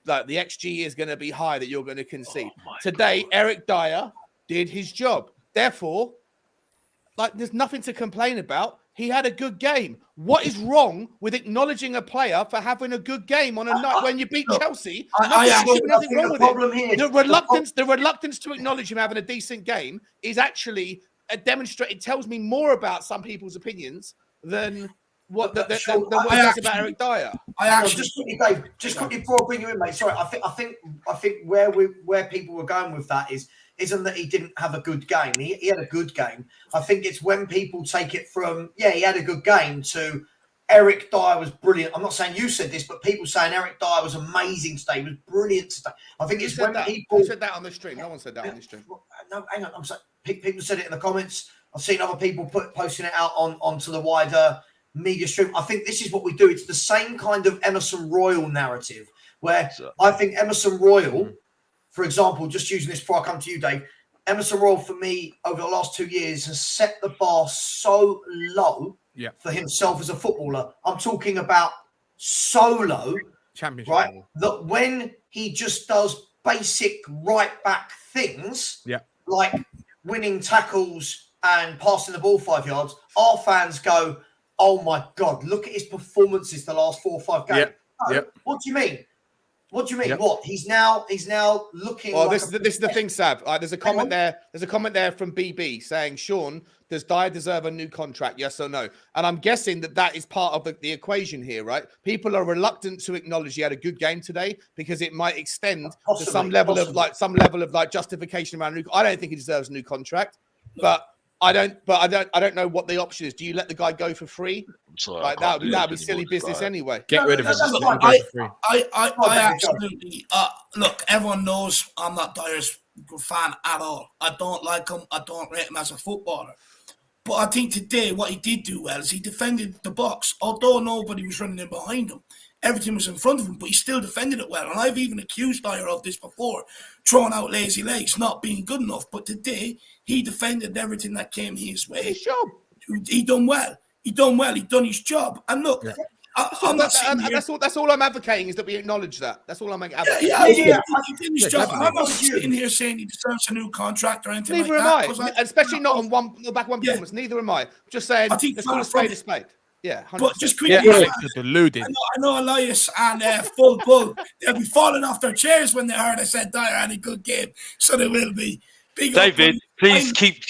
[SPEAKER 3] like the XG is going to be high that you're going to concede. Today, Eric Dier did his job. Therefore, there's nothing to complain about. He had a good game. What is wrong with acknowledging a player for having a good game on a night when you beat Chelsea? Nothing wrong with it. The reluctance to acknowledge him having a decent game is actually it tells me more about some people's opinions than what it does about Eric Dier.
[SPEAKER 1] Just quickly before I bring you in, mate. Sorry, I think where people were going with that isn't that he didn't have a good game. He had a good game. I think it's when people take it from, he had a good game, to Eric Dier was brilliant. I'm not saying you said this, but people saying Eric Dier was amazing today, was brilliant today. I think it's when people...
[SPEAKER 3] Who said that on the stream? No one said that on the stream.
[SPEAKER 1] No, hang on. I'm saying people said it in the comments. I've seen other people posting it out onto the wider media stream. I think this is what we do. It's the same kind of Emerson Royal narrative, where I think Emerson Royal... For example, just using this before I come to you, Dave, Emerson Royal, for me, over the last 2 years, has set the bar so low for himself as a footballer. I'm talking about so low,
[SPEAKER 7] championship,
[SPEAKER 1] right? That when he just does basic right-back things, like winning tackles and passing the ball 5 yards, our fans go, oh, my God, look at his performances the last 4 or 5 games. What do you mean? What do you mean?
[SPEAKER 7] Yep.
[SPEAKER 1] What? He's now looking.
[SPEAKER 3] Well,
[SPEAKER 1] like
[SPEAKER 3] this is the thing, Sav. There's a comment there. There's a comment there from BB saying, Sean, does Dier deserve a new contract? Yes or no? And I'm guessing that is part of the equation here, right? People are reluctant to acknowledge he had a good game today because it might extend to some level of justification around. I don't think he deserves a new contract, but I don't know what the option is. Do you let the guy go for free?
[SPEAKER 6] I'm sorry,
[SPEAKER 3] Like that would be silly business anyway.
[SPEAKER 7] Get rid of him.
[SPEAKER 5] I absolutely look. Everyone knows I'm not Dier's fan at all. I don't like him. I don't rate him as a footballer. But I think today what he did do well is he defended the box. Although nobody was running in behind him, everything was in front of him, but he still defended it well. And I've even accused Dier of this before, throwing out lazy legs, not being good enough. But today he defended everything that came his way.
[SPEAKER 3] His job.
[SPEAKER 5] He done well. He done his job. And look,
[SPEAKER 3] that's all I'm advocating is that we acknowledge that. That's all I'm advocating.
[SPEAKER 5] He did his job. I'm not sitting here saying he deserves a new contract or anything
[SPEAKER 3] Neither
[SPEAKER 5] like
[SPEAKER 3] am
[SPEAKER 5] that.
[SPEAKER 3] Especially not on one performance. Neither am I. Just saying, let's call a spade a spade. Yeah, 100%.
[SPEAKER 5] But just quickly,
[SPEAKER 7] deluded.
[SPEAKER 5] I know Elias and Full Bull, they'll be falling off their chairs when they heard I said Dier had a good game. So they will be.
[SPEAKER 6] David, please keep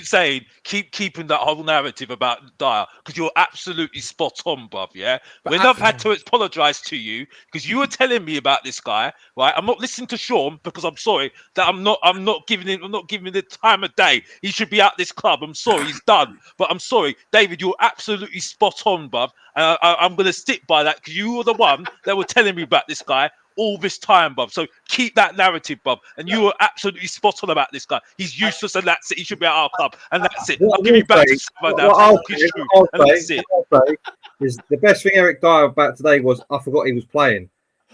[SPEAKER 6] saying, keeping that whole narrative about Dier, because you're absolutely spot on, bruv. Yeah, when I've had to apologise to you because you were telling me about this guy, right? I'm not listening to Sean because I'm sorry that I'm not giving him the time of day. He should be at this club. I'm sorry, he's done. But I'm sorry, David, you're absolutely spot on, bruv. I'm going to stick by that because you were the one that were telling me about this guy all this time, bub. So keep that narrative, bub. And you were absolutely spot on about this guy. He's useless, and that's it. He should be at our club, and that's it. I'll give you back to Savva now.
[SPEAKER 4] I'll say is the best thing Eric Dier about today was I forgot he was playing,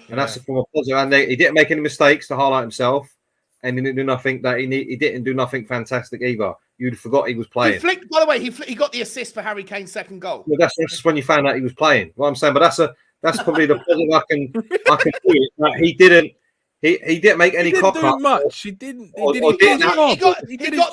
[SPEAKER 4] and that's from a positive. And he didn't make any mistakes to highlight himself, and he didn't do nothing that he didn't do nothing fantastic either. You'd forgot he was playing.
[SPEAKER 3] By the way, he got the assist for Harry Kane's second goal.
[SPEAKER 4] Well, that's just when you found out he was playing. What I'm saying, but that's probably the positive I can do it. Like, he didn't make any cock up.
[SPEAKER 7] Much. He did his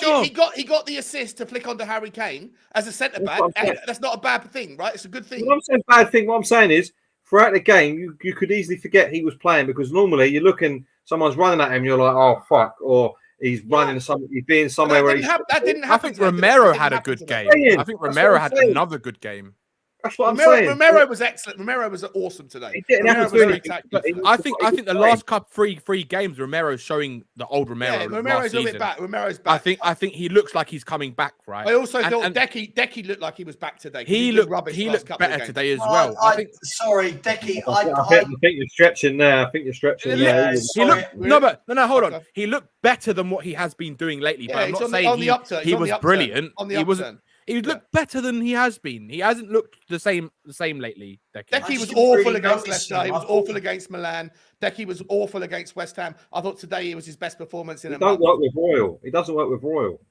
[SPEAKER 7] job.
[SPEAKER 3] He got the assist to flick onto Harry Kane as a centre back. That's not a bad thing, right? It's a good thing.
[SPEAKER 4] What I'm saying, bad thing. What I'm saying is, throughout the game, you could easily forget he was playing because normally you're looking, someone's running at him, you're like, oh fuck, or he's running he's being somewhere where
[SPEAKER 3] that didn't happen.
[SPEAKER 7] I think Romero had a good game. I think Romero had another good game.
[SPEAKER 4] That's what I'm saying.
[SPEAKER 3] Romero was excellent. Romero was awesome today.
[SPEAKER 4] He didn't have to do anything.
[SPEAKER 7] I think the last three games, Romero's showing the old Romero.
[SPEAKER 3] Yeah, Romero's a bit back. Romero's back.
[SPEAKER 7] I think he looks like he's coming back, right?
[SPEAKER 3] I also thought Decky looked like he was back today.
[SPEAKER 7] He looked better today as well.
[SPEAKER 1] Sorry, Decky.
[SPEAKER 4] I think you're stretching there.
[SPEAKER 7] Hold on. He looked better than what he has been doing lately. But I'm not saying he was brilliant. He wasn't. He looked better than he has been. He hasn't looked the same lately.
[SPEAKER 3] Decky was awful against Leicester. He was awful against Milan. Decky was awful against West Ham. I thought today it was his best performance in a month.
[SPEAKER 4] He doesn't work with Royal.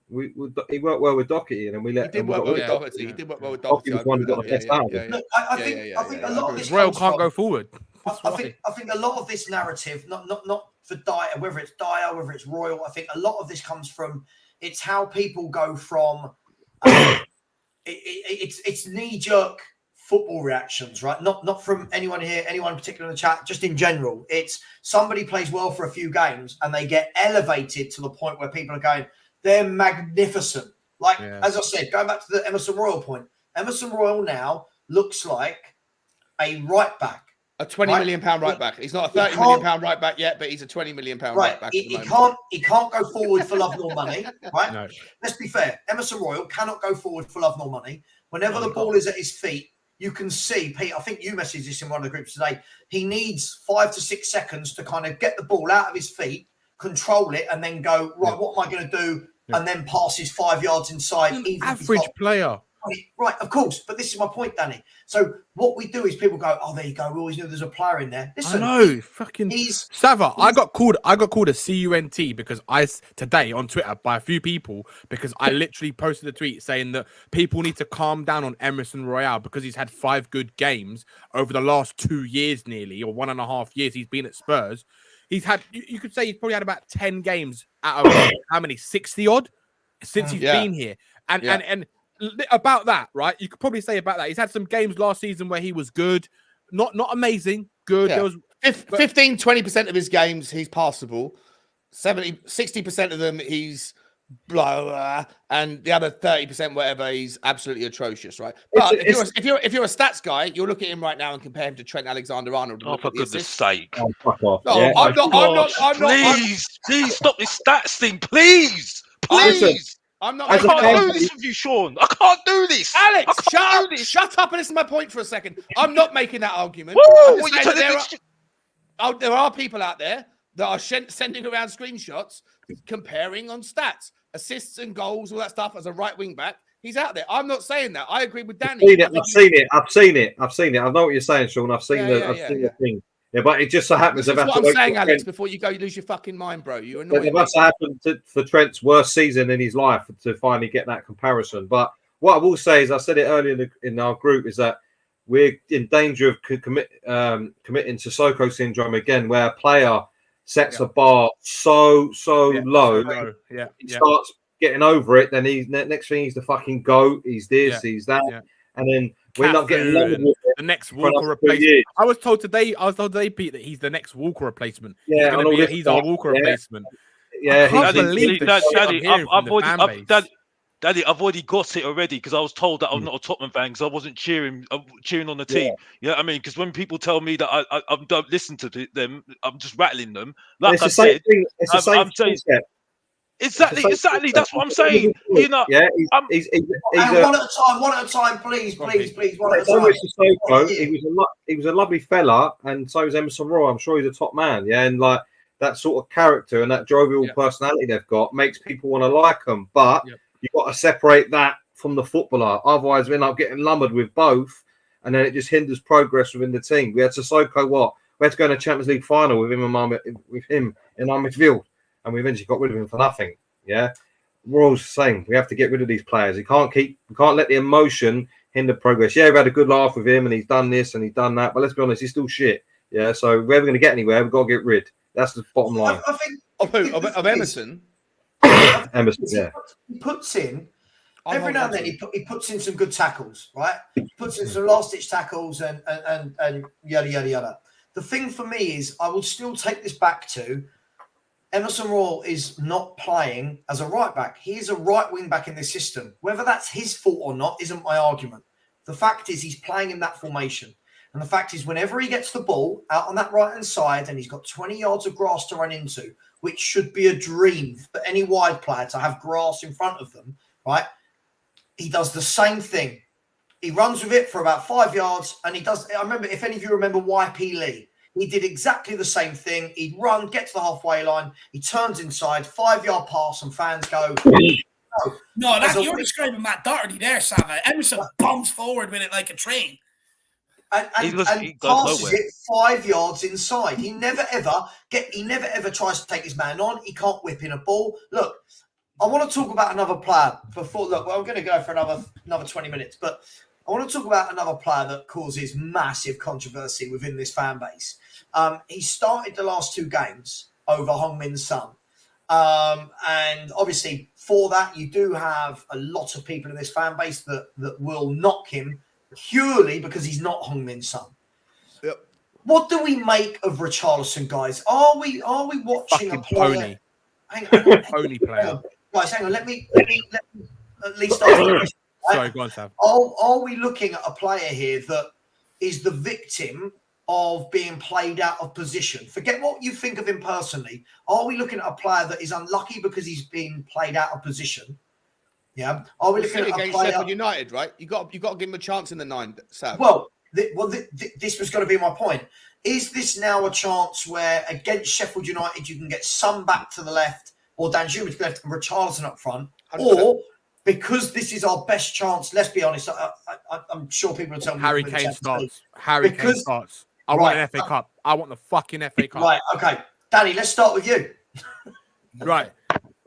[SPEAKER 4] He worked well with Doherty, and then we let him work with Doherty.
[SPEAKER 3] He did work well with Doherty.
[SPEAKER 4] He was one who got the best out of it.
[SPEAKER 1] I think a lot of this
[SPEAKER 7] Royal can't go forward.
[SPEAKER 1] I think a lot of this narrative, not for Dier, whether it's Dier, whether it's Royal, I think a lot of this comes from it's how people go from it's knee-jerk football reactions, right? Not from anyone here, anyone in particular in the chat, just in general. It's somebody plays well for a few games and they get elevated to the point where people are going, they're magnificent. Like, as I said, going back to the Emerson Royal point, Emerson Royal now looks like a right back.
[SPEAKER 3] A £20 million right back. He's not a £30 million right back yet, but he's a £20 million right back.
[SPEAKER 1] He can't go forward for love nor money, right? No. Let's be fair. Emerson Royal cannot go forward for love nor money. Whenever the ball is at his feet, you can see, Pete, I think you messaged this in one of the groups today. He needs 5 to 6 seconds to kind of get the ball out of his feet, control it, and then go, right, what am I going to do? And then passes 5 yards inside.
[SPEAKER 7] An average player.
[SPEAKER 1] Right, of course, but this is my point, Danny. So what we do is people go, "Oh, there you go. We always knew there's a player in there." Listen,
[SPEAKER 7] I know, fucking Savva. I got called a CUNT because today on Twitter by a few people because I literally posted a tweet saying that people need to calm down on Emerson Royal because he's had 5 good games over the last 2 years, nearly or 1.5 years he's been at Spurs. He's had, you could say, he's probably had about 10 games out of how many 60 odd since he's been here, and. About that, right? You could probably say about that. He's had some games last season where he was good, not amazing, good.
[SPEAKER 3] Yeah.
[SPEAKER 7] There was
[SPEAKER 3] 15-20% of his games he's passable. 60% of them he's blah, blah, and the other 30% whatever he's absolutely atrocious, right? But if you're a stats guy, you'll look at him right now and compare him to Trent Alexander-Arnold.
[SPEAKER 6] Oh, for goodness sake!
[SPEAKER 4] Oh, fuck off.
[SPEAKER 3] No,
[SPEAKER 4] Yeah.
[SPEAKER 3] I'm not.
[SPEAKER 6] Please stop this stats thing, please.
[SPEAKER 4] Listen,
[SPEAKER 3] I'm not.
[SPEAKER 6] I
[SPEAKER 3] making
[SPEAKER 6] can't
[SPEAKER 3] that
[SPEAKER 6] do
[SPEAKER 3] argument.
[SPEAKER 6] this with you, Sean. I can't do this.
[SPEAKER 3] Alex,
[SPEAKER 6] I can't do this.
[SPEAKER 3] shut up and listen to my point for a second. I'm not making that argument.
[SPEAKER 6] Woo!
[SPEAKER 3] I'm just
[SPEAKER 6] What you
[SPEAKER 3] saying that
[SPEAKER 6] telling me?
[SPEAKER 3] there are people out there that are sending around screenshots comparing on stats, assists and goals, all that stuff as a right wing back. He's out there. I'm not saying that. I agree with Danny.
[SPEAKER 4] I've seen it. I know what you're saying, Sean. I've seen the thing. Yeah, but it just so happens
[SPEAKER 3] That's
[SPEAKER 4] they've
[SPEAKER 3] what
[SPEAKER 4] had
[SPEAKER 3] I'm
[SPEAKER 4] to
[SPEAKER 3] saying, Alex,
[SPEAKER 4] Trent,
[SPEAKER 3] before you lose your fucking mind, bro. You're
[SPEAKER 4] it
[SPEAKER 3] annoying.
[SPEAKER 4] must have happened for Trent's worst season in his life to finally get that comparison. But what I will say is, I said it earlier in our group, is that we're in danger of committing Sissoko syndrome again, where a player sets a bar so low, he starts getting over it. Then next thing he's the fucking GOAT. He's this, he's that, and then we're not getting
[SPEAKER 7] the next Walker replacement. I was told today, Pete, that he's the next Walker replacement.
[SPEAKER 4] Yeah,
[SPEAKER 7] he's our Walker replacement.
[SPEAKER 4] Yeah,
[SPEAKER 7] I can't believe the shit I'm hearing from the fan base.
[SPEAKER 6] Daddy, I've already got it already because I was told that I'm not a Tottenham fan because I wasn't cheering on the team. You know what I mean? Because when people tell me that I don't listen to them, I'm just rattling them. Like I said,
[SPEAKER 4] it's the same thing.
[SPEAKER 6] Exactly. That's what I'm saying. You know,
[SPEAKER 4] he's
[SPEAKER 1] one at a time, please. One at a time.
[SPEAKER 4] He was a lovely fella, and so was Emerson Royal. I'm sure he's a top man. Yeah, and like that sort of character and that jovial personality they've got makes people want to like them. But you've got to separate that from the footballer. Otherwise, we end up getting lumbered with both, and then it just hinders progress within the team. We had Sissoko, we had to go in a Champions League final with him in our midfield, and we eventually got rid of him for nothing. Yeah, we're all the same. We have to get rid of these players. We can't let the emotion hinder progress. Yeah, we've had a good laugh with him, and he's done this and he's done that. But let's be honest, he's still shit. Yeah, so if we're ever going to get anywhere, we've got to get rid. That's the bottom line.
[SPEAKER 1] I think
[SPEAKER 3] of Emerson.
[SPEAKER 4] Emerson, yeah.
[SPEAKER 1] He puts in every now and then. He puts in some good tackles, right? He puts in some last-ditch tackles and yada yada yada. The thing for me is, I will still take this back to Emerson Royal is not playing as a right back. He is a right wing back in this system. Whether that's his fault or not isn't my argument. The fact is, he's playing in that formation. And the fact is, whenever he gets the ball out on that right-hand side and he's got 20 yards of grass to run into, which should be a dream for any wide player to have grass in front of them, right? He does the same thing. He runs with it for about 5 yards, and he does. I remember, if any of you remember YP Lee, he did exactly the same thing. He'd run, get to the halfway line, he turns inside, 5-yard pass, and fans go,
[SPEAKER 5] no, you're describing Matt Doherty there, Savva. Emerson bombs forward with it like a train.
[SPEAKER 1] And passes it 5 yards inside. He never ever tries to take his man on. He can't whip in a ball. Look, I want to talk about another player before. Look, I'm going to go for another 20 minutes, but I want to talk about another player that causes massive controversy within this fan base. He started the last 2 games over Heung-min Son. And obviously for that, you do have a lot of people in this fan base that will knock him purely because he's not Heung-min Son.
[SPEAKER 3] Yep.
[SPEAKER 1] What do we make of Richarlison, guys? Are we watching
[SPEAKER 7] fucking
[SPEAKER 1] a player?
[SPEAKER 7] pony.
[SPEAKER 1] Hang on,
[SPEAKER 7] Pony player.
[SPEAKER 1] Guys, hang on. Let me at least ask the question.
[SPEAKER 7] Sorry, go on, Sav.
[SPEAKER 1] Are we looking at a player here that is the victim of being played out of position? Forget what you think of him personally. Are we looking at a player that is unlucky because he's been played out of position? Yeah. Are we looking at a
[SPEAKER 3] against
[SPEAKER 1] player?
[SPEAKER 3] Sheffield United, right? You got to give him a chance in the 9, Sav.
[SPEAKER 1] Well, this was going to be my point. Is this now a chance where against Sheffield United you can get Son back to the left, or Danjuma to the left, and Richarlison up front,
[SPEAKER 3] 100%.
[SPEAKER 1] or because this is our best chance? Let's be honest. I'm sure people will tell me
[SPEAKER 7] Harry Kane starts. Kane starts. I want an FA Cup. I want the fucking FA Cup.
[SPEAKER 1] Right. Okay, Danny. Let's start with you.
[SPEAKER 7] Right.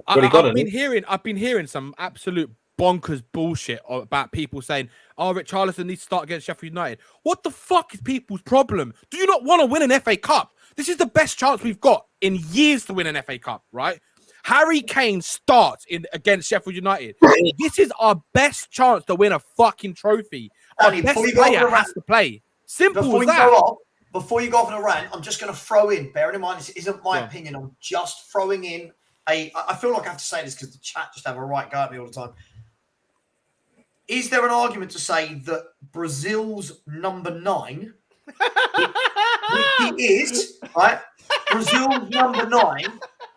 [SPEAKER 7] I've been hearing some absolute bonkers bullshit about people saying, "Oh, Richarlison needs to start against Sheffield United." What the fuck is people's problem? Do you not want to win an FA Cup? This is the best chance we've got in years to win an FA Cup, right? Harry Kane starts against Sheffield United. This is our best chance to win a fucking trophy. Our
[SPEAKER 1] Danny,
[SPEAKER 7] best player has to play. Simple as that.
[SPEAKER 1] before you go off on a rant, I'm just going to throw in, bearing in mind this isn't my opinion, I'm just throwing in I feel like I have to say this because the chat just have a right go at me all the time. Is there an argument to say that Brazil's number 9, which he is, right? Brazil's number 9,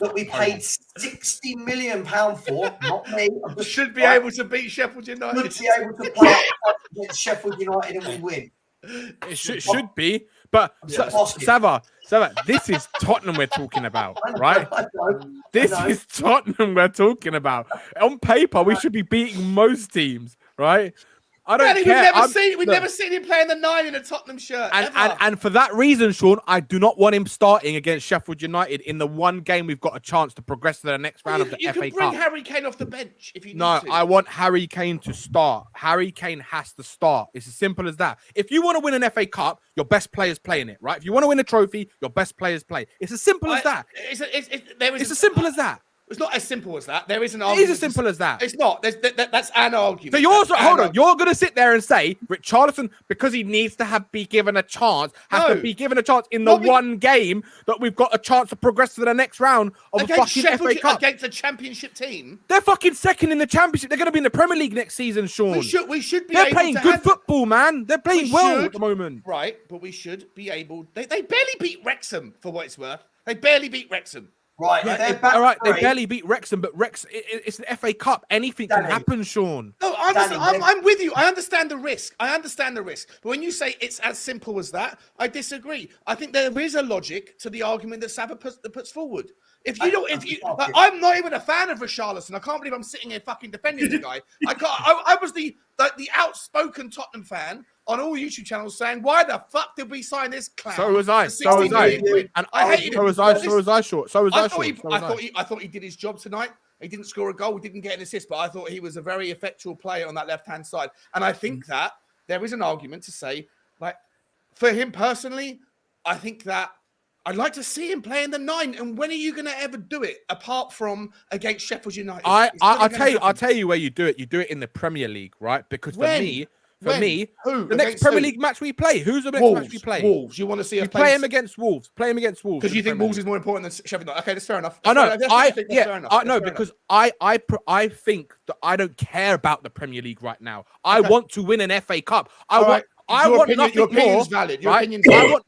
[SPEAKER 1] that we paid £60 million for, not me.
[SPEAKER 3] Should be able to beat Sheffield United.
[SPEAKER 1] Should be able to play against Sheffield United and we win.
[SPEAKER 7] It should be, but Savva, this is Tottenham we're talking about, right? This is Tottenham we're talking about. On paper, we should be beating most teams, right? I don't care.
[SPEAKER 3] We've never seen him playing the 9 in a Tottenham shirt.
[SPEAKER 7] And for that reason, Sean, I do not want him starting against Sheffield United in the one game we've got a chance to progress to the next round of the FA Cup.
[SPEAKER 3] You can bring Harry Kane off the bench if you need to.
[SPEAKER 7] No, I want Harry Kane to start. Harry Kane has to start. It's as simple as that. If you want to win an FA Cup, your best players play in it, right? If you want to win a trophy, your best players play. It's as simple as that. It's as simple as that.
[SPEAKER 3] It's not as simple as that. There is an argument.
[SPEAKER 7] It is as simple as that.
[SPEAKER 3] It's not. That's an argument.
[SPEAKER 7] So hold on. You're going to sit there and say Richarlison, because he needs to be given a chance, has to be given a chance in the one game that we've got a chance to progress to the next round of a fucking FA Cup
[SPEAKER 3] against a championship team.
[SPEAKER 7] They're fucking second in the championship. They're going to be in the Premier League next season, Sean.
[SPEAKER 3] We should be.
[SPEAKER 7] They're playing good football, man. They're playing well at the moment.
[SPEAKER 3] Right, but we should be able. They barely beat Wrexham for what it's worth. They barely beat Wrexham.
[SPEAKER 1] Right,
[SPEAKER 7] all right. They barely beat Wrexham, but it's an FA Cup. Anything can happen, Sean.
[SPEAKER 3] No, I'm with you. I understand the risk. But when you say it's as simple as that, I disagree. I think there is a logic to the argument that Savva puts forward. I'm not even a fan of Richarlison. I can't believe I'm sitting here fucking defending the guy. I was the outspoken Tottenham fan on all YouTube channels saying, why the fuck did we sign this clown?
[SPEAKER 7] So was I. And I hated him. So was I short. I
[SPEAKER 3] thought he did his job tonight. He didn't score a goal. He didn't get an assist, but I thought he was a very effectual player on that left-hand side. And I think that there is an argument to say, like, for him personally, I think that I'd like to see him play in the 9. And when are you going to ever do it apart from against Sheffield United?
[SPEAKER 7] I'll tell you where you do it. You do it in the Premier League, right? Because for me, the next Premier League match we play, who's the next match we play?
[SPEAKER 3] Wolves. You want to see us
[SPEAKER 7] play him against Wolves? Play him against Wolves
[SPEAKER 3] because you think Wolves is more important than Sheffield United. Okay, that's fair enough.
[SPEAKER 7] I know. I think that I don't care about the Premier League right now. I want to win an FA Cup. I want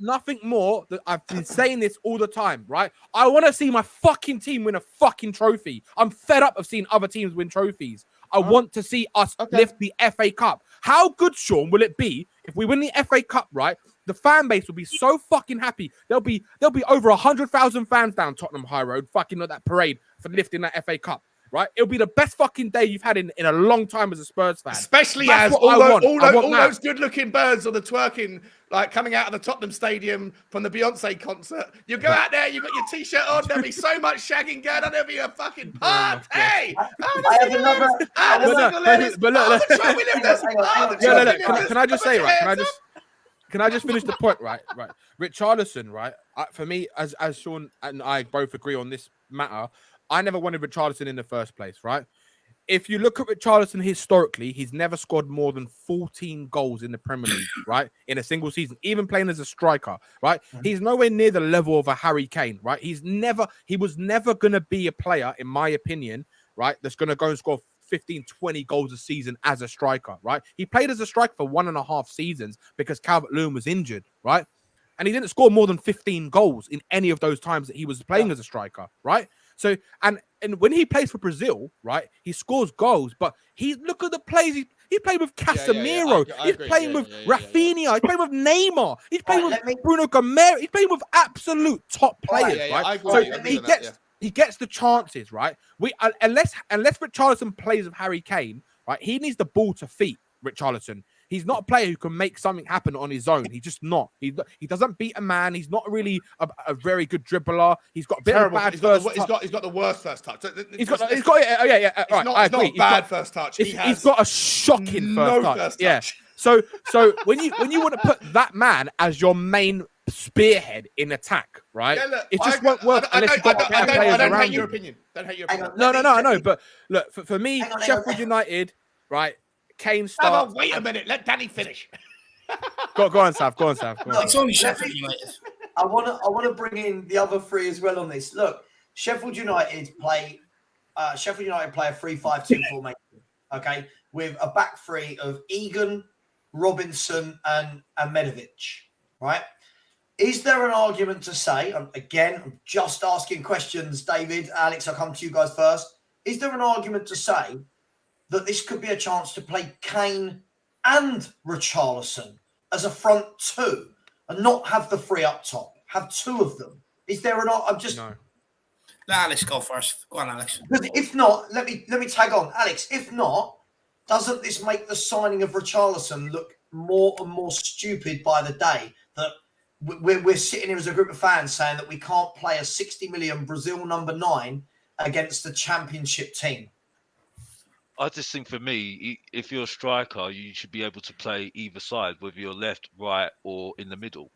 [SPEAKER 7] nothing more. That I've been saying this all the time, right? I want to see my fucking team win a fucking trophy. I'm fed up of seeing other teams win trophies. I want to see us lift the FA Cup. How good, Sean, will it be if we win the FA Cup, right? The fan base will be so fucking happy. There'll be over 100,000 fans down Tottenham High Road fucking at that parade for lifting that FA Cup. Right, it'll be the best fucking day you've had in a long time as a Spurs fan.
[SPEAKER 3] Especially as all those good-looking birds on the twerking, like coming out of the Tottenham Stadium from the Beyonce concert. You go out there, you got your t-shirt on. There'll be so much shagging going on. There'll be a fucking party. Hey,
[SPEAKER 7] Can I just say, right? Can I just finish the point, right? Right, Richarlison, right? For me, as Sean and I both agree on this matter. I never wanted Richarlison in the first place, right? If you look at Richarlison historically, he's never scored more than 14 goals in the Premier League, right? In a single season, even playing as a striker, right? He's nowhere near the level of a Harry Kane, right? He was never going to be a player, in my opinion, right? That's going to go and score 15, 20 goals a season as a striker, right? He played as a striker for 1.5 seasons because Calvert-Lewin was injured, right? And he didn't score more than 15 goals in any of those times that he was playing as a striker, right? So, and when he plays for Brazil, right, he scores goals, but look at the plays. He played with Casemiro. He's playing with Rafinha. He's playing with Neymar. He's playing with Bruno Gamero. He's playing with absolute top players, right? So he gets the chances, right? Unless Richarlison plays with Harry Kane, right, he needs the ball to feet, Richarlison. He's not a player who can make something happen on his own. He's just not. He doesn't beat a man. He's not really a very good dribbler. He's got a bit of a bad first touch. He's
[SPEAKER 3] got the worst first touch.
[SPEAKER 7] He's got right. I agree.
[SPEAKER 3] It's not bad first touch.
[SPEAKER 7] He's got a shocking first touch. Yeah. So when you want to put that man as your main spearhead in attack, right?
[SPEAKER 3] Yeah, look,
[SPEAKER 7] it just won't work unless you've got better players around you.
[SPEAKER 3] Don't hate your opinion.
[SPEAKER 7] No, I know. But look, for me, Sheffield United, right? Kane starts.
[SPEAKER 3] Wait a minute. Let Danny finish.
[SPEAKER 7] Go on, Sav. Go on.
[SPEAKER 5] It's only Sheffield United.
[SPEAKER 1] I want to bring in the other three as well on this. Look, Sheffield United play a 3-5-2 formation. Okay, with a back three of Egan, Robinson, and Medovic. Right? Is there an argument to say? Again, I'm just asking questions, David, Alex. I'll come to you guys first. Is there an argument to say that this could be a chance to play Kane and Richarlison as a front two and not have the three up top? Have two of them. Is there an? I'm just.
[SPEAKER 5] No. Alex, go first. Go on, Alex.
[SPEAKER 1] Because if not, let me tag on, Alex. If not, doesn't this make the signing of Richarlison look more and more stupid by the day? That we're sitting here as a group of fans saying that we can't play a 60 million Brazil number 9 against the championship team.
[SPEAKER 6] I just think for me, if you're a striker, you should be able to play either side, whether you're left, right, or in the middle.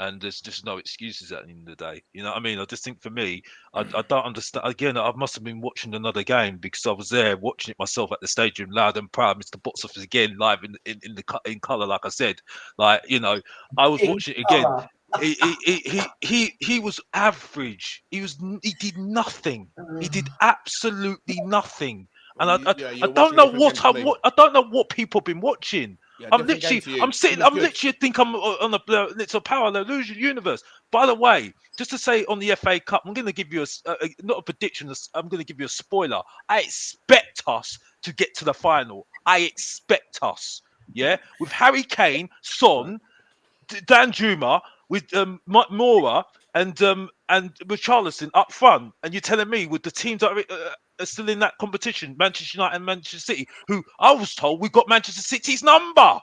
[SPEAKER 6] And there's just no excuses at the end of the day. You know what I mean? I just think for me, I don't understand. Again, I must have been watching another game because I was there watching it myself at the stadium, loud and proud. Mr. Botsov again live in colour, like I said. Like, you know, I was watching it again. He was average. He did nothing. He did absolutely nothing. And I don't know I don't know what people have been watching. Yeah, I'm literally think I'm on it's a parallel universe. By the way, just to say on the FA Cup, I'm going to give you not a prediction. I'm going to give you a spoiler. I expect us to get to the final. I expect us, with Harry Kane, Son, Dan Juma, with Mora and Richarlison up front, and you're telling me with the teams that are still in that competition, Manchester United and Manchester City, who I was told we got Manchester City's number,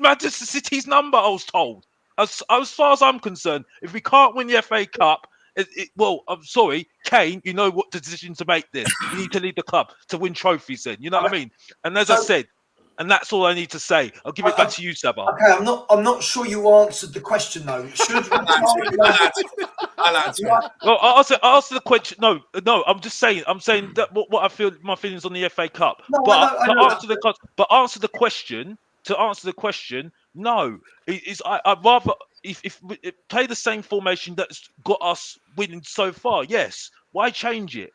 [SPEAKER 6] Manchester City's number. I was told. As far as I'm concerned, if we can't win the FA Cup, well, I'm sorry, Kane, you know what decision to make. Then you need to lead the club to win trophies. Then you know what I mean. And as I said. And that's all I need to say. I'll give it back to you, Savva.
[SPEAKER 1] Okay, I'm not sure you answered the question though. Should
[SPEAKER 5] I'll answer.
[SPEAKER 6] Well, I'll answer the question. No. I'm just saying. I'm saying that what I feel my feelings on the FA Cup. Answer the question. To answer the question, no. I'd rather if play the same formation that's got us winning so far. Yes. Why change it?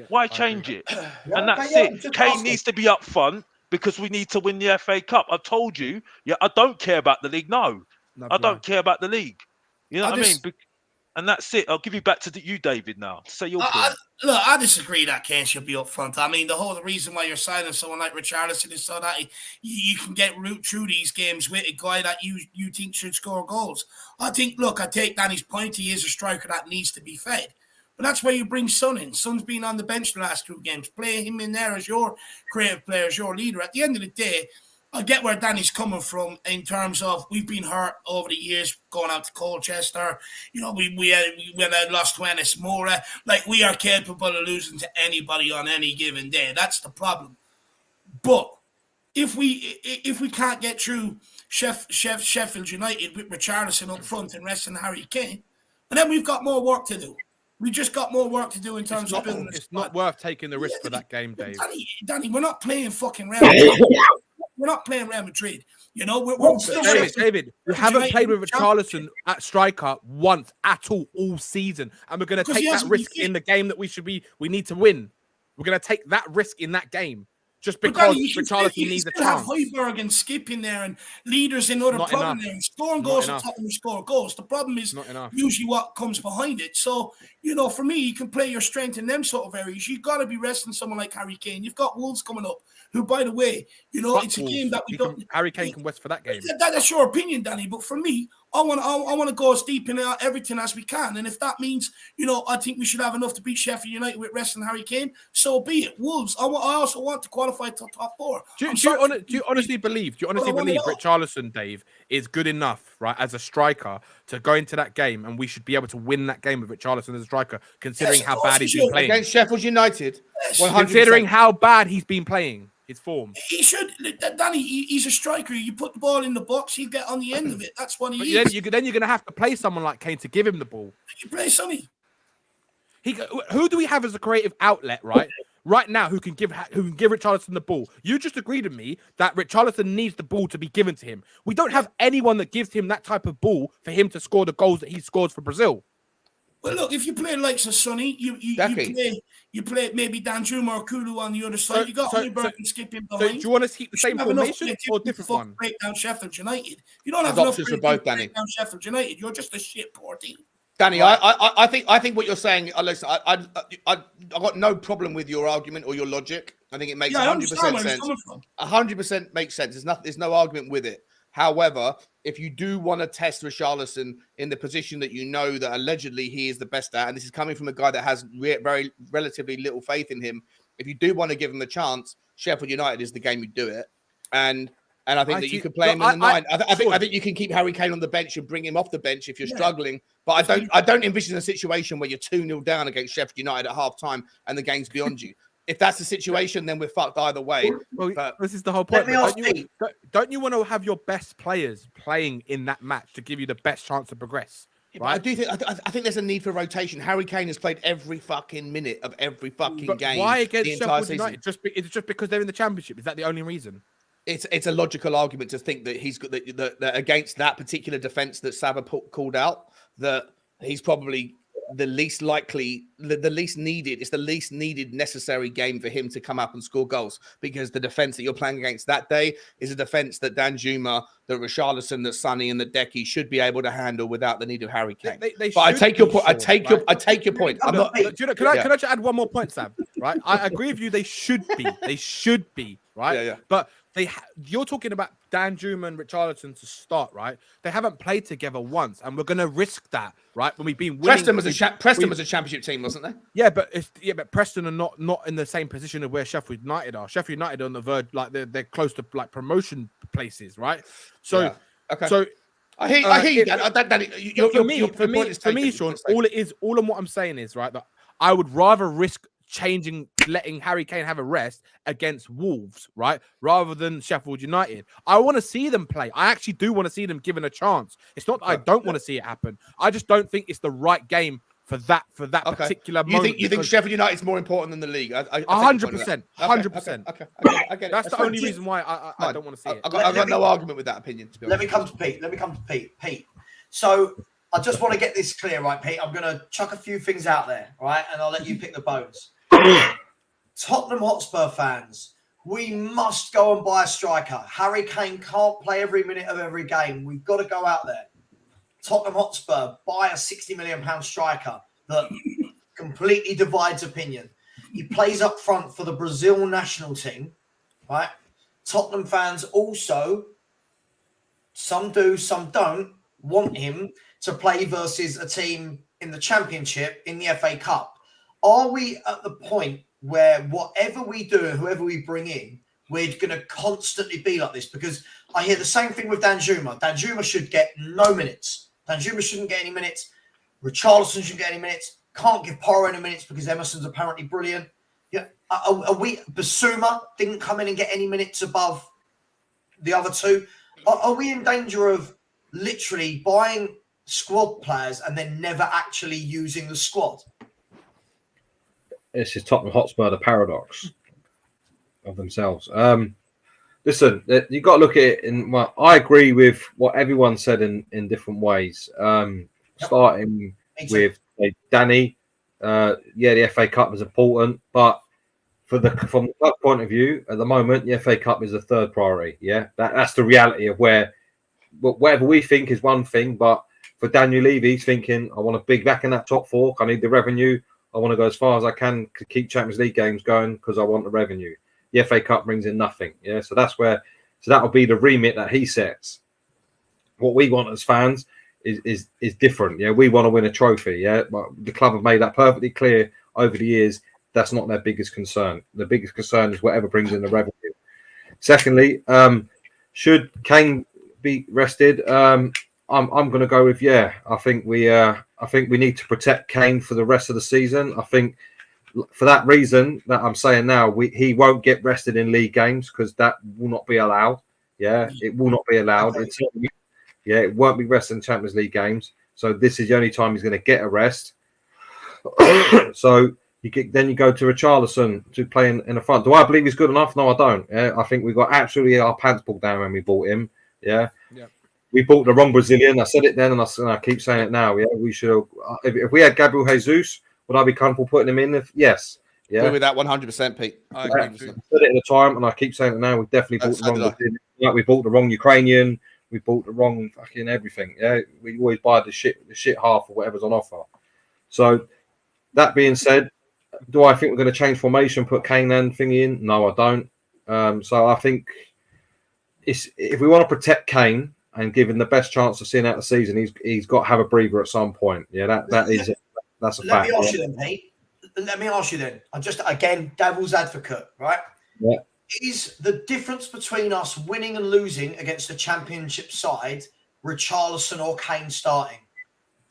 [SPEAKER 6] Why change it? And that's it. Kane needs to be up front. Because we need to win the FA Cup. I told you, I don't care about the league. No, I don't care about the league. You know what I mean? And that's it. I'll give you back to you, David, now. To say your point.
[SPEAKER 5] Look, I disagree that Kane should be up front. I mean, the reason why you're signing someone like Richarlison is so that you can get through these games with a guy that you think should score goals. I take Danny's point. He is a striker that needs to be fed. But that's where you bring Son in. Son's been on the bench the last 2 games. Play him in there as your creative player, as your leader. At the end of the day, I get where Danny's coming from in terms of we've been hurt over the years going out to Colchester. You know, we had lost to Ennis Mora. Like, we are capable of losing to anybody on any given day. That's the problem. But if we can't get through Sheffield United with Richarlison up front and resting Harry Kane, and then we've got more work to do. We just got more work to do in terms of building.
[SPEAKER 7] It's not worth taking the risk for that game, Dave.
[SPEAKER 5] Danny, we're not playing fucking Real Madrid. We're not playing Real Madrid. You know, we're still
[SPEAKER 7] David, we haven't played with Richarlison at striker once at all season, and we're going to take that risk in the game that we need to win. We're going to take that risk in that game. Just because Richarlison needs a chance.
[SPEAKER 5] Have Højbjerg and Skip in there and leaders in other problems there. Scoring goals on top of score goals. The problem is usually what comes behind it. So, you know, for me, you can play your strength in them sort of areas. You've got to be resting someone like Harry Kane. You've got Wolves coming up, who, by the way, you know, it's a game that we don't.
[SPEAKER 7] Harry Kane can rest for that game.
[SPEAKER 5] That's your opinion, Danny. But for me, I want to go as deep in everything as we can. And if that means, you know, I think we should have enough to beat Sheffield United with resting Harry Kane, so be it. Wolves, I also want to qualify to top 4.
[SPEAKER 7] Do you honestly believe Richarlison, Dave, is good enough, right, as a striker to go into that game and we should be able to win that game with Richarlison as a striker, considering how bad he's been playing?
[SPEAKER 3] Against Sheffield United, 100%.
[SPEAKER 7] Considering how bad he's been playing. His form.
[SPEAKER 5] He should, Danny. He's a striker. You put the ball in the box, he'll get on the end of it. That's what he is.
[SPEAKER 7] Then you're going to have to play someone like Kane to give him the ball.
[SPEAKER 5] You play Sonny.
[SPEAKER 7] Who do we have as a creative outlet, right? right now who can give Richarlison the ball. You just agreed with me that Richarlison needs the ball to be given to him. We don't have anyone that gives him that type of ball for him to score the goals that he scores for Brazil.
[SPEAKER 5] Well, look, if you play like Sonny, you play maybe Danjuma or Kulu on the other side. You got Højbjerg and Skip in behind.
[SPEAKER 7] So do you want us to keep the same formation or different one?
[SPEAKER 5] Break down Sheffield United. You don't have
[SPEAKER 3] There's
[SPEAKER 5] enough
[SPEAKER 3] options for both, Danny.
[SPEAKER 5] Break down Sheffield United. You're just a shit poor team.
[SPEAKER 3] Danny, right. I think what you're saying. Listen, I got no problem with your argument or your logic. I think it makes 100% sense. 100% makes sense. There's no argument with it. However, if you do want to test Richarlison in the position that you know that allegedly he is the best at, and this is coming from a guy that has very relatively little faith in him, if you do want to give him a chance, Sheffield United is the game you do it. And I think that you could play him in the 9. I think you can keep Harry Kane on the bench and bring him off the bench if you're struggling. But I don't envision a situation where you're 2-0 down against Sheffield United at half time and the game's beyond you. If that's the situation, then we're fucked either way.
[SPEAKER 7] Well, this is the whole point. Don't you want to have your best players playing in that match to give you the best chance to progress? Right?
[SPEAKER 3] I do think I think there's a need for rotation. Harry Kane has played every fucking minute of every fucking game.
[SPEAKER 7] Why against Sheffield United? It's just because they're in the Championship. Is that the only reason?
[SPEAKER 3] It's a logical argument to think that he's got that against that particular defense that Savva called out, that he's probably the least likely, the least needed. It's the least needed necessary game for him to come up and score goals, because the defense that you're playing against that day is a defense that Danjuma, that Richarlison, that Sonny, and that Decky should be able to handle without the need of Harry Kane. But I take your point. I take your point. I'm not.
[SPEAKER 7] Can I just add one more point, Sam? Right, I agree with you. They should be. They should be. Right.
[SPEAKER 3] Yeah.
[SPEAKER 7] But you're talking about Danjuma and Richarlison to start, right? They haven't played together once, and we're going to risk that, right? When we've been winning.
[SPEAKER 3] Preston was a championship team, wasn't they?
[SPEAKER 7] Yeah, but Preston are not in the same position of where Sheffield United are. Sheffield United are on the verge, like they're close to like promotion places, right? So,
[SPEAKER 3] okay.
[SPEAKER 7] So
[SPEAKER 3] I hear you.
[SPEAKER 7] For me, Sean, all of what I'm saying is right that I would rather risk letting Harry Kane have a rest against Wolves, right, rather than Sheffield United. I want to see them play. I actually do want to see them given a chance. It's not that I don't want to see it happen. I just don't think it's the right game for that particular moment.
[SPEAKER 3] You think Sheffield United is more important than the league?
[SPEAKER 7] 100%. 100%.
[SPEAKER 3] Okay. I get it.
[SPEAKER 7] That's the only reason why I don't want to see it.
[SPEAKER 3] I've got no argument with that opinion, to be honest.
[SPEAKER 1] Let me come to Pete. Pete. So I just want to get this clear, right, Pete? I'm going to chuck a few things out there, right? And I'll let you pick the bones. Tottenham Hotspur fans, we must go and buy a striker. Harry Kane can't play every minute of every game. We've got to go out there. Tottenham Hotspur, buy a £60 million striker that completely divides opinion. He plays up front for the Brazil national team, right? Tottenham fans also, some do, some don't, want him to play versus a team in the Championship in the FA Cup. Are we at the point where whatever we do, whoever we bring in, we're going to constantly be like this? Because I hear the same thing with Danjuma. Danjuma should get no minutes. Danjuma shouldn't get any minutes. Richarlison shouldn't get any minutes. Can't give Porro any minutes because Emerson's apparently brilliant. Yeah, Basuma didn't come in and get any minutes above the other two. Are we in danger of literally buying squad players and then never actually using the squad?
[SPEAKER 4] This is Tottenham Hotspur, the paradox of themselves. Listen, you've got to look at it well, I agree with what everyone said in different ways. Starting with Danny, the FA Cup is important, but from the club point of view, at the moment, the FA Cup is the third priority. Yeah, that's the reality of whatever we think is one thing, but for Daniel Levy, he's thinking, I want to be back in that top four. I need the revenue. I want to go as far as I can to keep Champions League games going because I want the revenue. The FA Cup brings in nothing. Yeah, so that'll be the remit that he sets. What we want as fans is different. Yeah, we want to win a trophy. Yeah, but the club have made that perfectly clear over the years. That's not their biggest concern. The biggest concern is whatever brings in the revenue. Secondly, should Kane be rested? I'm going to go with I think we need to protect Kane for the rest of the season. I think for that reason that I'm saying now, he won't get rested in league games because that will not be allowed. Yeah, it will not be allowed. It won't be rested in Champions League games. So this is the only time he's going to get a rest. So Then you go to Richarlison to play in the front. Do I believe he's good enough? No, I don't. Yeah, I think we got absolutely our pants pulled down when we bought him. Yeah. We bought the wrong Brazilian. I said it then, and I keep saying it now. Yeah, we should. If we had Gabriel Jesus, would I be comfortable putting him in? Yes. Yeah.
[SPEAKER 3] Agree with that 100%, Pete. I agree.
[SPEAKER 4] I said it at the time, and I keep saying it now. We definitely bought the wrong Brazilian. Like we bought the wrong Ukrainian. We bought the wrong fucking everything. Yeah. We always buy the shit half or whatever's on offer. So that being said, do I think we're going to change formation, put Kane and thingy in? No, I don't. So I think if we want to protect Kane and give him the best chance of seeing out the season, he's got to have a breather at some point. Yeah, that's a fact.
[SPEAKER 1] Let me ask you then, Pete. Let me ask you then. I'm just again devil's advocate, right?
[SPEAKER 4] Yeah.
[SPEAKER 1] Is the difference between us winning and losing against the championship side, Richarlison or Kane starting?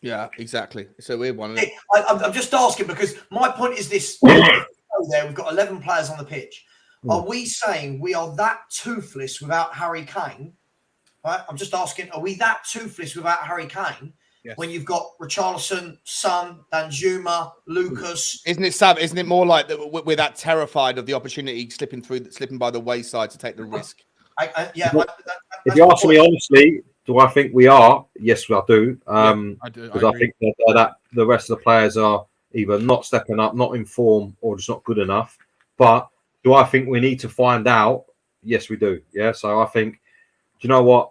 [SPEAKER 3] Yeah, exactly. It's a weird one.
[SPEAKER 1] I'm just asking because my point is this. There, we've got 11 players on the pitch. Are we saying we are that toothless without Harry Kane? Right? I'm just asking, are we that toothless without Harry Kane? Yes. When you've got Richarlison, Son, Danjuma, Lucas.
[SPEAKER 3] Isn't it more like that we're that terrified of the opportunity slipping by the wayside to take the risk?
[SPEAKER 4] If you ask me honestly, do I think we are? Yes, I do. Because I think that the rest of the players are either not stepping up, not in form, or just not good enough. But do I think we need to find out? Yes, we do. Yeah. So I think, do you know what?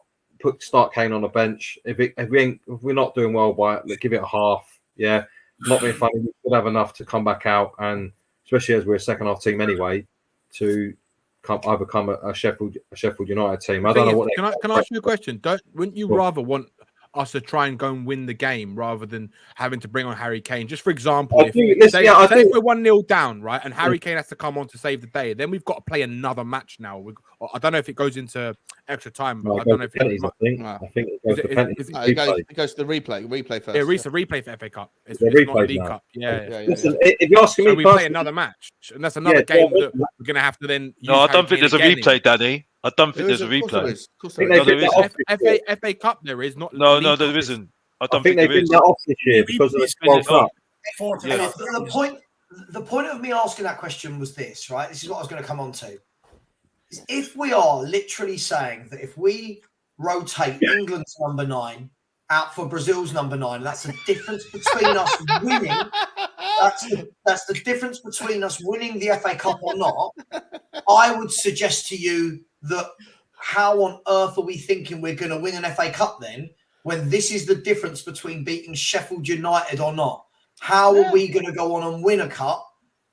[SPEAKER 4] Start Kane on the bench. If we're not doing well give it a half. Yeah. Not being funny, we could have enough to come back out, and especially as we're a second half team anyway, to overcome a Sheffield United team. I don't know what.
[SPEAKER 7] Can I ask you a question? Wouldn't you rather want us to try and go and win the game rather than having to bring on Harry Kane? Just for example, if we're 1-0 down, right, and Harry Kane has to come on to save the day, then we've got to play another match now. I don't know if it goes into extra time, but I don't know if
[SPEAKER 4] penalties, I think it goes to penalties.
[SPEAKER 3] It goes to the replay first.
[SPEAKER 7] Yeah, it's a replay for FA Cup. It's
[SPEAKER 4] not
[SPEAKER 7] League Cup. Yeah.
[SPEAKER 4] Listen, if you're asking me,
[SPEAKER 7] we play another match, and that's another game that we're going to have to then.
[SPEAKER 6] No, I don't think there's a replay, Danny. I don't think there's a replay.
[SPEAKER 7] FA Cup there is not.
[SPEAKER 6] No, there isn't. I
[SPEAKER 4] think they've been that off this year because of the World Cup.
[SPEAKER 1] The point of me asking that question was this, right? This is what I was going to come on to. If we are literally saying that if we rotate England's number 9 out for Brazil's number 9, that's the difference between us winning. That's the difference between us winning the FA Cup or not. I would suggest to you that how on earth are we thinking we're going to win an FA Cup then, when this is the difference between beating Sheffield United or not? How are we going to go on and win a cup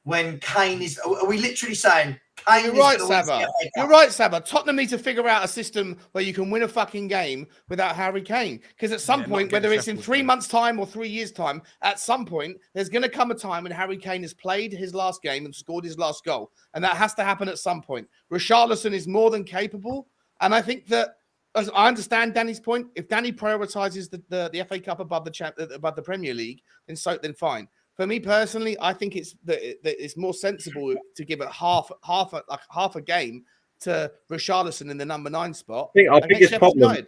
[SPEAKER 1] when Kane is? Are we literally saying?
[SPEAKER 3] You're right, Savva. You're right, Savva. Tottenham need to figure out a system where you can win a fucking game without Harry Kane. Because at some point, whether it's in 3 months' time or 3 years' time, at some point, there's going to come a time when Harry Kane has played his last game and scored his last goal. And that has to happen at some point. Richarlison is more than capable. And I think that, as I understand Danny's point, if Danny prioritizes the FA Cup above the Premier League, then fine. For me personally, I think it's more sensible to give it half a game to Richarlison in the number 9 spot.
[SPEAKER 4] Our biggest problem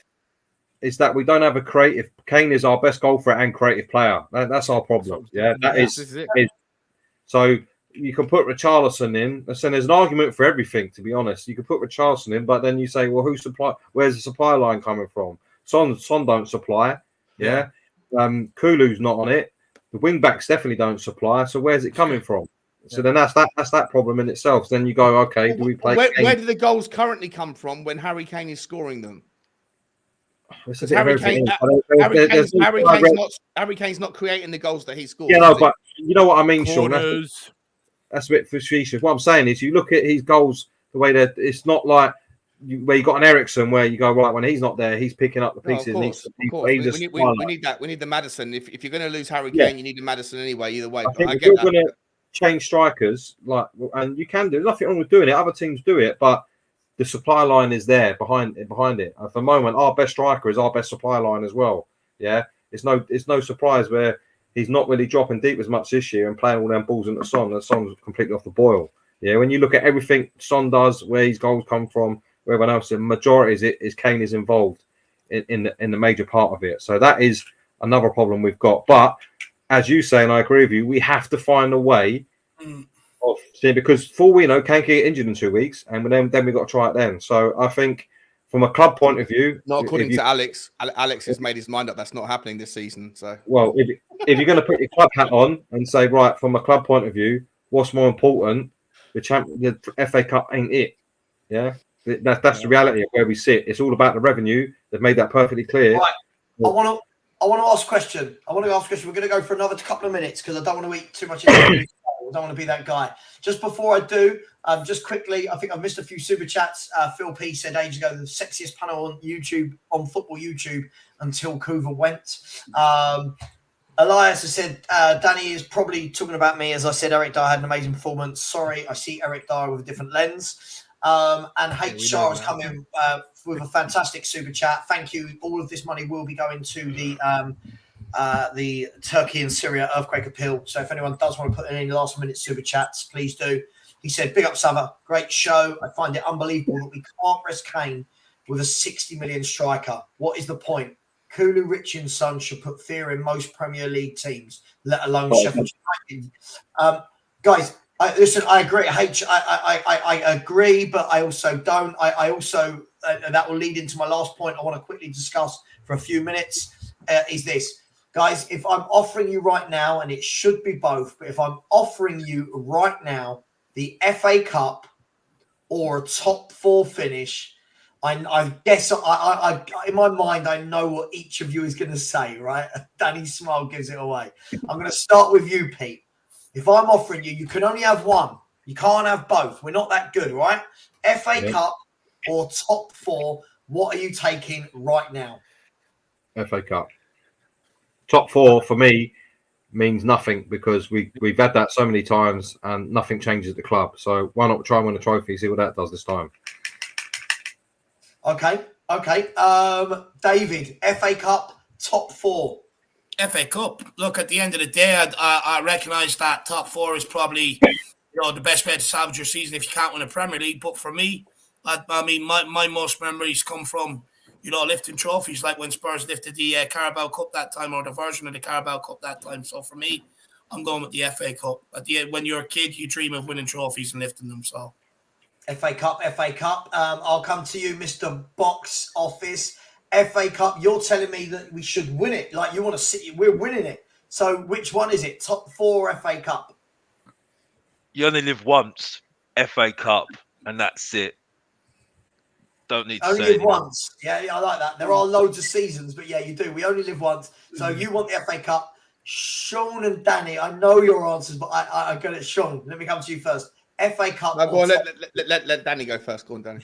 [SPEAKER 4] is that we don't have a creative. Kane is our best goal threat and creative player. That's our problem. Yeah, this is it. So you can put Richarlison in. So there's an argument for everything, to be honest. You can put Richarlison in, but then you say, well, where's the supply line coming from? Son don't supply. Yeah. Kulu's not on it. The wing backs definitely don't supply. So where's it coming from? So then that's that problem in itself. So then you go, okay, do we play?
[SPEAKER 3] Where do the goals currently come from when Harry Kane is scoring them? Harry Kane's not creating the goals that he scores.
[SPEAKER 4] Yeah, no, but you know what I mean, Sean. That's a bit facetious. What I'm saying is, you look at his goals the way that it's not like where you got an Ericsson where you go, right, when he's not there, he's picking up the pieces.
[SPEAKER 3] Of course. We need that. We need the Madison. If you're going to lose Harry Kane, you need the Madison anyway. Either way,
[SPEAKER 4] I think if you're going to change strikers, and you can do. There's nothing wrong with doing it. Other teams do it, but the supply line is there behind it. At the moment, our best striker is our best supply line as well. Yeah, it's no surprise where he's not really dropping deep as much this year and playing all them balls into Son. And Son's completely off the boil. Yeah, when you look at everything Son does, where his goals come from, where everyone else, the majority is Kane is involved in the major part of it. So that is another problem we've got. But as you say, and I agree with you, we have to find a way See, because full we know can get injured in 2 weeks, and then we got to try it then. So I think from a club point of view,
[SPEAKER 3] not according to Alex. Alex has made his mind up. That's not happening this season. So
[SPEAKER 4] if you're going to put your club hat on and say, right, from a club point of view, what's more important? The FA Cup ain't it. Yeah, that's the reality of where we sit. It's all about the revenue. They've made that perfectly clear.
[SPEAKER 1] Right. I want to ask a question. We're going to go for another couple of minutes because I don't want to eat too much. I don't want to be that guy. Just before I do, just quickly, I think I've missed a few super chats. Phil P said ages ago, the sexiest panel on YouTube, on football YouTube, until Coover went. Elias has said, Danny is probably talking about me. As I said, Eric Dier had an amazing performance. Sorry, I see Eric Dier with a different lens. And H. Shah has come in with a fantastic super chat. Thank you. All of this money will be going to the Turkey and Syria earthquake appeal. So if anyone does want to put in any last minute super chats, please do. He said, big up Savva, great show. I find it unbelievable that we can't rest Kane with a 60 million striker. What is the point? Kulu, Richard's son should put fear in most Premier League teams, let alone Sheffield United. Guys, listen, I agree. I agree, but I also don't. I also, that will lead into my last point I want to quickly discuss for a few minutes, is this. Guys, if I'm offering you right now, and it should be both, but if I'm offering you right now the FA Cup or a top 4 finish, I guess I in my mind, I know what each of you is going to say, right? Danny's smile gives it away. I'm going to start with you, Pete. If I'm offering you, you can only have one. You can't have both. We're not that good, right? FA Cup or top 4, what are you taking right now?
[SPEAKER 4] FA Cup. Top 4 for me means nothing because we've had that so many times and nothing changes at the club. So why not try and win a trophy, see what that does this time?
[SPEAKER 1] Okay. David, FA Cup, top 4.
[SPEAKER 5] FA Cup. Look, at the end of the day, I recognise that top 4 is probably the best way to salvage your season if you can't win a Premier League. But for me, I mean, my most memories come from lifting trophies, like when Spurs lifted the Carabao Cup that time, or the version of the Carabao Cup that time. So for me, I'm going with the FA Cup. At the end, when you're a kid, you dream of winning trophies and lifting them. So
[SPEAKER 1] FA Cup. I'll come to you, Mr. Box Office. FA Cup, you're telling me that we should win it. Like, you want to see we're winning it. So which one is it? Top 4 FA Cup?
[SPEAKER 6] You only live once, FA Cup, and that's it. Don't need to
[SPEAKER 1] only
[SPEAKER 6] say
[SPEAKER 1] live once. Yeah, I like that. There are loads of seasons, but yeah, you do. We only live once. So you want the FA Cup. Sean and Danny, I know your answers, but I got it. Sean, let me come to you first. FA Cup.
[SPEAKER 3] No, go on, let Danny go first. Go on, Danny.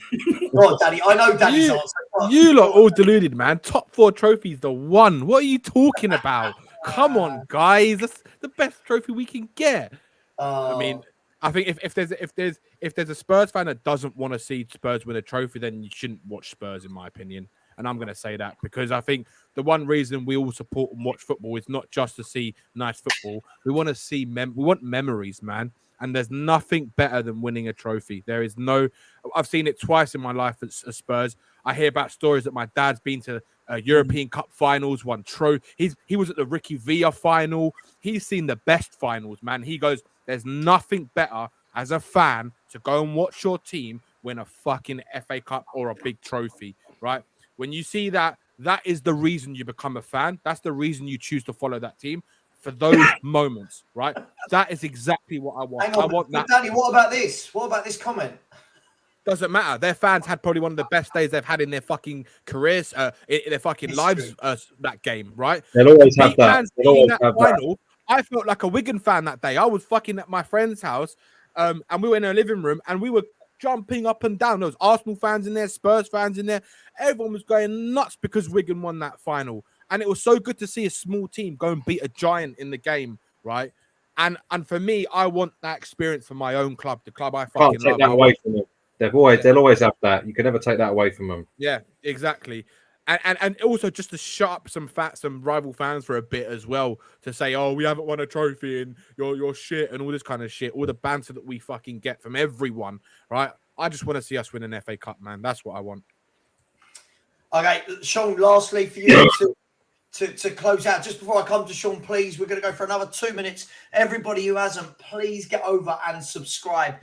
[SPEAKER 1] Go on, Danny. I know Danny's answer.
[SPEAKER 7] You lot all deluded, man. Top 4 trophies, the one. What are you talking about? Come on, guys. That's the best trophy we can get. I mean, I think if there's a Spurs fan that doesn't want to see Spurs win a trophy, then you shouldn't watch Spurs, in my opinion. And I'm going to say that because I think the one reason we all support and watch football is not just to see nice football. We want to see we want memories, man. And there's nothing better than winning a trophy. There is no. I've seen it twice in my life at Spurs. I hear about stories that my dad's been to European Cup finals, won trophy. He was at the Ricky Villa final. He's seen the best finals, man. He goes, there's nothing better as a fan to go and watch your team win a fucking FA Cup or a big trophy, right? When you see that, that is the reason you become a fan. That's the reason you choose to follow that team. For those moments, right? That is exactly what I want.
[SPEAKER 1] Hang on,
[SPEAKER 7] I want that.
[SPEAKER 1] Danny, what about this? What about this comment?
[SPEAKER 7] Doesn't matter. Their fans had probably one of the best days they've had in their fucking careers, in their fucking lives. That game, right?
[SPEAKER 4] They'll always have that. They'll always have
[SPEAKER 7] final, I felt like a Wigan fan that day. I was fucking at my friend's house, and we were in a living room, and we were jumping up and down. There was Arsenal fans in there, Spurs fans in there. Everyone was going nuts because Wigan won that final. And it was so good to see a small team go and beat a giant in the game, right? And for me, I want that experience for my own club, the club I fucking love.
[SPEAKER 4] Can't take that away from them. They'll always have that. You can never take that away from them.
[SPEAKER 7] Yeah, exactly. And also just to shut up some rival fans for a bit as well, to say, oh, we haven't won a trophy and you're shit and all this kind of shit, all the banter that we fucking get from everyone, right? I just want to see us win an FA Cup, man. That's what I want.
[SPEAKER 1] Okay, Sean, lastly for you, to close out. Just before I come to Sean, please, we're going to go for another 2 minutes. Everybody who hasn't, please get over and subscribe.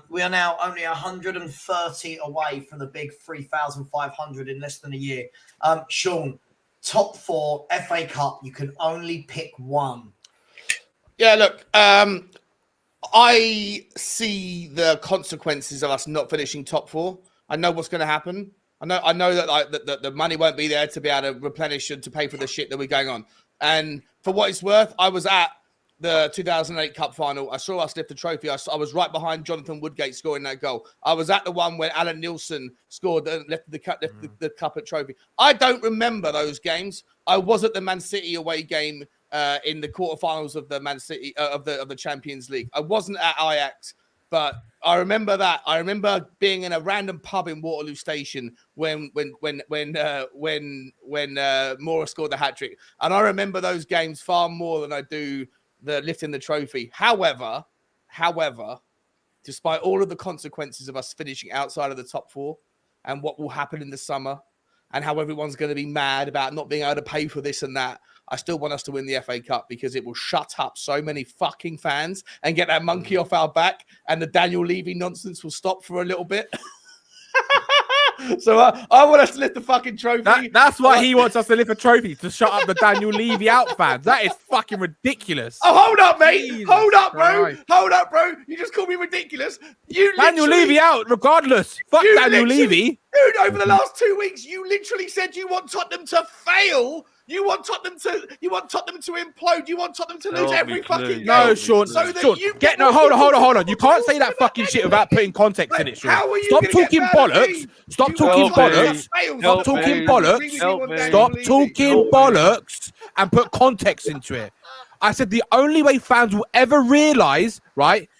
[SPEAKER 1] We are now only 130 away from the big 3,500 in less than a year. Sean, top 4 FA Cup, you can only pick one.
[SPEAKER 3] Yeah, look, I see the consequences of us not finishing top 4. I know what's going to happen. I know that like that the money won't be there to be able to replenish and to pay for the shit that we're going on. And for what it's worth, I was at the 2008 Cup final. I saw us lift the trophy. I was right behind Jonathan Woodgate scoring that goal. I was at the one where Alan Nielsen scored and left the cup at trophy. I don't remember those games. I was at the Man City away game in the quarterfinals of the Man City of the Champions League. I wasn't at Ajax, but I remember that. I remember being in a random pub in Waterloo Station when Mora scored the hat trick, and I remember those games far more than I do the lifting the trophy. However, despite all of the consequences of us finishing outside of the top 4 and what will happen in the summer and how everyone's going to be mad about not being able to pay for this and that, I still want us to win the FA Cup because it will shut up so many fucking fans and get that monkey off our back, and the Daniel Levy nonsense will stop for a little bit. So I want us to lift the fucking trophy.
[SPEAKER 7] That's why he wants us to lift a trophy, to shut up the Daniel Levy out fans. That is fucking ridiculous.
[SPEAKER 3] Oh, hold up, mate.
[SPEAKER 7] Jesus
[SPEAKER 3] Hold up, bro.
[SPEAKER 7] Christ.
[SPEAKER 3] Hold up, bro. You just called me ridiculous.
[SPEAKER 7] Daniel Levy out, regardless. Fuck Daniel Levy.
[SPEAKER 3] Dude, over the last 2 weeks, you literally said you want Tottenham to fail. You want Tottenham to implode. You want Tottenham to lose every fucking game.
[SPEAKER 7] No, Sean.
[SPEAKER 3] So that
[SPEAKER 7] Sean,
[SPEAKER 3] you
[SPEAKER 7] hold on. You can't say that fucking shit without putting context in it, Sean. Stop talking bollocks. Stop talking bollocks. Stop talking bollocks. Stop talking bollocks and put context into it. I said the only way fans will ever realise, right,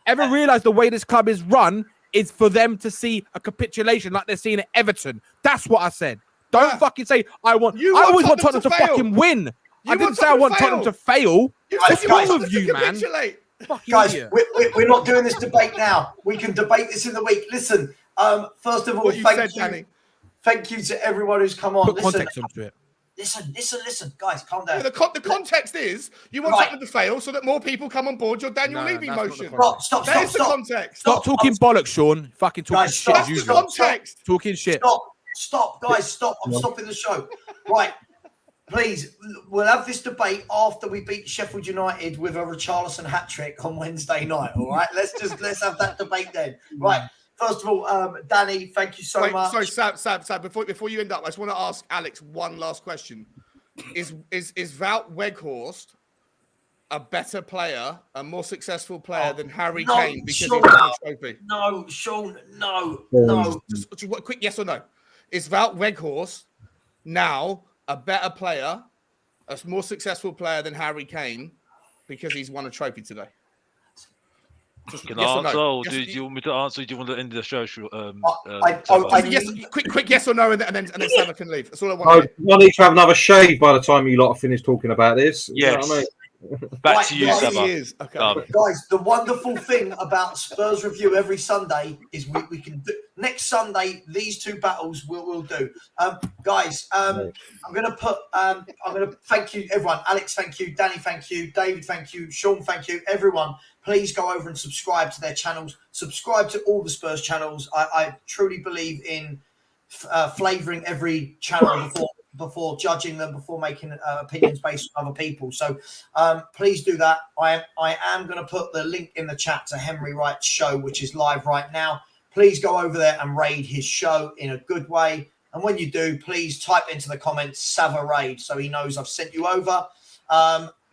[SPEAKER 7] ever realise the way this club is run is for them to see a capitulation like they're seeing at Everton. That's what I said. Don't fucking say I always want Tottenham to fucking win. I didn't say I want Tottenham to fail. What's wrong with you, man?
[SPEAKER 1] Guys, we're not doing this debate now. We can debate this in the week. Listen, first of all, thank you to everyone who's come on.
[SPEAKER 7] Put context into it.
[SPEAKER 1] Listen, guys, calm down.
[SPEAKER 3] The context is you want Tottenham to fail so that more people come on board your Daniel Levy motion.
[SPEAKER 1] Stop.
[SPEAKER 3] That's the context.
[SPEAKER 7] Stop talking bollocks, Sean. Fucking talking shit as usual.
[SPEAKER 3] Context.
[SPEAKER 7] Talking shit.
[SPEAKER 1] Stop, guys, stop. I'm stopping the show. Right. Please, we'll have this debate after we beat Sheffield United with a Richarlison hat-trick on Wednesday night, all right? Let's have that debate then. Right. First of all, Danny, thank you so much.
[SPEAKER 3] Sorry, Sam, before you end up, I just want to ask Alex one last question. Is Wout Weghorst a better player, a more successful player than Harry Kane because he won a trophy?
[SPEAKER 1] No, Sean, no.
[SPEAKER 3] Just a quick yes or no. Is Wout Weghorst now a better player, a more successful player than Harry Kane because he's won a trophy today?
[SPEAKER 6] Can I answer? Or do you want me to answer? Do you want to end the show?
[SPEAKER 3] Quick yes or no, and then Savva can leave. That's all I want.
[SPEAKER 4] I need to have another shave by the time you lot are finished talking about this.
[SPEAKER 6] Yes.
[SPEAKER 4] You know what I mean?
[SPEAKER 6] Back to you, Savva.
[SPEAKER 3] Okay.
[SPEAKER 1] Guys, the wonderful thing about Spurs Review every Sunday is we can do next Sunday. These two battles we'll do. Guys, I'm gonna thank you everyone. Alex, thank you. Danny, thank you. David, thank you. Sean, thank you. Everyone, please go over and subscribe to their channels. Subscribe to all the Spurs channels. I truly believe in flavouring every channel before judging them, before making opinions based on other people. So please do that. I am going to put the link in the chat to Henry Wright's show, which is live right now. Please go over there and raid his show in a good way. And when you do, please type into the comments Savva raid so he knows I've sent you over.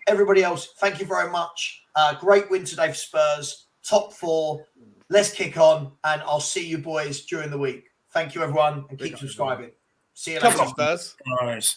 [SPEAKER 1] Everybody else, thank you very much. Great win today for Spurs. Top 4. Let's kick on, and I'll see you boys during the week. Thank you, everyone, and keep subscribing. See you later.
[SPEAKER 3] Come on, Spurs.
[SPEAKER 5] Nice.